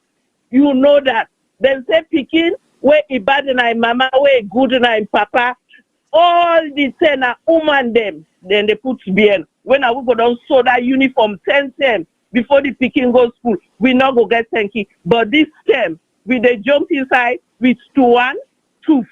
You know that. Then say picking, where he bad and mama, where good and papa. All the 10 are woman them. Then they put bien. When I will go down so that uniform 10 before the picking goes school, we not go get thanky. But this time, with the jump inside, with 2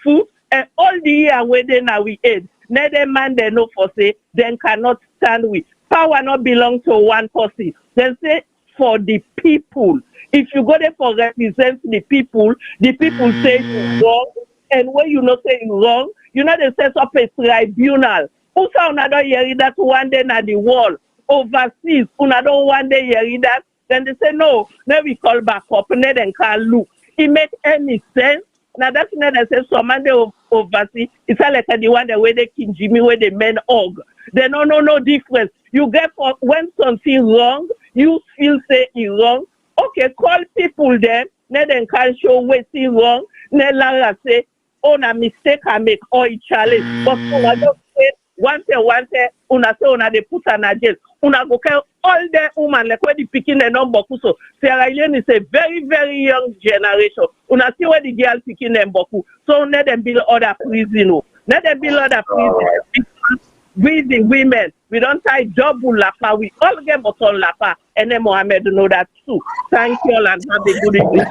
food, and all the year where they now we aid. Neither man they know for say, then cannot stand with. Power not belong to one person. Then say for the people. If you go there for represent the people say you wrong, and when you not say you wrong, you know they set up a tribunal. Who saw another hear that one day at the wall overseas, another one day hear that, then they say no, then we call back up, and then can look. It make any sense? Now that's not that says some man they oversee. It's like the one the way they King Jimmy where the men hug. They no difference. You get for when something wrong, you feel say it wrong. Okay, call people then. Let them can show what's wrong. Let LARA say, oh na mistake I make or it challenge. But una just say one day, una say una they put an jail. Una go care all the woman like where the picking the number so Sierra Leone is a very, very young generation. Una see where the girl picking them boku. So let them build other prison. Let them build other prison. We the women, we don't tie double lapa, we all get bottom lapa, and then Mohammed know that too. Thank you all and have a good evening.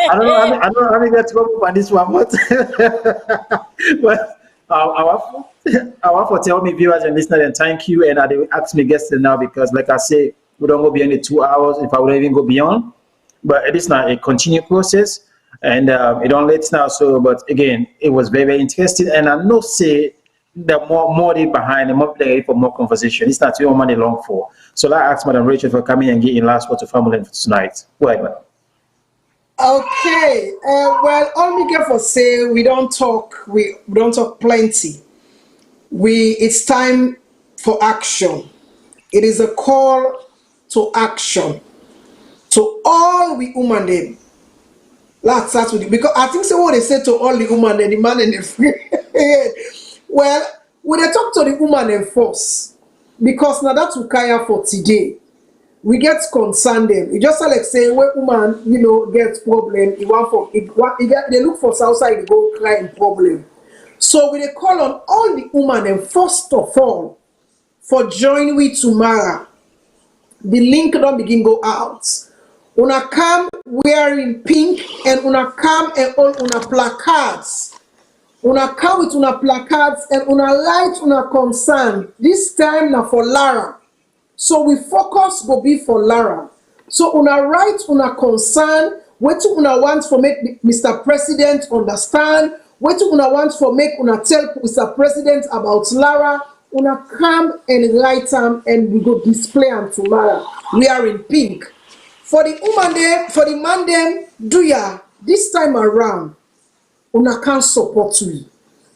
I don't know how to get trouble on this one, but I want to tell me viewers and listeners and thank you, and they ask me guests now because like I say, we don't go beyond the 2 hours if I would even go beyond, but it is not a continued process. And it don't let now. So, but again, it was very, very interesting. And I know say the more they behind, the more they for more conversation. It's not your money long for. So I ask Madam Rachel for coming and getting last word to family for tonight. Go ahead, madam. Okay. Well, all we get for say we don't talk. We don't talk plenty. It's time for action. It is a call to action to all we women them. Let's start with it because I think so. What they say to all the women and the man and the free. Well, when they talk to the woman and force, because now that's Ukaya for today. We get concerned them. It just like say when woman, gets problem, they look for Southside, they go crying problem. So we they call on all the women and first of all for joining with tomorrow. The link don't begin go out. Una come wearing pink and una come and all una placards. Una come with una placards and una light una concern. This time now for LARA. So we focus go be for LARA. So una write una concern. What una want for make Mr. President understand. What una want for make una tell Mr. President about LARA. Una come and write them and we go display them tomorrow. We are in pink. For the woman there, for the man them, do ya this time around? Una can't support we.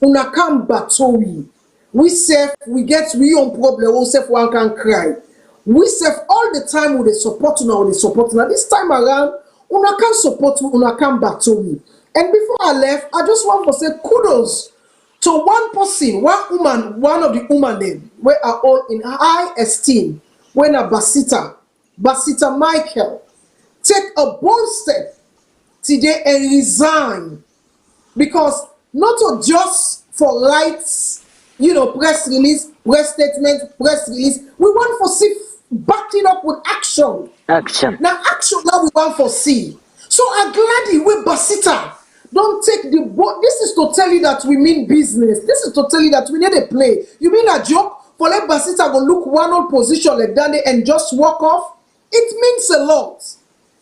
Una can't battle we. We say we get we own problem. We say one can cry. We say all the time with the support una, with the support una. This time around, una can't support we. Una can't battle we. And before I left, I just want to say kudos to one person, one woman, one of the women them, we are all in high esteem. When a Basita Michael, take a bold step today and resign because not just for rights, press release, press statement, press release. We want to see back it up with action. Action. Now action now we want to see. So I'm glad you with Basita. Don't take the boat. This is to tell you that we mean business. This is to tell you that we need a play. You mean a joke? For let Basita go look one old position like that and just walk off? It means a lot.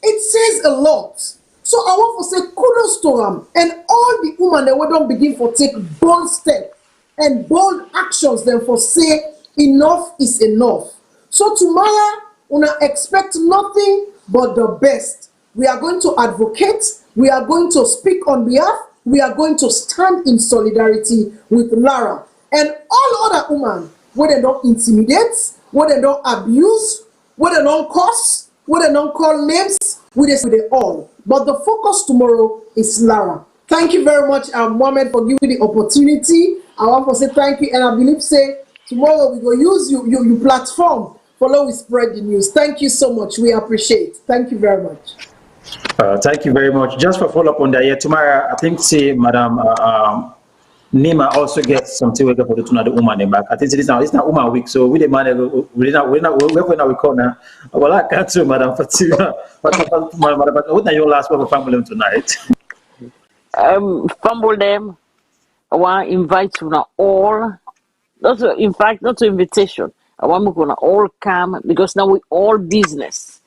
It says a lot. So I want to say kudos to them and all the women that we don't begin for take bold steps and bold actions then for say enough is enough. So tomorrow, una expect nothing but the best. We are going to advocate, we are going to speak on behalf, we are going to stand in solidarity with LARA and all other women, where they don't intimidate, where they don't abuse, where they don't curse, where they don't call names, we just with it all. But the focus tomorrow is LARA. Thank you very much, Mohammed, for giving me the opportunity. I want to say thank you, and I believe say tomorrow we go use your platform for we spread the news. Thank you so much. We appreciate. Thank you very much. Thank you very much. Just for follow up on that, yeah, tomorrow I think say Madam Nima also gets something we got for the woman back. I think it's not woman week, so we the man we're not record now. Well, I can't say Madam Fatima. But what are your last word for family tonight? Fumble them. I want to invite you now all. In fact, not to invitation. I want to all come because now we all business.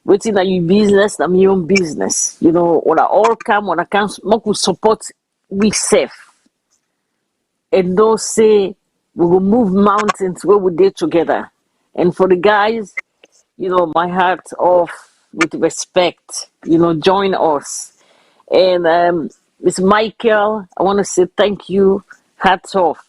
Waiting that you business, I'm your own business. You know, when I all come, when I can support we safe. And those say we will move mountains where we did together. And for the guys, you know, my heart off with respect, you know, join us. And Miss Michael, I want to say thank you, hats off.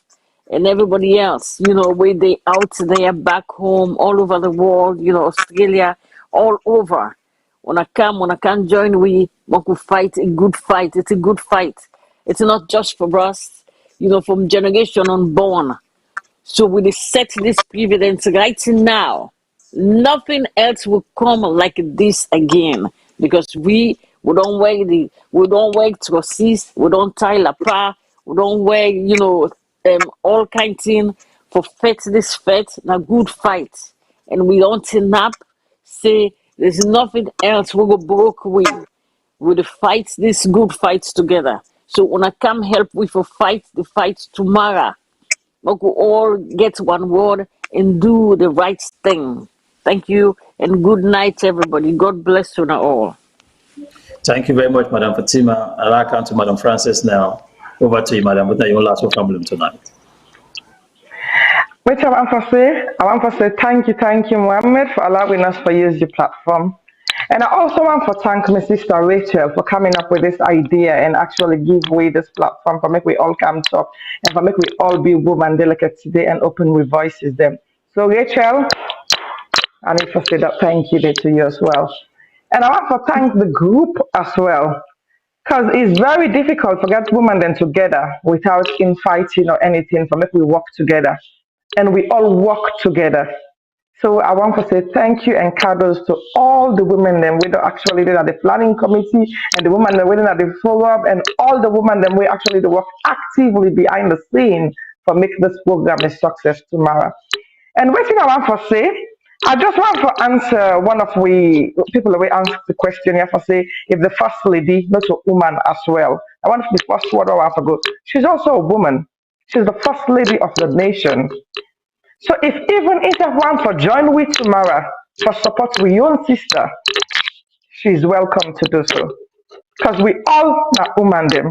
And everybody else, you know, where they out there, back home, all over the world, you know, Australia, all over. When I can join, we want to fight a good fight. It's a good fight. It's not just for us, you know, from generation unborn. So we set this precedent right now. Nothing else will come like this again because we don't wear trousers, we don't tie la pa, we don't wear, you know, all kind thing for fight this fight, a good fight. And we don't turn up, say there's nothing else we go broke with. We fight this good fights together. So when I come help we for fight the fight tomorrow. We could all get one word and do the right thing. Thank you and good night, everybody. God bless you all. Thank you very much, Madam Fatima. I'll come to Madam Francis now. Over to you, Madam. What are your last word from tonight? Which I want to say thank you, Mohammed, for allowing us to use your platform. And I also want to thank my sister Rachel for coming up with this idea and actually give way this platform for make we all come talk and for make we all be woman delicate today and open with voices them. So Rachel, I need to say that thank you to you as well. And I want to thank the group as well. Because it's very difficult to get women then together without infighting or anything for make we work together. And we all work together. So I want to say thank you and kudos to all the women then we actually did at the planning committee and the women that were at the forum and all the women that we actually work actively behind the scene for make this program a success tomorrow. And one thing I want to say, I just want to answer one of we people that we asked the question here for say if the first lady, not a woman as well. I want the first word I want to go. She's also a woman. She's the first lady of the nation. So if even if I want to join with tomorrow for support with your own sister, she's welcome to do so. Because we all are women them.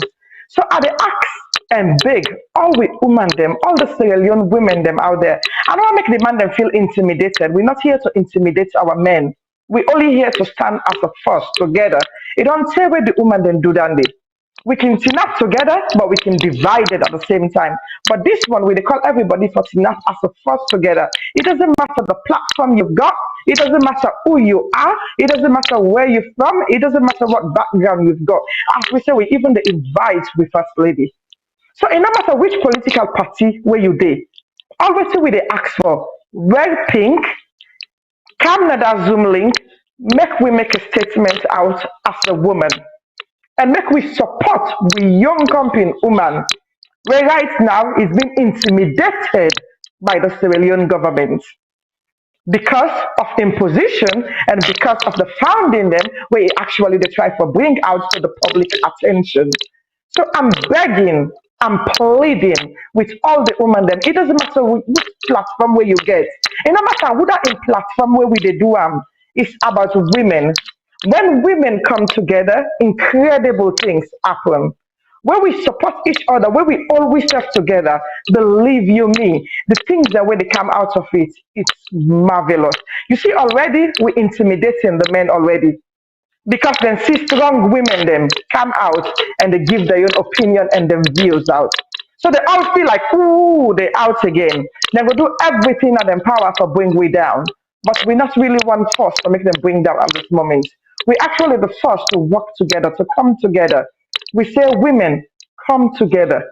So at the ask and beg, all we women them, all the Sierra Leone women them out there. I don't want to make the man them feel intimidated. We're not here to intimidate our men. We're only here to stand as a force together. It don't say where the women then do that day. We can team up together, but we can divide it at the same time. But this one, we call everybody for team up as a force together. It doesn't matter the platform you've got. It doesn't matter who you are. It doesn't matter where you're from. It doesn't matter what background you've got. As we say, we even the invite with First Lady. So it no matter which political party where you did, always say we they ask for wear pink, come to that Zoom link, make a statement out as a woman. And make we support the young company woman, where right now is being intimidated by the Sierra Leone government because of imposition and because of the founding them, where actually they try to bring out to the public attention. So I'm begging, I'm pleading with all the women them. It doesn't matter which platform where you get. It no matter who that in platform where we they do it's about women. When women come together, incredible things happen. where we support each other, where we always serve together, believe you me, the things that when they come out of it, it's marvelous. You see, already we're intimidating the men already because then see strong women them come out and they give their own opinion and their views out. So they all feel like, ooh, they're out again. They will do everything at their power to bring we down. But we're not really one force to make them bring down at this moment. We're actually the first to work together, to come together. We say, women, come together.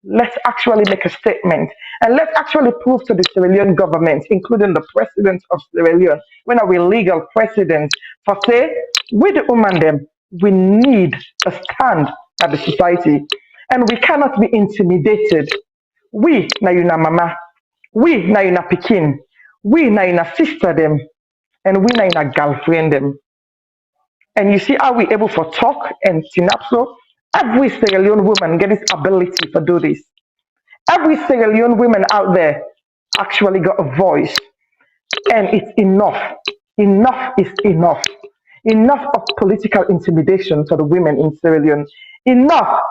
Let's actually make a statement. And let's actually prove to the Sierra Leone government, including the president of Sierra Leone, when our legal president, for say, we the women them, we need a stand at the society. And we cannot be intimidated. We na yuna mama, we na yuna pikin, we na yuna sister them, and we na yuna girlfriend them. And you see how we able to talk and synapso. Every Sierra Leone woman get this ability to do this. Every Sierra Leone woman out there actually got a voice. And it's enough. Enough is enough. Enough of political intimidation for the women in Sierra Leone. Enough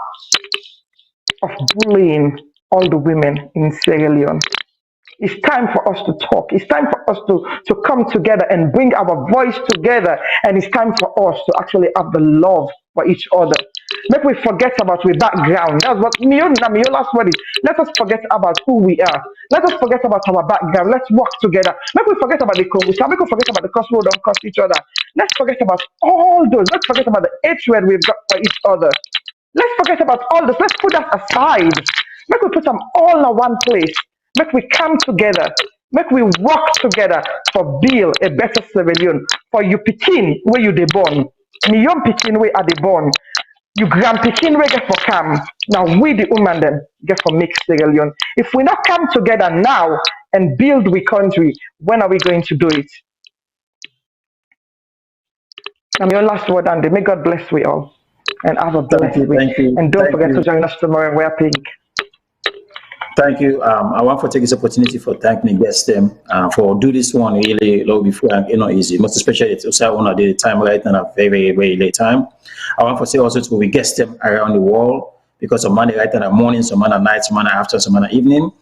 of bullying all the women in Sierra Leone. It's time for us to talk. It's time for us to come together and bring our voice together. And it's time for us to actually have the love for each other. Let we forget about our background. That's what my last word is. Let us forget about who we are. Let us forget about our background. Let's work together. Let we forget about the Congo. Let we forget about the cost we don't cost each other. Let's forget about all those. Let's forget about the hatred we've got for each other. Let's forget about all this. Let's put that aside. Let we put them all in one place. Make we come together. Make we work together for build a better Sierra Leone. For you pikin where you dey born. Me young pikin where are they born. You grand pikin where get for come. Now we the woman then get for make Sierra Leone. If we not come together now and build we country, when are we going to do it? I'm your last word, Andy. May God bless we all and have a blessed week. And don't forget to join us tomorrow and wear pink. Thank you. I want to take this opportunity for thanking the guests them for do this one really low before and easy. Most especially it's also one of the time right now a very, very late time. I want to say also to we guest them around the world because some money right now morning, some money night, some money after, some money evening.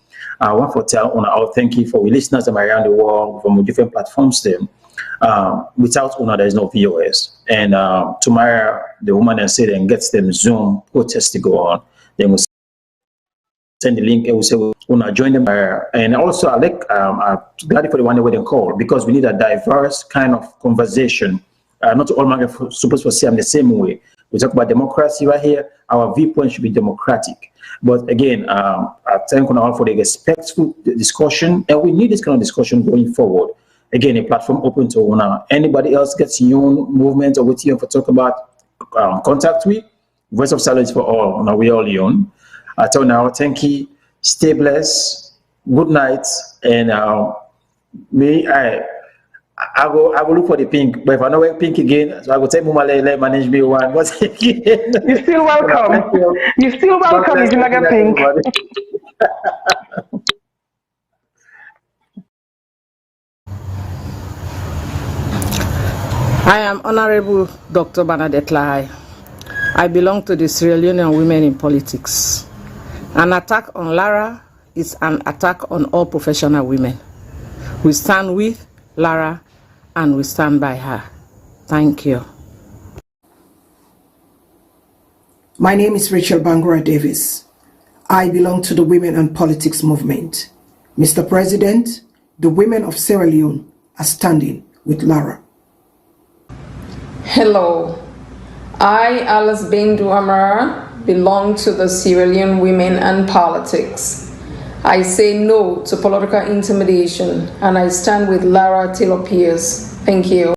I want to tell our thank you for we listeners them around the world from different platforms them. Without Una, there is no VOS. And tomorrow the woman and say and gets them Zoom protest to go on. Then we'll send the link and we'll say Una join them. And also I'm glad for the one that we didn't call because we need a diverse kind of conversation. Not all men are supposed to see them the same way. We talk about democracy right here. Our viewpoint should be democratic. But again, I thank you all for the respectful discussion, and we need this kind of discussion going forward. Again, a platform open to Una. Anybody else gets your own movement or with you for talk about contact with Voice of Silence for all. Now we all own. I tell now, thank you. Stay blessed. Good night, and I will look for the pink, but if I know where pink again, so I will take Muma let manage me one. What's again? You're still welcome. You're still welcome if you not get pink. I am Honorable Dr. Bernadette Lai. I belong to the Sierra Leonean Women in Politics. An attack on LARA is an attack on all professional women. We stand with LARA and we stand by her. Thank you. My name is Rachel Bangura Davis. I belong to the Women and Politics movement. Mr. President, the women of Sierra Leone are standing with LARA. Hello, I, Alice Bendu-Amara, belong to the Sierra Leone Women and Politics. I say no to political intimidation and I stand with LARA TAYLOR-PEARCE. Thank you.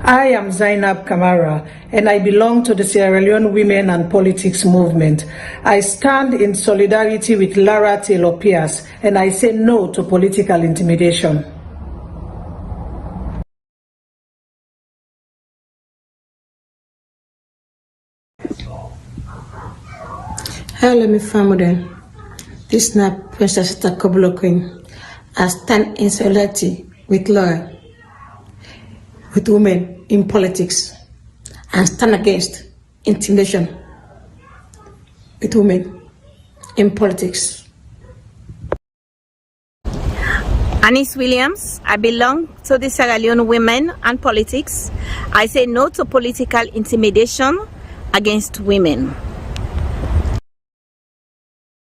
I am Zainab Kamara and I belong to the Sierra Leone Women and Politics movement. I stand in solidarity with LARA TAYLOR-PEARCE and I say no to political intimidation. Hello, my family. This is not Princess Queen. I stand in solidarity with LARA, with women in politics. and stand against intimidation with women in politics. Anis Williams, I belong to the Sierra Leone Women and Politics. I say no to political intimidation against women.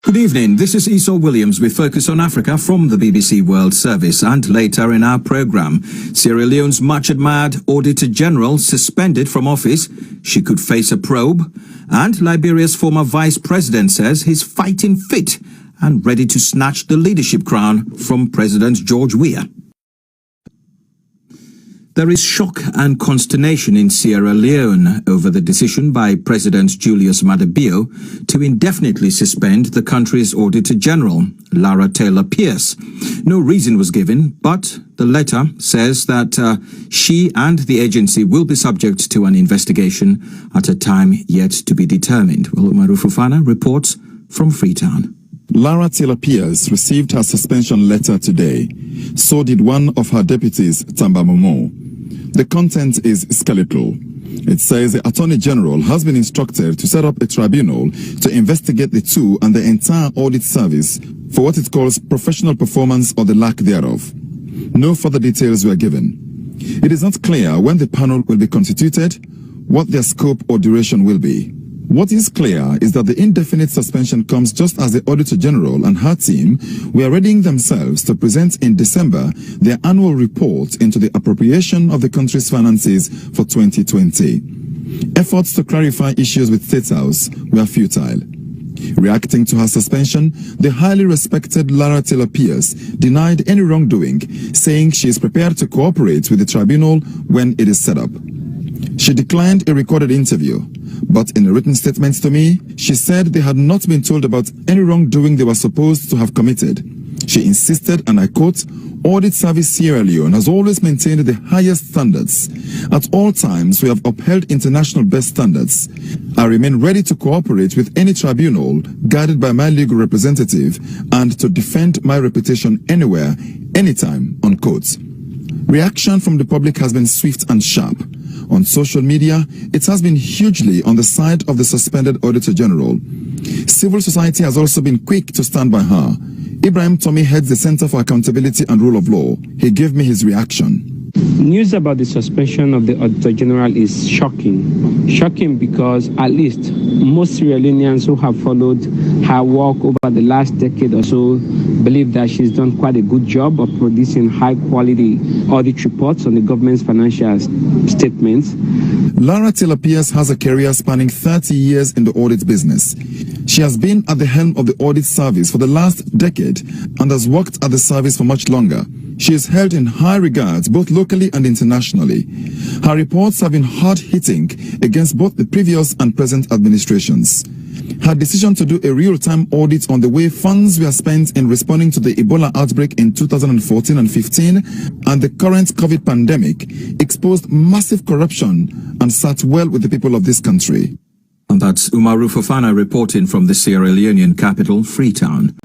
Good evening, this is Esau Williams with Focus on Africa from the BBC World Service, and later in our programme, Sierra Leone's much-admired Auditor General suspended from office. She could face a probe, and Liberia's former Vice President says he's fighting fit and ready to snatch the leadership crown from President George Weah. There is shock and consternation in Sierra Leone over the decision by President Julius Maada Bio to indefinitely suspend the country's Auditor General, LARA TAYLOR-PEARCE. No reason was given, but the letter says that she and the agency will be subject to an investigation at a time yet to be determined. Well, Umaru Fofana reports from Freetown. LARA TAYLOR-PEARCE received her suspension letter today. So did one of her deputies, Tamba Momo. The content is skeletal. It says the Attorney General has been instructed to set up a tribunal to investigate the two and the entire audit service for what it calls professional performance or the lack thereof. No further details were given. It is not clear when the panel will be constituted, what their scope or duration will be. What is clear is that the indefinite suspension comes just as the Auditor General and her team were readying themselves to present in December their annual report into the appropriation of the country's finances for 2020. Efforts to clarify issues with State House were futile. Reacting to her suspension, the highly respected LARA TAYLOR-PEARCE denied any wrongdoing, saying she is prepared to cooperate with the tribunal when it is set up. She declined a recorded interview, but in a written statement to me, she said they had not been told about any wrongdoing they were supposed to have committed. She insisted, and I quote, "Audit Service Sierra Leone has always maintained the highest standards. At all times, we have upheld international best standards. I remain ready to cooperate with any tribunal guided by my legal representative and to defend my reputation anywhere, anytime," unquote. Reaction from the public has been swift and sharp. On social media, it has been hugely on the side of the suspended Auditor General. Civil society has also been quick to stand by her. Ibrahim Tommy heads the Center for Accountability and Rule of Law. He gave me his reaction. News about the suspension of the Auditor General is shocking. Shocking because at least most Sierra Leoneans who have followed her work over the last decade or so believe that she's done quite a good job of producing high-quality audit reports on the government's financial statements. LARA TAYLOR-PEARCE has a career spanning 30 years in the audit business. She has been at the helm of the audit service for the last decade and has worked at the service for much longer. She is held in high regards both locally and internationally. Her reports have been hard-hitting against both the previous and present administrations. Her decision to do a real-time audit on the way funds were spent in responding to the Ebola outbreak in 2014 and 15 and the current COVID pandemic exposed massive corruption and sat well with the people of this country. And that's Umaru Fofana reporting from the Sierra Leonean capital, Freetown.